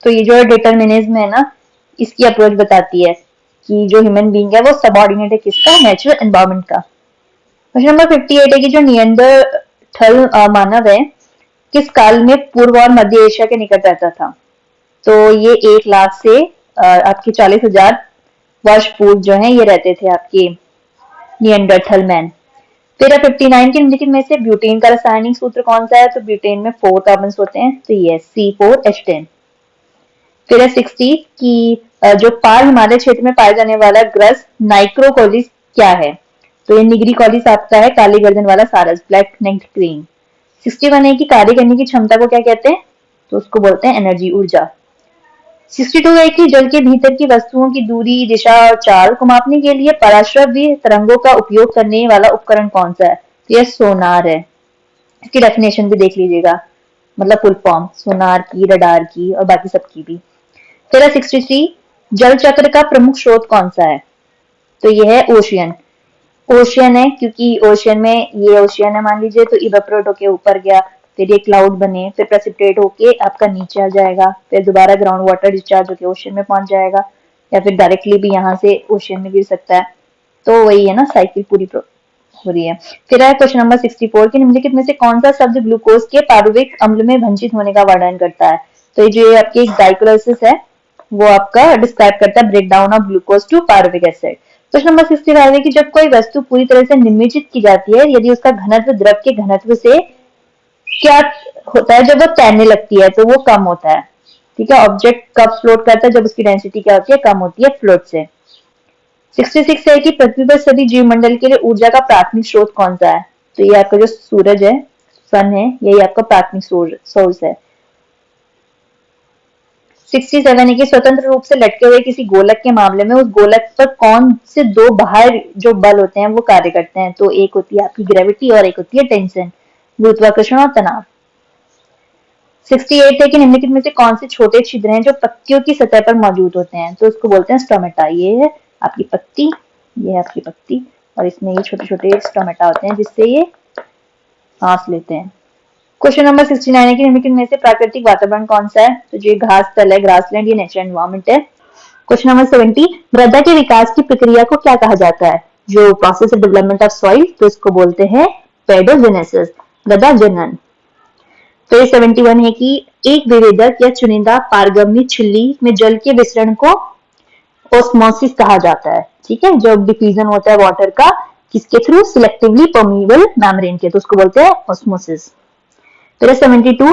तो ये जो डिटर्मिनिज्म है ना, इसकी अप्रोच बताती है कि जो ह्यूमन बीइंग है वो सबऑर्डिनेट है किसका? नेचुरल एनवायरनमेंट का। क्वेश्चन नंबर 58 है कि जो नियंडरथल मानव है किस काल में पूर्व और मध्य एशिया के निकट रहता था? तो ये 1 लाख से आपके 40,000 वर्ष पूर्व जो है ये रहते थे आपके नियंडरथल मैन। फिर 59 के निम्नलिखित में से ब्यूटेन का रासायनिक सूत्र कौन सा है? तो ब्यूटेन में 4 कार्बन होते हैं, तो ये C4H10। फिर 60 की जो पार हिमालय क्षेत्र में पाया जाने वाला ग्रस नाइक्रोकोलिस क्या है? तो ये निगरी कॉलिस आपका है, काली गर्दन वाला सारस, ब्लैक नेक्ड क्रेन। 61 है कि कार्य करने की क्षमता को क्या कहते हैं? तो उसको बोलते हैं एनर्जी, ऊर्जा। 62 है कि जल के भीतर की वस्तुओं की दूरी, दिशा और चाल को मापने के लिए पराश्रव्य तरंगों का उपयोग करने वाला उपकरण कौन सा है? तो यह सोनार है। इसकी डेफिनेशन भी देख लीजिएगा, मतलब फुल फॉर्म सोनार की, रडार की और बाकी सबकी भी। फिर 63 जल चक्र का प्रमुख स्रोत कौन सा है? तो यह है ओशियन। ओशियन है क्योंकि ओशियन में ये ओशियन है मान लीजिए, तो इवेपोरेट होके ऊपर गया, फिर ये क्लाउड बने, फिर प्रेसिपिटेट होके आपका नीचे आ जाएगा, फिर दोबारा ग्राउंड वाटर डिस्चार्ज होके ओशियन में पहुंच जाएगा, या फिर डायरेक्टली भी यहाँ से ओशियन में गिर सकता है। तो वही है ना, साइकिल पूरी हो रही है। फिर है क्वेश्चन नंबर 64 की निम्नलिखित में से कौन सा शब्द ग्लूकोज के पारुविक अम्ल में भंजित होने का वर्णन करता है? तो ये जो आपकी ग्लाइकोलाइसिस है वो आपका डिस्क्राइब करता है break down of glucose to pyruvic acid. Question number 65 है कि जब कोई वस्तु पूरी तरह से निमज्जित की जाती है, यदि उसका घनत्व द्रव के घनत्व से क्या होता है? जब वो तैरने लगती है तो वो कम होता है। ठीक है, ऑब्जेक्ट कब फ्लोट करता है? जब उसकी डेंसिटी क्या होती है? कम होती है फ्लोट से। 66 है कि पृथ्वी पर सभी जीव मंडल के लिए ऊर्जा का प्राथमिक स्रोत कौन सा है? तो ये आपका जो सूरज है, सन है, यही आपका प्राथमिक सोर्स है। 67 है कि स्वतंत्र रूप से लटके हुए किसी गोलक के मामले में उस गोलक पर कौन से 2 बाहर जो बल होते हैं वो कार्य करते हैं? तो एक होती है आपकी ग्रेविटी और एक होती है टेंशन, गुरुत्वाकर्षण और तनाव। 68 है कि निम्नलिखित में से कौन से छोटे छिद्र हैं जो पत्तियों की सतह पर मौजूद होते हैं? तो उसको बोलते हैं स्टोमेटा। ये है आपकी पत्ती, ये है आपकी पत्ती, और इसमें ये छोटे छोटे स्टोमेटा होते हैं जिससे ये सांस लेते हैं। क्वेश्चन नंबर 69 है कि निम्नलिखित में से प्राकृतिक वातावरण कौन सा है? तो ये घास स्थल है, ग्रासलैंड, ये नेचुरल एनवायरनमेंट है। क्वेश्चन नंबर 70, मृदा के विकास की प्रक्रिया को क्या कहा जाता है? जो process of development of soil, तो इसको बोलते हैं पेडोजेनेसिस, मृदा जनन। तो ये 71 है कि एक विभेदक या चुनिंदा पारगम्य झिल्ली में जल के विसरण को ऑस्मोसिस कहा जाता है। ठीक है, जब डिफ्यूजन होता है वाटर का किसके थ्रू? सिलेक्टिवली परमिएबल मेम्ब्रेन के, तो उसको बोलते हैं ऑस्मोसिस। फिर 72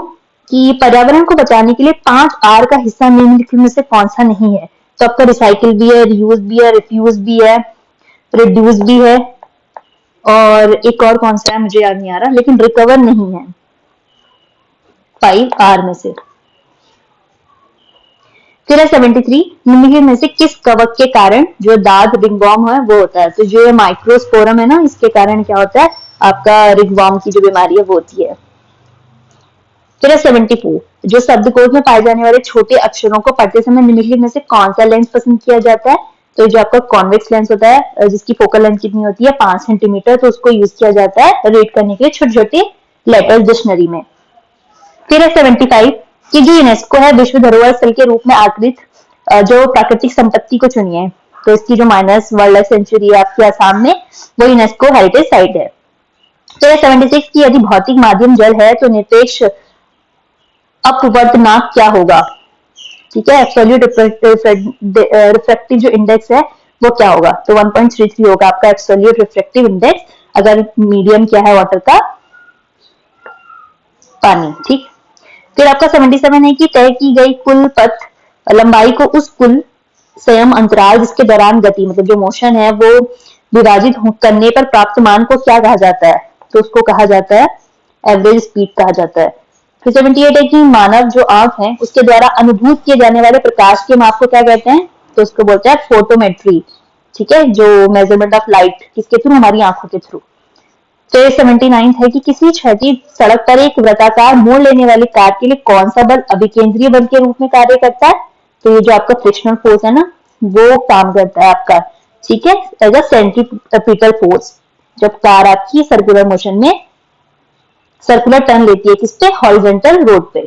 कि पर्यावरण को बचाने के लिए 5R का हिस्सा निम्नलिखित में से कौन सा नहीं है? तो आपका रिसाइकिल भी है, रीयूज भी है, रिफ्यूज भी है, रिड्यूस भी है, और एक और कौन सा है मुझे याद नहीं आ रहा, लेकिन रिकवर नहीं है 5R में से। फिर है 73, निम्नलिखित में से किस कवक के कारण जो दाद रिंगवर्म है वो होता है? तो जो माइक्रोस्पोरम है ना, इसके कारण क्या होता है? आपका रिंगवर्म की जो बीमारी है वो होती है। फिर 74, जो शब्दकोश में पाए जाने वाले छोटे अक्षरों को पढ़ते समय निम्नलिखित में से कौन सा लेंस पसंद किया जाता है? तो जो आपका कॉन्वेक्स लेंस होता है जिसकी फोकल लेंथ कितनी होती है? 5 सेंटीमीटर, तो उसको यूज किया जाता है रीड करने के लिए छोटे छोटे लेटर्स डिक्शनरी में। फिर 75 कि जो यूनेस्को है विश्व धरोहर स्थल के रूप में आकृत जो प्राकृतिक संपत्ति को चुनिए, तो इसकी जो माइनस वर्ल्ड लाइफ सेंचुरी है आपके आसाम में, वो यूनेस्को हेरिटेज साइट है। फिर 76 की यदि भौतिक माध्यम जल है तो निरपेक्ष अपवर्तनांक क्या होगा? ठीक है, एब्सोल्यूट रिफ्रैक्टिव जो इंडेक्स है वो क्या होगा? तो 1.33 होगा आपका एब्सोल्यूट रिफ्रैक्टिव इंडेक्स, अगर मीडियम क्या है वाटर का? पानी। ठीक, फिर आपका 77 है कि तय की गई कुल पथ लंबाई को उस कुल संयम अंतराल जिसके दौरान गति मतलब जो मोशन है वो विभाजित करने पर प्राप्त मान को क्या कहा जाता है? तो उसको कहा जाता है एवरेज स्पीड कहा जाता है। फिर 78 है कि मानव जो आंख है उसके द्वारा अनुभूत किए जाने वाले प्रकाश के माप को क्या कहते हैं? तो उसको बोलते हैं फोटोमेट्री। ठीक है, जो मेजरमेंट ऑफ लाइट किसके थ्रू? हमारी आंखों के थ्रू। तो ये 79 है कि किसी क्षैतिज सड़क पर एक वृत्ताकार मोड़ लेने वाली कार के लिए कौन सा बल अभिकेंद्रीय बल के रूप में कार्य करता है? तो ये जो आपका फ्रिक्शनल फोर्स है ना वो काम करता है आपका, ठीक है, एज अ सेंट्रीपिटल फोर्स, जब कार आपकी सर्कुलर मोशन में सर्कुलर टर्न लेती है किस पे? हॉरिजॉन्टल रोड पे।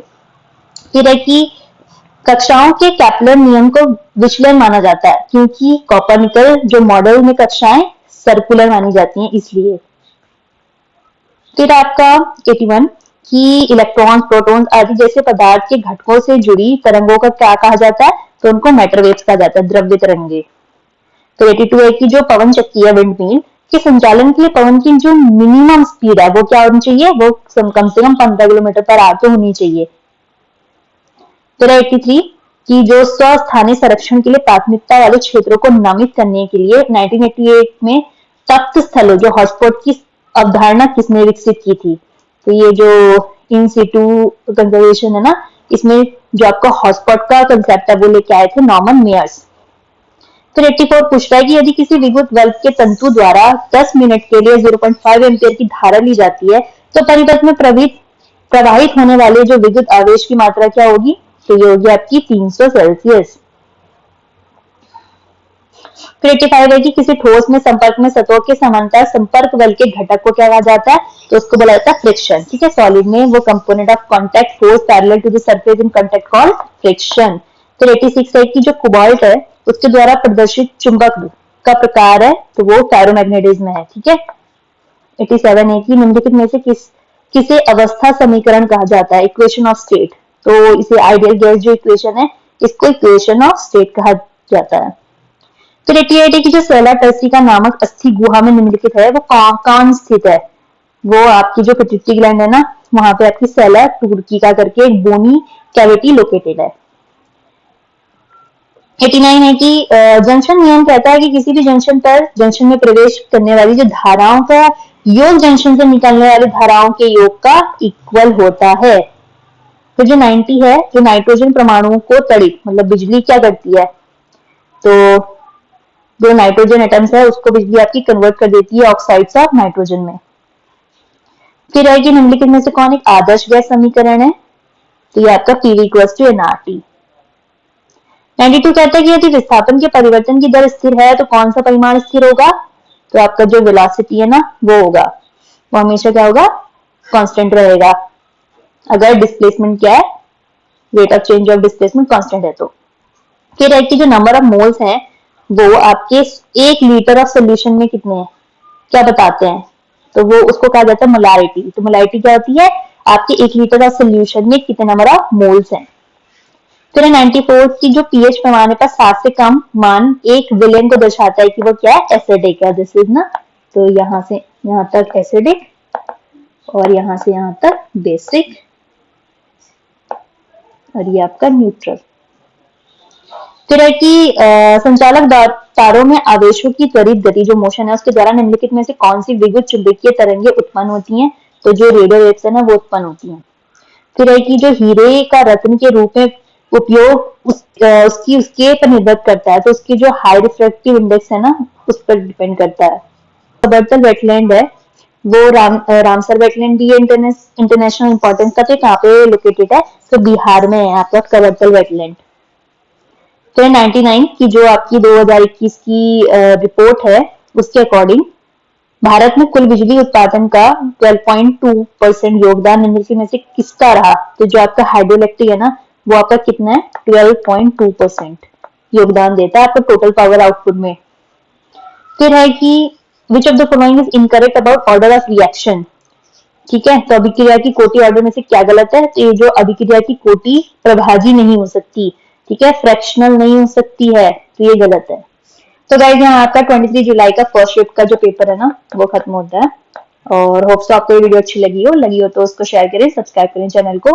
फिर है कि कक्षाओं के कैपलर नियम को विचलन माना जाता है क्योंकि कोपर्निकल जो मॉडल में कक्षाएं सर्कुलर मानी जाती हैं इसलिए। फिर आपका 81 कि इलेक्ट्रॉन्स, प्रोटॉन्स आदि जैसे पदार्थ के घटकों से जुड़ी तरंगों का क्या कहा जाता है? तो उनको मैटर वेव्स कहा जाता है, द्रव्य तरंगे। तो 82 है कि जो पवन चक्की है विंड मिल के संचालन के लिए पवन की जो मिनिमम स्पीड है वो क्या होनी चाहिए? वो कम से कम 15 किलोमीटर पर आवर होनी चाहिए। फिर 83 कि जो स्वस्थानीय संरक्षण के लिए प्राथमिकता वाले क्षेत्रों को नामित करने के लिए 1988 में तप्त स्थलों जो हॉटस्पॉट की अवधारणा किसने विकसित की थी? तो ये जो इन सिटू कंजर्वेशन है ना, इसमें जो आपका हॉटस्पॉट का कंसेप्ट है वो लेके आए थे नॉर्मन मेयर्स। फिर 84 पूछ रहा है कि यदि किसी विद्युत बल्ब के तंतु द्वारा 10 मिनट के लिए 0.5 एम्पियर की धारा ली जाती है तो परिपथ में प्रवाहित होने वाले जो विद्युत आवेश की मात्रा क्या होगी? तो ये होगी आपकी 300 सेल्सियस। फिर 85 है कि किसी ठोस में संपर्क में सतहों के समांतर संपर्क बल के घटक को क्या कहा जाता है? तो उसको बोला जाता है फ्रिक्शन। ठीक है, सॉलिड में वो component of contact force parallel to the surface in contact called friction. फिर 86 है कि जो कोबाल्ट है उसके द्वारा प्रदर्शित चुंबक का प्रकार है तो वो फेरोमैग्नेटिज्म है। ठीक है, 87 है कि निम्नलिखित में से किसे अवस्था समीकरण कहा जाता है? Equation of state. तो इसे आइडियल गैस जो इक्वेशन है इसको इक्वेशन ऑफ स्टेट कहा जाता है। फिर 88 है कि जो सेला टर्सिका नामक अस्थि गुहा में निम्नलिखित है वो कौन स्थित है? वो आपकी जो पिट्यूटरी ग्लैंड है ना वहां पे आपकी सेला टूर्किका करके एक बोनी कैविटी लोकेटेड है। 89 है कि जंक्शन नियम कहता है कि किसी भी जंक्शन पर जंक्शन में प्रवेश करने वाली जो धाराओं का योग जंक्शन से निकलने वाली धाराओं के योग का इक्वल होता है। तो जो 90 है, जो नाइट्रोजन परमाणुओं को तड़ित मतलब बिजली क्या करती है? तो जो नाइट्रोजन एटम्स है उसको बिजली आपकी कन्वर्ट कर देती है ऑक्साइड्स ऑफ नाइट्रोजन में। फिर है कि निम्नलिखित में से कौन एक आदर्श गैस समीकरण है? तो ये आपका PV = nRT। 92 कहता है कि यदि विस्थापन के परिवर्तन की दर स्थिर है तो कौन सा परिमाण स्थिर होगा? तो आपका जो वेलोसिटी है ना वो होगा, वो हमेशा क्या होगा? कांस्टेंट रहेगा। अगर डिस्प्लेसमेंट क्या है, rate of change of displacement constant है तो। फिर है कि जो नंबर ऑफ मोल्स हैं वो आपके 1 लीटर ऑफ सोल्यूशन में कितने हैं, क्या बताते हैं, तो वो उसको कहा जाता है मोलारिटी। तो मोलारिटी क्या होती है, आपके 1 लीटर ऑफ सोल्यूशन में कितने नंबर ऑफ मोल्स हैं। फिर 94 की जो पीएच पैमाने का 7 से कम मान एक विलेन को दर्शाता है कि वो क्या है, एसिडिक है। दिस इज ना, तो यहाँ से यहाँ तक एसिडिक और यहाँ से यहाँ तक बेसिक और ये आपका न्यूट्रल। फिर है कि संचालक तारों में आवेशों की त्वरित गति जो मोशन है उसके द्वारा निम्नलिखित में से कौन सी विद्युत चुंबकीय तरंगें उत्पन्न होती हैं, तो जो रेडियो वेव्स है ना वो उत्पन्न होती हैं। फिर है कि जो हीरे का रत्न के रूप में उपयोग उसके पर निर्भर करता है, तो उसकी जो हाई रिफ्रैक्टिव इंडेक्स है ना उस पर डिपेंड करता है। कबरतल वेटलैंड है वो रामसर वेटलैंड भी इंटरनेशनल इंपॉर्टेंस का, तो कहाँ पे लोकेटेड है, तो बिहार में है आपका कबरतल वेटलैंड। तो 99 की जो आपकी 2021 की रिपोर्ट है उसके अकॉर्डिंग भारत में कुल बिजली उत्पादन का 12.2% योगदान निम्नलिखित में से किसका रहा, तो जो आपका हाइड्रो इलेक्ट्रिक है ना वो आपका कितना है, 12.2% योगदान देता है आपका टोटल पावर आउटपुट में। फिर है कि which of the following is incorrect about order of reaction, ठीक है, तो अभिक्रिया की कोटि ऑर्डर में से क्या गलत है, तो ये जो अभिक्रिया की कोटि प्रभाजी नहीं हो सकती, ठीक है, फ्रैक्शनल नहीं हो सकती है, तो ये गलत है। तो गाइस यहाँ आपका 23 जुलाई का फर्स्ट शिफ्ट का जो पेपर है ना वो खत्म होता है और होप्स आपको ये वीडियो अच्छी लगी हो तो उसको शेयर करें, सब्सक्राइब करें चैनल को।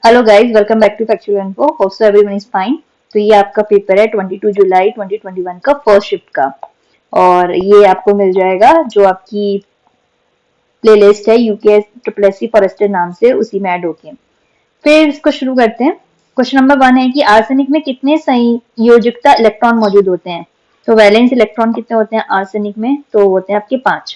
Hello guys, welcome back to factual info, hopes everyone is fine. तो ये आपका पेपर है 22 जुलाई 2021 का फर्स्ट शिफ्ट का और ये आपको मिल जाएगा जो आपकी प्लेलिस्ट है यूके ट्रिपल फॉरेस्टर नाम से, उसी में ऐड होके। फिर इसको शुरू करते हैं। क्वेश्चन नंबर 1 है कि आर्सेनिक में कितने संयोजकता इलेक्ट्रॉन मौजूद होते हैं, तो वैलेंस इलेक्ट्रॉन कितने होते हैं आर्सेनिक में, तो होते हैं आपके 5।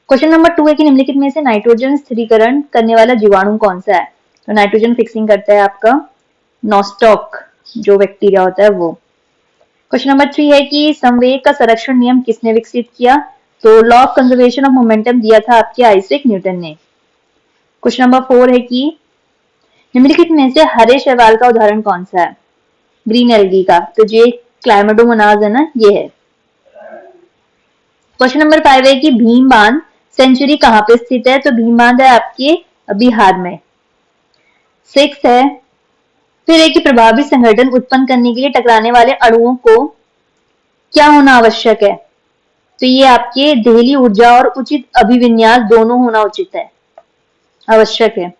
क्वेश्चन नंबर 2 है कि निम्नलिखित में से नाइट्रोजन स्थिरीकरण करने वाला जीवाणु कौन सा है, तो नाइट्रोजन फिक्सिंग करता है आपका नॉस्टॉक जो बैक्टीरिया होता है वो। क्वेश्चन नंबर 3 है कि संवेग का संरक्षण नियम किसने विकसित किया, तो law of conservation of momentum दिया था आपके आइजैक न्यूटन ने। क्वेश्चन नंबर 4 है कि निम्नलिखित में से हरे शैवाल का उदाहरण कौन सा है, ग्रीन एल्गी का, तो ये क्लाइमेडोमोनाज है ना, ये है। क्वेश्चन नंबर 5 है कि भीम बांध सेंचुरी कहाँ पे स्थित है, तो भीम बांध है आपके बिहार में। 6 है फिर है कि प्रभावी संगठन उत्पन्न करने के लिए टकराने वाले अणुओं को क्या होना आवश्यक है, तो ये आपके देहली ऊर्जा और उचित अभिविन्यास दोनों होना उचित है, आवश्यक है।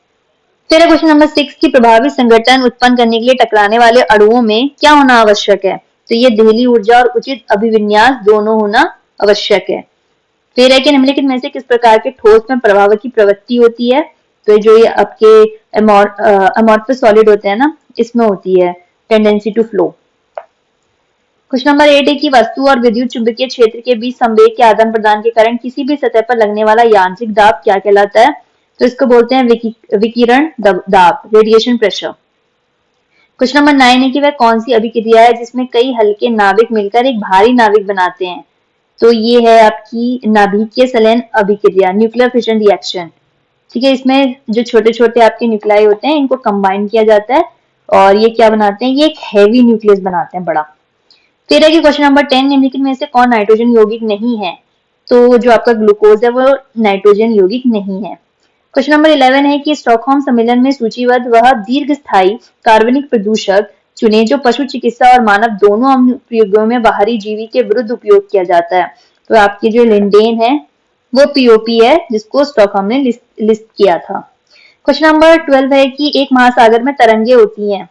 फिर है क्वेश्चन नंबर 6 की प्रभावी संगठन उत्पन्न करने के लिए टकराने वाले अणुओं में क्या होना आवश्यक है, तो ये देहली ऊर्जा और उचित अभिविन्यास दोनों होना आवश्यक है। फिर है कि निम्नलिखित में से किस प्रकार के ठोस में प्रवाह की प्रवृत्ति होती है, तो जो ये आपके अमॉर्फस सॉलिड होते हैं ना इसमें होती है tendency to flow. Question number 8 है कि वस्तु और विद्युत चुंबकीय क्षेत्र के बीच संवेग के आदान प्रदान के कारण किसी भी सतह पर लगने वाला यांत्रिक दाब क्या कहलाता है, तो इसको बोलते हैं विकिरण दाब, रेडिएशन प्रेशर। क्वेश्चन नंबर 9 है कि वह कौन सी अभिक्रिया है जिसमें कई हल्के नाविक मिलकर एक भारी नाविक बनाते हैं, तो ये है आपकी नाभिकीय संलयन अभिक्रिया, न्यूक्लियर फिशन रिएक्शन, ठीक है। इसमें जो छोटे छोटे आपके न्यूक्लियाई होते हैं इनको कंबाइन किया जाता है और ये क्या बनाते हैं, ये एक हैवी न्यूक्लियस बनाते हैं बड़ा। फिर है कि क्वेश्चन नंबर 10 निम्नलिखित में से कौन नाइट्रोजन यौगिक नहीं है, तो जो आपका ग्लूकोज है वो नाइट्रोजन यौगिक नहीं है। क्वेश्चन नंबर 11 है कि स्टॉकहोम सम्मेलन में सूचीबद्ध वह दीर्घस्थायी कार्बनिक प्रदूषक चुने जो पशु चिकित्सा और मानव दोनों अनुप्रयोगों में बाहरी जीवी के विरुद्ध उपयोग किया जाता है, तो आपकी जो लिंडेन है वो पीओपी है जिसको स्टॉकहोम ने लिस्ट किया था। क्वेश्चन नंबर 12 है कि एक महासागर में तरंगे होती हैं,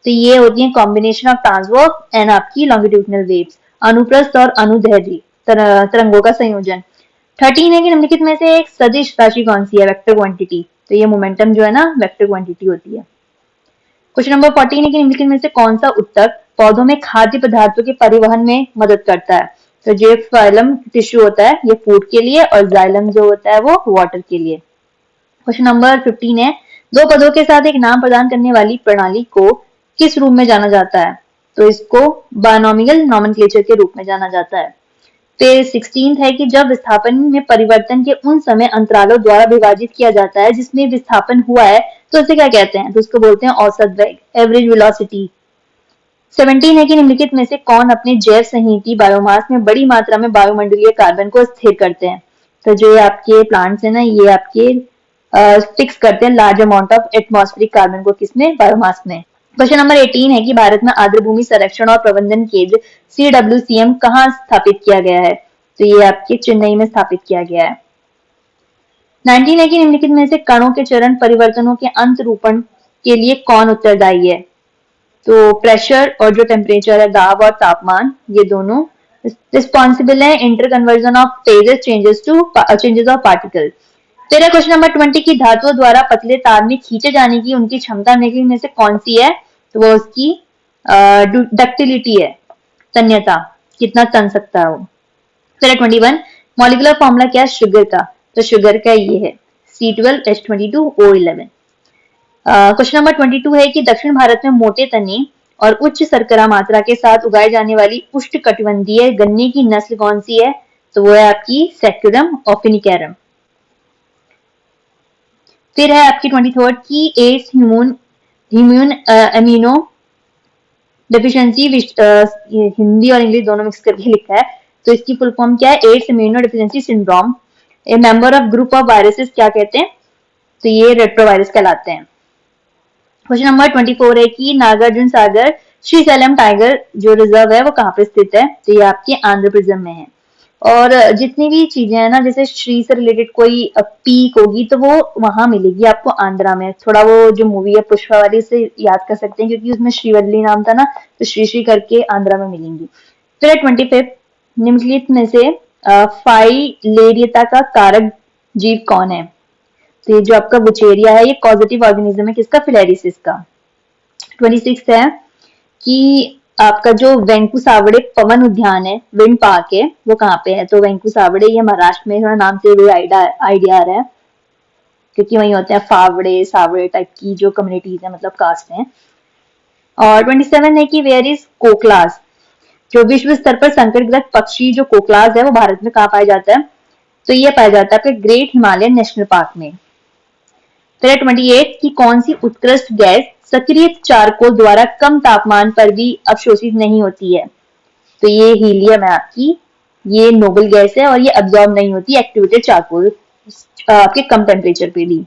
तो ये होती है कॉम्बिनेशन ऑफ ट्रांसवर्स एंड आपकी लॉन्गिट्यूडनल वेव्स, अनुप्रस्थ और अनुदैर्ध्य तरंगों का संयोजन। 13 है कि निम्नलिखित में से एक सदिश राशि कौन सी है, वेक्टर क्वांटिटी, तो ये मोमेंटम जो है ना वेक्टर क्वांटिटी होती है। क्वेश्चन नंबर 14 है कि निम्नलिखित में से कौन सा उत्तक पौधों में खाद्य पदार्थों के परिवहन में मदद करता है, तो जो फाइलम टिश्यू होता है ये फूड के लिए और जाइलम जो होता है वो वाटर के लिए। क्वेश्चन नंबर 15 है दो पदों के साथ एक नाम प्रदान करने वाली प्रणाली को किस रूप में जाना जाता है, तो इसको बायनोमियल नोमेनक्लेचर के रूप में जाना जाता है। फिर 16th है कि जब विस्थापन में परिवर्तन के उन समय अंतरालों द्वारा विभाजित किया जाता है जिसमें विस्थापन हुआ है, तो इसे क्या कहते हैं? तो उसको बोलते हैं औसत वेग, एवरेज वेलोसिटी। 17 है कि निम्नलिखित में से कौन अपने जैव संहिती बायोमास में बड़ी मात्रा में वायुमंडलीय कार्बन को स्थिर करते हैं? तो जो ये आपके प्लांट्स है ना, ये आपके फिक्स करते हैं large amount of atmospheric carbon को, किसमें? बायोमास में। क्वेश्चन नंबर 18 है कि भारत में आर्द्र भूमि संरक्षण और प्रबंधन केंद्र CWCM कहाँ स्थापित किया गया है? तो ये आपके चेन्नई में स्थापित किया गया है। 19 है कि निम्नलिखित में से कणों के चरण परिवर्तनों के अंतरूपण के लिए कौन उत्तरदायी है? तो प्रेशर और जो टेम्परेचर है, दाब और तापमान, ये दोनों रिस्पॉन्सिबल है inter conversion of phases changes of particle. तेरा क्वेश्चन नंबर 20 की धातुओं द्वारा पतले तार में खींचे जाने की उनकी क्षमता निम्नलिखित में से कौन सी है? तो वो उसकी डक्टिलिटी है, तन्यता, कितना तन सकता है वो। तेरा 21 मॉलिक्यूलर फॉर्मूला क्या है शुगर का? तो शुगर का ये है C12H22O11। क्वेश्चन नंबर 22 है कि दक्षिण भारत में मोटे तने और उच्च शर्करा मात्रा के साथ उगाई जाने वाली उष्णकटिबंधीय गन्ने की नस्ल कौन सी है? तो वो है आपकी सैक्युरम ऑफिनिकैरम। फिर है आपकी 23rd की AIDS immune amino deficiency, Hindi और इंग्लिश दोनों मिक्स करके लिखा है, तो इसकी फुल फॉर्म क्या है? AIDS immuno deficiency syndrome. A member of group of viruses क्या कहते हैं? तो ये रेट्रोवायरस कहलाते हैं। क्वेश्चन नंबर 24 है कि नागार्जुन सागर श्रीशैलम टाइगर जो रिजर्व है वो कहाँ पे स्थित है? तो ये आपके आंध्र प्रदेश में है। और जितनी भी चीजें हैं ना, जैसे श्री से रिलेटेड कोई पीक होगी तो वो वहां मिलेगी आपको आंध्रा में। थोड़ा वो जो मूवी है पुष्पा वाली से याद कर सकते हैं, क्योंकि उसमें श्रीवल्ली नाम था ना, तो श्री श्री करके आंध्रा में मिलेंगी। फिर 25 निम्नलिखित में से फाइलेरियता का कारक जीव कौन है? तो ये जो आपका बुचेरिया है ये कॉजेटिव ऑर्गेनिज्म है, किसका? फिलेरिसिस का। 26 है कि आपका जो वेंकुसावड़े पवन उद्यान है, विंड पार्क है, वो कहाँ पे है? तो वेंकुसावड़े ये महाराष्ट्र में, थोड़ा नाम से भी आइडिया आ रहा है, क्योंकि वही होते हैं फावड़े सावड़े टाइप की जो कम्युनिटीज है, मतलब कास्ट हैं। और 27 है कि वेयर इज कोकलास, जो विश्व स्तर पर संकटग्रस्त पक्षी जो कोकलास है वो भारत में कहाँ पाया जाता है? तो ये पाया जाता है ग्रेट हिमालयन नेशनल पार्क में। फिर 28 की कौन सी उत्कृष्ट गैस सक्रिय चारकोल द्वारा कम तापमान पर भी अवशोषित नहीं होती है? तो ये हीलियम है आपकी, ये नोबल गैस है और ये अब्सॉर्ब नहीं होती एक्टिवेटेड चारकोल आपके कम टेम्परेचर पे भी।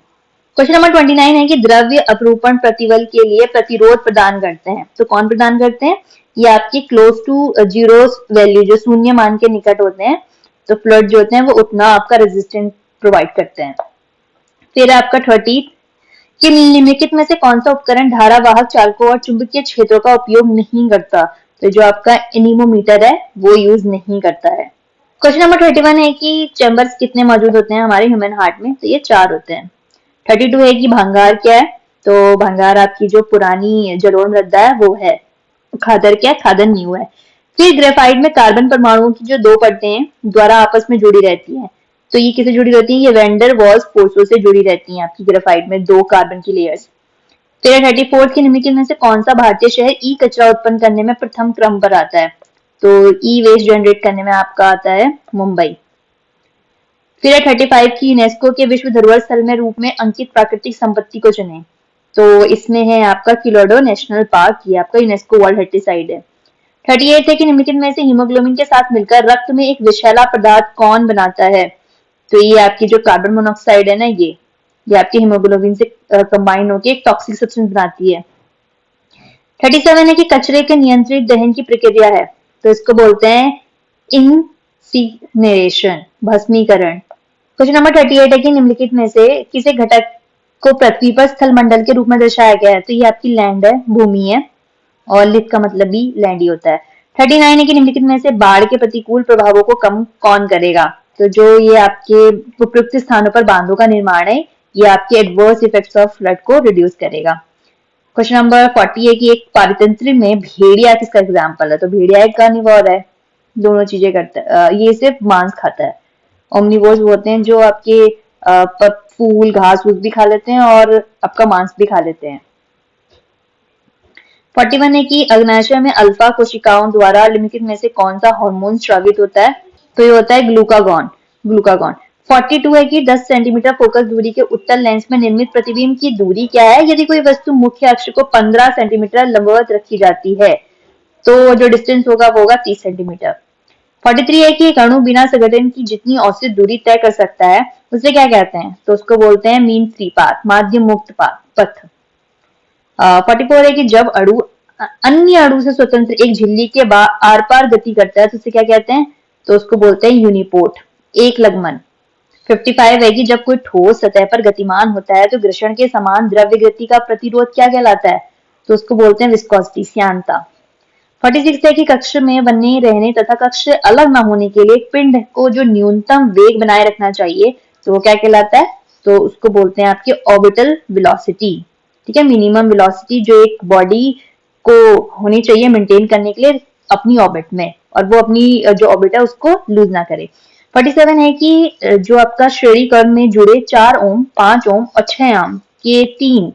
क्वेश्चन नंबर 29 है कि द्रव्य अपरूपण प्रतिबल के लिए प्रतिरोध प्रदान करते हैं, तो कौन प्रदान करते हैं? ये आपके क्लोज टू जीरो वैल्यू, जो शून्य मान के निकट होते हैं, तो फ्लड जो होते हैं वो उतना आपका रेजिस्टेंस प्रोवाइड करते हैं। फिर आपका 30 कि निम्नलिखित में से कौन सा उपकरण धारावाहक चालकों और चुंबकीय क्षेत्रों का उपयोग नहीं करता? तो जो आपका एनीमोमीटर है वो यूज नहीं करता है। क्वेश्चन नंबर 31 है कि चैम्बर्स कितने मौजूद होते हैं हमारे ह्यूमन हार्ट में? तो ये 4 होते हैं। 32 है कि भंगार क्या है? तो भंगार आपकी जो पुरानी जलोढ़ मृदा है वो है। खादर क्या है? खादर नींव है। फिर ग्रेफाइट में कार्बन परमाणुओं की जो 2 परतें हैं द्वारा आपस में जुड़ी रहती हैं, तो ये किससे जुड़ी रहती है? ये वेंडर वॉल्स फोर्सों से जुड़ी रहती हैं आपकी ग्रेफाइट में 2 कार्बन की लेयर्स। फिर 34 के निम्नलिखित में से कौन सा भारतीय शहर ई कचरा उत्पन्न करने में प्रथम क्रम पर आता है? तो ई वेस्ट जनरेट करने में आपका आता है मुंबई। फिर 35 की यूनेस्को के विश्व धरोहर स्थल में रूप में अंकित प्राकृतिक संपत्ति को चुने, तो इसमें है आपका किलोडो नेशनल पार्क, ये आपका यूनेस्को वर्ल्ड हेरिटेज साइट है। 38 है कि निम्नलिखित में से हीमोग्लोबिन के साथ मिलकर रक्त में एक विषैला पदार्थ कौन बनाता है? तो ये आपकी जो कार्बन मोनोऑक्साइड है ना, ये आपके हीमोग्लोबिन से कंबाइन होकर एक टॉक्सिक सब्सटेंस बनाती है। 37 है कि कचरे के नियंत्रित दहन की प्रक्रिया है, तो इसको बोलते हैं इंसिनरेशन, भस्मीकरण। क्वेश्चन नंबर 38 है कि निम्नलिखित में से किसे घटक को पृथ्वी पर स्थल मंडल के रूप में दर्शाया गया है? तो ये आपकी लैंड है, भूमि है, और लिथ का मतलब भी लैंड ही होता है। 39 है कि निम्नलिखित में से बाढ़ के प्रतिकूल प्रभावों को कम कौन करेगा? तो जो ये आपके उपयुक्त स्थानों पर बांधों का निर्माण है, ये आपके एडवर्स इफेक्ट्स ऑफ फ्लड को रिड्यूस करेगा। क्वेश्चन नंबर 40 है कि एक पारितंत्र में भेड़िया किसका एग्जाम्पल है? तो भेड़िया एक कार्निवोर है, दोनों चीजें करता है, ये सिर्फ मांस खाता है। ओमनिवोर्स होते हैं जो आपके फूल घास फूस भी खा लेते हैं और आपका मांस भी खा लेते हैं। 41 है कि अग्नाशय में अल्फा कोशिकाओं द्वारा निम्नलिखित में से कौन सा हार्मोन स्रावित होता है? तो ये होता है ग्लूकागॉन। ग्लूकागॉन 42 है कि 10 सेंटीमीटर फोकस दूरी के उत्तल लेंस में निर्मित प्रतिबिंब की दूरी क्या है? यदि कोई वस्तु मुख्य अक्ष को 15 सेंटीमीटर लंबवत रखी जाती है तो जो डिस्टेंस होगा वो होगा 30 सेंटीमीटर। 43 है कि एक अणु बिना संघटन की जितनी औसत दूरी तय कर सकता है उसे क्या कहते हैं? तो उसको बोलते हैं मीन फ्री पाथ, माध्य मुक्त पथ। 44 है कि जब अणु अन्य अणु से स्वतंत्र एक झिल्ली के आर पार गति करता है तो उसे क्या कहते हैं? तो उसको बोलते हैं यूनिपोर्ट, एक लगमन। 55 है कि जब कोई ठोस सतह पर गतिमान होता है तो घर्षण के समान द्रव्य गति का प्रतिरोध क्या कहलाता है? तो उसको बोलते हैं विस्कोसिटी, श्यानता। 46 है कि कक्ष में बने रहने तथा कक्ष से अलग न होने के लिए पिंड को जो न्यूनतम वेग बनाए रखना चाहिए तो वो क्या कहलाता है? तो उसको बोलते हैं आपके ऑर्बिटल वेलोसिटी। ठीक है, मिनिमम वेलोसिटी जो एक बॉडी को होनी चाहिए मेंटेन करने के लिए अपनी ऑर्बिट में, और वो अपनी जो ऑर्बिट है उसको लूज ना करे। 47 है कि जो आपका श्रेणी क्रम में जुड़े 4 ओम, 5 ओम और 6 ओम के 3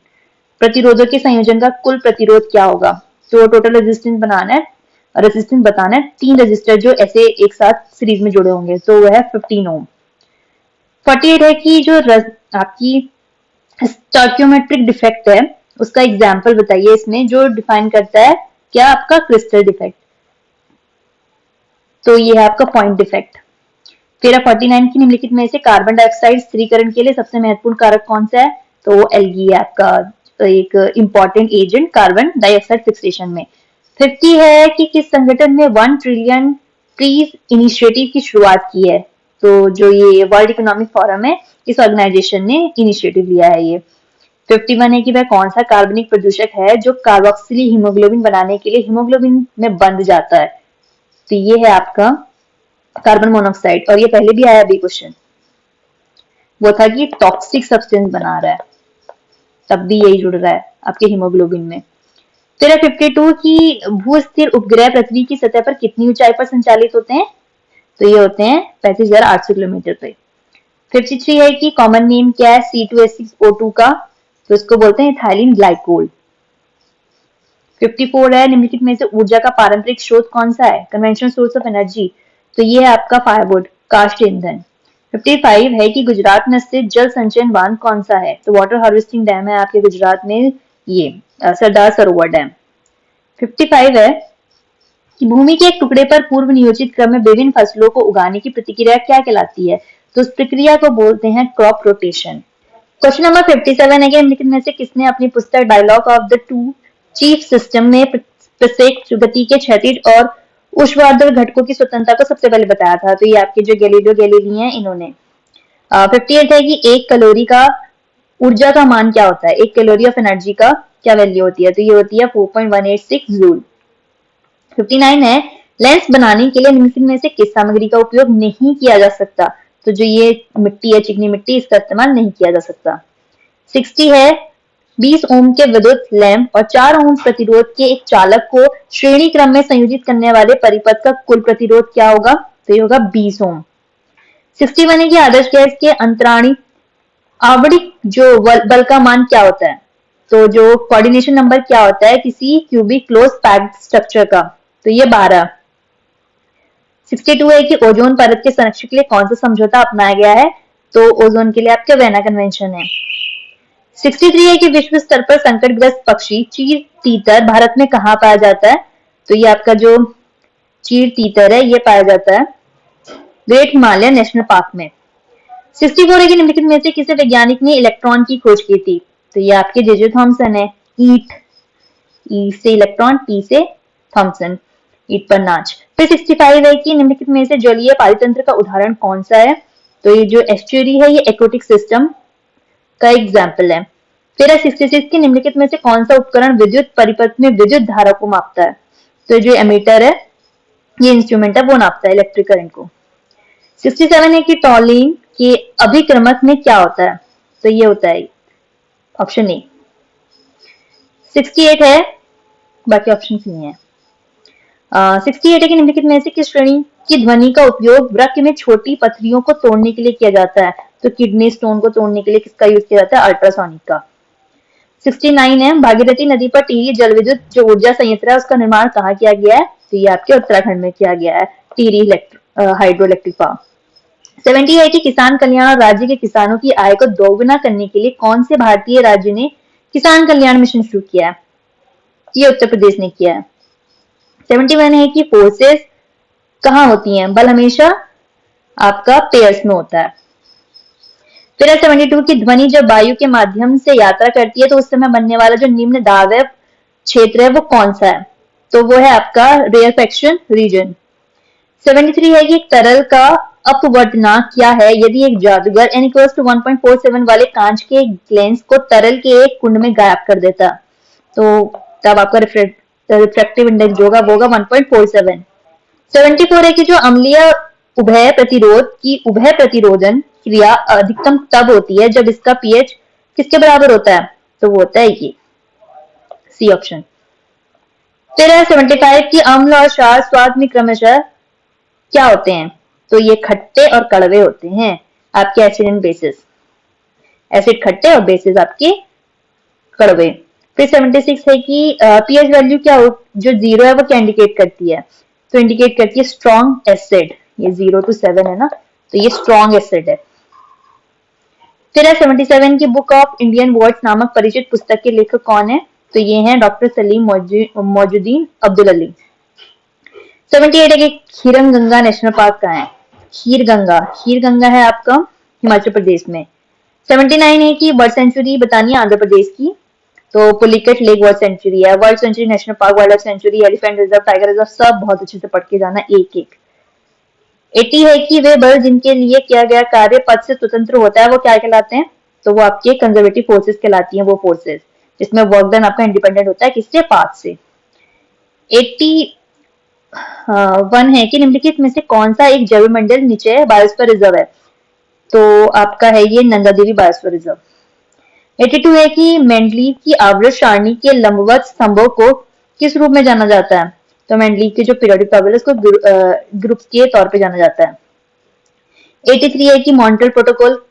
प्रतिरोधों के संयोजन का कुल प्रतिरोध क्या होगा? तो टोटल रेजिस्टेंस बताना है 3 रेजिस्टर जो ऐसे एक साथ सीरीज में जुड़े होंगे, तो वह है 15 ओम। 48 है कि जो आपकी स्टोइकियोमेट्रिक डिफेक्ट है उसका एग्जाम्पल बताइए इसमें जो डिफाइन करता है क्या आपका क्रिस्टल डिफेक्ट। तो ये है आपका पॉइंट डिफेक्ट। फिर 49 की निम्नलिखित में से कार्बन डाइऑक्साइड स्थिरीकरण के लिए सबसे महत्वपूर्ण कारक कौन सा है? तो वो एल्गी है आपका एक important agent carbon dioxide fixation में। 50 है कि किस संगठन ने 1 ट्रिलियन ट्रीज इनिशिएटिव की शुरुआत की है? तो जो ये वर्ल्ड इकोनॉमिक फोरम है इस ऑर्गेनाइजेशन ने इनिशिएटिव लिया है ये। 51 है कि वह कौन सा कार्बनिक प्रदूषक है जो कार्बोक्सिल हीमोग्लोबिन बनाने के लिए हीमोग्लोबिन में बंध जाता है? तो ये है आपका कार्बन मोनोऑक्साइड, और ये पहले भी आया अभी क्वेश्चन, वो था कि टॉक्सिक सब्सटेंस बना रहा है, तब भी यही जुड़ रहा है आपके हीमोग्लोबिन में। फिर 52 की भू स्थिर उपग्रह पृथ्वी की सतह पर कितनी ऊंचाई पर संचालित होते हैं? तो ये होते हैं 35,800 किलोमीटर पे। 53 है कि कॉमन नेम क्या है C2H6O2 का? तो इसको बोलते हैं इथाइलिन ग्लाइकोल। 54 है निम्नलिखित में से ऊर्जा का पारंपरिक स्रोत कौन सा है? कन्वेंशनल सोर्स ऑफ एनर्जी, तो ये है आपका फायरवुड, काष्ठ ईंधन। 55 है कि गुजरात में स्थित जल संचयन बांध कौन सा है? तो वाटर हार्वेस्टिंग डैम है आपके गुजरात में ये सरदार सरोवर डैम। 55 है कि भूमि के एक टुकड़े पर पूर्व नियोजित क्रम में विभिन्न फसलों को उगाने की प्रतिक्रिया क्या कहलाती है? तो उस प्रक्रिया को बोलते हैं क्रॉप रोटेशन। क्वेश्चन नंबर 57 है कि निम्नलिखित में से किसने अपनी पुस्तक dialogue of the two chief system में प्रत्येक गति के क्षैतिज और ऊर्ध्वाधर घटकों की स्वतंत्रता को सबसे पहले बताया था? तो ये आपके जो गैलीलियो गैलीली हैं इन्होंने। 58 है कि एक कैलोरी का ऊर्जा का मान क्या होता है? एक कैलोरी ऑफ एनर्जी का क्या वैल्यू होती है? तो ये होती है 4.186 जूल। 59 है लेंस बनाने के लिए निम्नलिखित में से किस सामग्री का उपयोग नहीं किया जा सकता? तो जो ये मिट्टी है, चिकनी मिट्टी, इसका इस्तेमाल नहीं किया जा सकता। 60 है 20 ओम के विद्युत लैंप और 4 ओम प्रतिरोध के एक चालक को श्रेणी क्रम में संयोजित करने वाले परिपथ का कुल प्रतिरोध क्या होगा? तो ये होगा 20 ओम। 61 है कि आदर्श गैस के अंतराणिक आवधिक जो बल का मान क्या होता है? तो जो कोऑर्डिनेशन नंबर क्या होता है किसी क्यूबिक क्लोज पैक्ड स्ट्रक्चर का? तो ये 12। 62 है कि ओजोन परत के संरक्षण के लिए कौन सा समझौता अपनाया गया है? तो ओजोन के लिए आपका वेना कन्वेंशन है। 63 है कि विश्व स्तर पर संकटग्रस्त पक्षी चीर तीतर भारत में कहाँ पाया जाता है? तो ये आपका जो चीर तीतर है ये पाया जाता है ग्रेट हिमालय नेशनल पार्क में। 64 है कि निम्नलिखित में से किसी वैज्ञानिक ने इलेक्ट्रॉन की खोज की थी? तो ये आपके जे थॉमसन है। ईट, ई से इलेक्ट्रॉन, टी से थॉमसन, ईट पर नाच। फिर 65 है कि निम्नलिखित में से जलीय पारितंत्र का उदाहरण कौन सा है? तो ये जो एस्चुरी है ये एक्वाटिक सिस्टम का एग्जाम्पल है। फिर 66 की निम्नलिखित में से कौन सा उपकरण विद्युत परिपथ में विद्युत धारा को मापता है? तो जो एमीटर है ये इंस्ट्रूमेंट है वो नापता है इलेक्ट्रिक करंट को। 67 है कि टॉलिन के अभिक्रमक में क्या होता है? तो ये होता है ऑप्शन ए। 68 है, बाकी ऑप्शन नहीं है। 68 है कि निम्नलिखित में से किस श्रेणी की ध्वनि का उपयोग वृक्क में छोटी पथरियों को तोड़ने के लिए किया जाता है? तो किडनी स्टोन को तोड़ने के लिए किसका यूज किया जाता है? अल्ट्रासोनिक का। 69 है भागीरथी नदी पर टिहरी जल विद्युत जो ऊर्जा संयंत्र है उसका निर्माण कहाँ किया गया है? तो ये आपके उत्तराखंड में किया गया है, टिहरी हाइड्रो इलेक्ट्रिक पावर। 70 है कि किसान कल्याण और राज्य के किसानों की आय को दोगुना करने के लिए कौन से भारतीय राज्य ने किसान कल्याण मिशन शुरू किया है? ये उत्तर प्रदेश ने किया है। 71 है कि फोर्सेस कहाँ होती हैं? बल हमेशा आपका पेयर्स में होता है। फिर है 72 की ध्वनि जब वायु के माध्यम से यात्रा करती है तो उस समय बनने वाला जो निम्न दाब क्षेत्र है वो कौन सा है? तो वो है आपका रेयरफेक्शन रीजन। 73 है कि एक तरल का अपवर्तनांक क्या है? यदि एक जादूगर n equals to 1.47 वाले कांच के लेंस को तरल के एक कुंड में गायब कर देता, तो तब आपका रिफ्रैक्टिव इंडेक्स जो होगा वो होगा 1.47। 74 है कि जो अम्लीय उभय प्रतिरोध की उभय प्रतिरोधन क्रिया अधिकतम तब होती है जब इसका पीएच किसके बराबर होता है? तो वो होता है ये सी ऑप्शन। फिर है 75 की अम्ल और क्षार स्वाद में क्रमशः क्या होते हैं? तो ये खट्टे और कड़वे होते हैं आपके एसिड एंड बेसिस। एसिड खट्टे और बेसिस आपके कड़वे। फिर 76 है कि पीएच वैल्यू क्या हो, जो 0 है वो क्या इंडिकेट करती है? तो इंडिकेट करती है स्ट्रॉन्ग एसिड। ये 0 to 7 है ना, तो ये स्ट्रॉन्ग एसिड है। फिर है 77 की बुक ऑफ इंडियन वर्ड्स नामक परिचित पुस्तक के लेखक कौन है? तो ये हैं डॉक्टर सलीम मौजुद्दीन अब्दुल अली। 78 है कि खीरन गंगा नेशनल पार्क कहाँ है? खीर गंगा है आपका हिमाचल प्रदेश में। 79 है कि बर्ड सेंचुरी बतानी है आंध्र प्रदेश की, तो पुलिकट लेक बर्ड सेंचुरी है। World sanctuary, national park, wildlife sanctuary, elephant reserve, tiger reserve, सब बहुत अच्छे से पढ़ के जाना एक एक। 80 है कि वे बल जिनके लिए किया गया कार्य पद से स्वतंत्र होता है वो क्या कहलाते हैं? तो वो आपके कंजर्वेटिव फोर्सेस कहलाती हैं, वो फोर्सेस जिसमें वर्क डन आपका इंडिपेंडेंट होता है किससे? पाथ से। 81 है कि निम्नलिखित में से कौन सा एक जैव मंडल नीचे बायोस्फीयर रिजर्व है? तो आपका है ये नंदा देवी बायोस्फीयर रिजर्व। 82 है कि मेंडलीव की आवर्त सारणी के लंबवत स्तंभों को किस रूप में जाना जाता है? तो मेंडलीव के जो पीरियोडिक टेबल है उसको ग्रुप्स के तौर पे जाना जाता है। 83 है कि मॉन्ट्रियल प्रोटोकॉल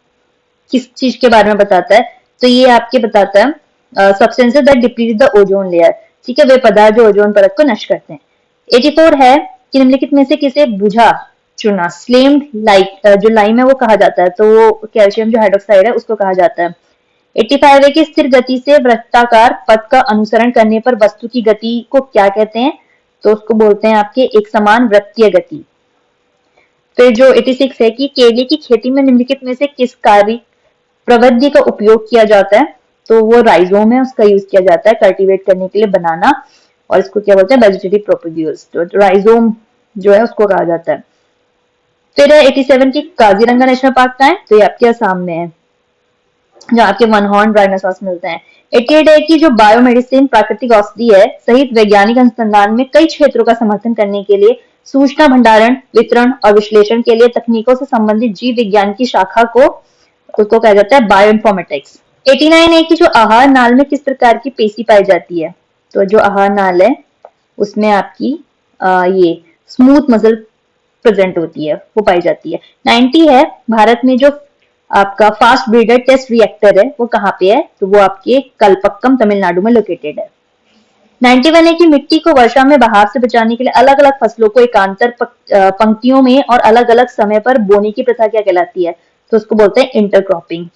किस चीज के बारे में बताता है? तो ये आपके बताता है substances that deplete the ozone layer. ठीक है, वे पदार्थ जो ओजोन परत को नष्ट करते हैं। 84 है कि निम्नलिखित में से किसे बुझा चुना स्लेम्ड लाइट जो लाइम है वो कहा जाता है? तो वो कैल्शियम जो हाइड्रोक्साइड है उसको कहा जाता है। 85 है कि स्थिर गति से वृत्ताकार पथ का अनुसरण करने पर वस्तु की गति को क्या कहते हैं? तो उसको बोलते हैं आपके एक समान वृत्तीय गति। फिर जो 86 है कि केले की खेती में निम्नलिखित में से किस कार्य प्रविधि का उपयोग किया जाता है? तो वो राइजोम है, उसका यूज किया जाता है कल्टीवेट करने के लिए बनाना, और इसको क्या बोलते हैं? वेजिटेटिव प्रोपेड्यूल्स। तो राइजोम जो है उसको कहा जाता है। फिर है 87 की काजीरंगा नेशनल पार्क का है? तो ये आपके असम में है जहाँ आपके वन हॉर्न डायनासोर्स मिलते हैं। 88 है कि जो बायोमेडिसिन प्राकृतिक औषधि है सहित वैज्ञानिक अनुसंधान में कई क्षेत्रों का समर्थन करने के लिए सूचना भंडारण, वितरण और विश्लेषण के लिए तकनीकों से संबंधित जीव विज्ञान की शाखा को उसको कहा जाता है बायो इन्फॉर्मेटिक्स। 89 है कि जो आहार नाल में किस प्रकार की पेशी पाई जाती है? तो जो आहार नाल है उसमें आपकी ये स्मूथ मसल प्रेजेंट होती है, वो पाई जाती है। 90 है भारत में जो आपका फास्ट ब्रीडर टेस्ट रिएक्टर है वो कहाँ पे है? तो वो आपके कलपक्कम तमिलनाडु में लोकेटेड है। 91 है कि मिट्टी को वर्षा में बहाव से बचाने के लिए अलग अलग फसलों को एकांतर पंक्तियों में और अलग अलग समय पर बोने की प्रथा क्या कहलाती है? तो उसको बोलते हैं इंटरक्रॉपिंग,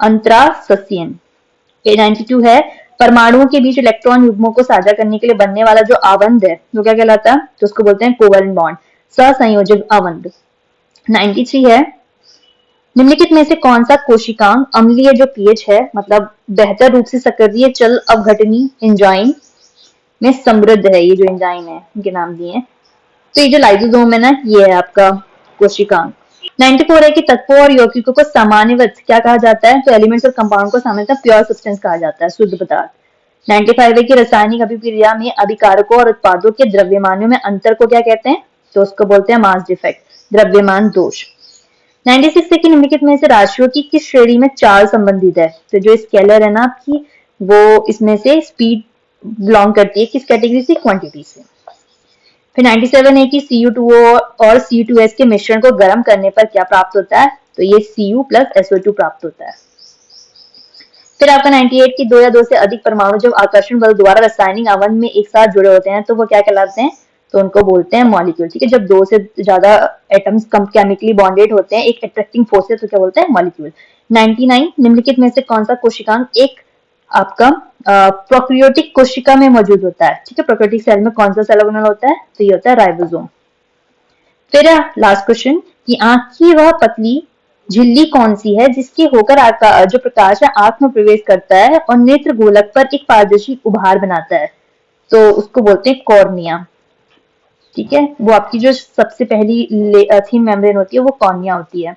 अंतरासस्यन। 92 है परमाणुओं के बीच इलेक्ट्रॉन युग्मों को साझा करने के लिए बनने वाला जो आवंद है वो क्या कहलाता है? तो उसको बोलते हैं कोवलेंट बॉन्ड, सहसंयोजक आवंद। 93 है निम्नलिखित में से कौन सा कोशिकांग अम्लीय जो पीएच है मतलब बेहतर रूप से सक्रिय चल अवघटनी एंजाइम में समृद्ध है? ये जो एंजाइम है इनके नाम दिए हैं। तो ये जो लाइसोसोम है ना ये है आपका कोशिकांग। 94 है कि तत्वों और यौगिकों को सामान्यवत क्या कहा जाता है? तो एलिमेंट्स और कंपाउंड को सामान्यतः प्योर सब्सटेंस कहा जाता है, शुद्ध पदार्थ। 95 है कि रासायनिक अभिक्रिया में अभिकारकों और उत्पादों के द्रव्यमानों में अंतर को क्या कहते हैं? तो उसको बोलते हैं मास डिफेक्ट, द्रव्यमान दोष। 96 है कि निम्नलिखित में से राशियों की किस श्रेणी में चाल संबंधित है? तो जो स्केलर है ना आपकी वो इसमें से स्पीड बिलोंग करती है किस कैटेगरी से? क्वांटिटी से। फिर 97 है कि Cu2O और C2S के मिश्रण को गर्म करने पर क्या प्राप्त होता है? तो ये Cu प्लस SO2 प्राप्त होता है। फिर आपका 98 की 2 या 2 से अधिक परमाणु जब आकर्षण बल द्वारा रासायनिक आवंत में एक साथ जुड़े होते हैं तो वो क्या कहलाते हैं? तो उनको बोलते हैं मॉलिक्यूल। ठीक है, जब दो से ज्यादा एटम्स केमिकली बॉन्डेड होते हैं एक अट्रैक्टिंग फोर्स से, तो क्या बोलते हैं? मॉलिक्यूल। 99 निम्नलिखित में से कौन सा कोशिकांग एक आपका प्रोकैरियोटिक कोशिका में मौजूद होता है? ठीक है, प्रोकैरियोटिक सेल में कौन सा सेल ऑर्गेनल होता है? तो ये होता है राइबोसोम। फिर लास्ट क्वेश्चन कि आंख की वह पतली झिल्ली कौन सी है जिसके होकर जो प्रकाश है आंख में प्रवेश करता है और नेत्र गोलक पर एक पारदर्शी उभार बनाता है? तो उसको बोलते हैं कॉर्निया। ठीक है, वो आपकी जो सबसे पहली थिन मेम्ब्रेन होती है वो कॉर्निया होती है,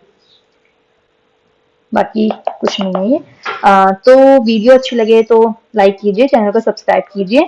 बाकी कुछ नहीं है ये। तो वीडियो अच्छी लगे तो लाइक कीजिए, चैनल को सब्सक्राइब कीजिए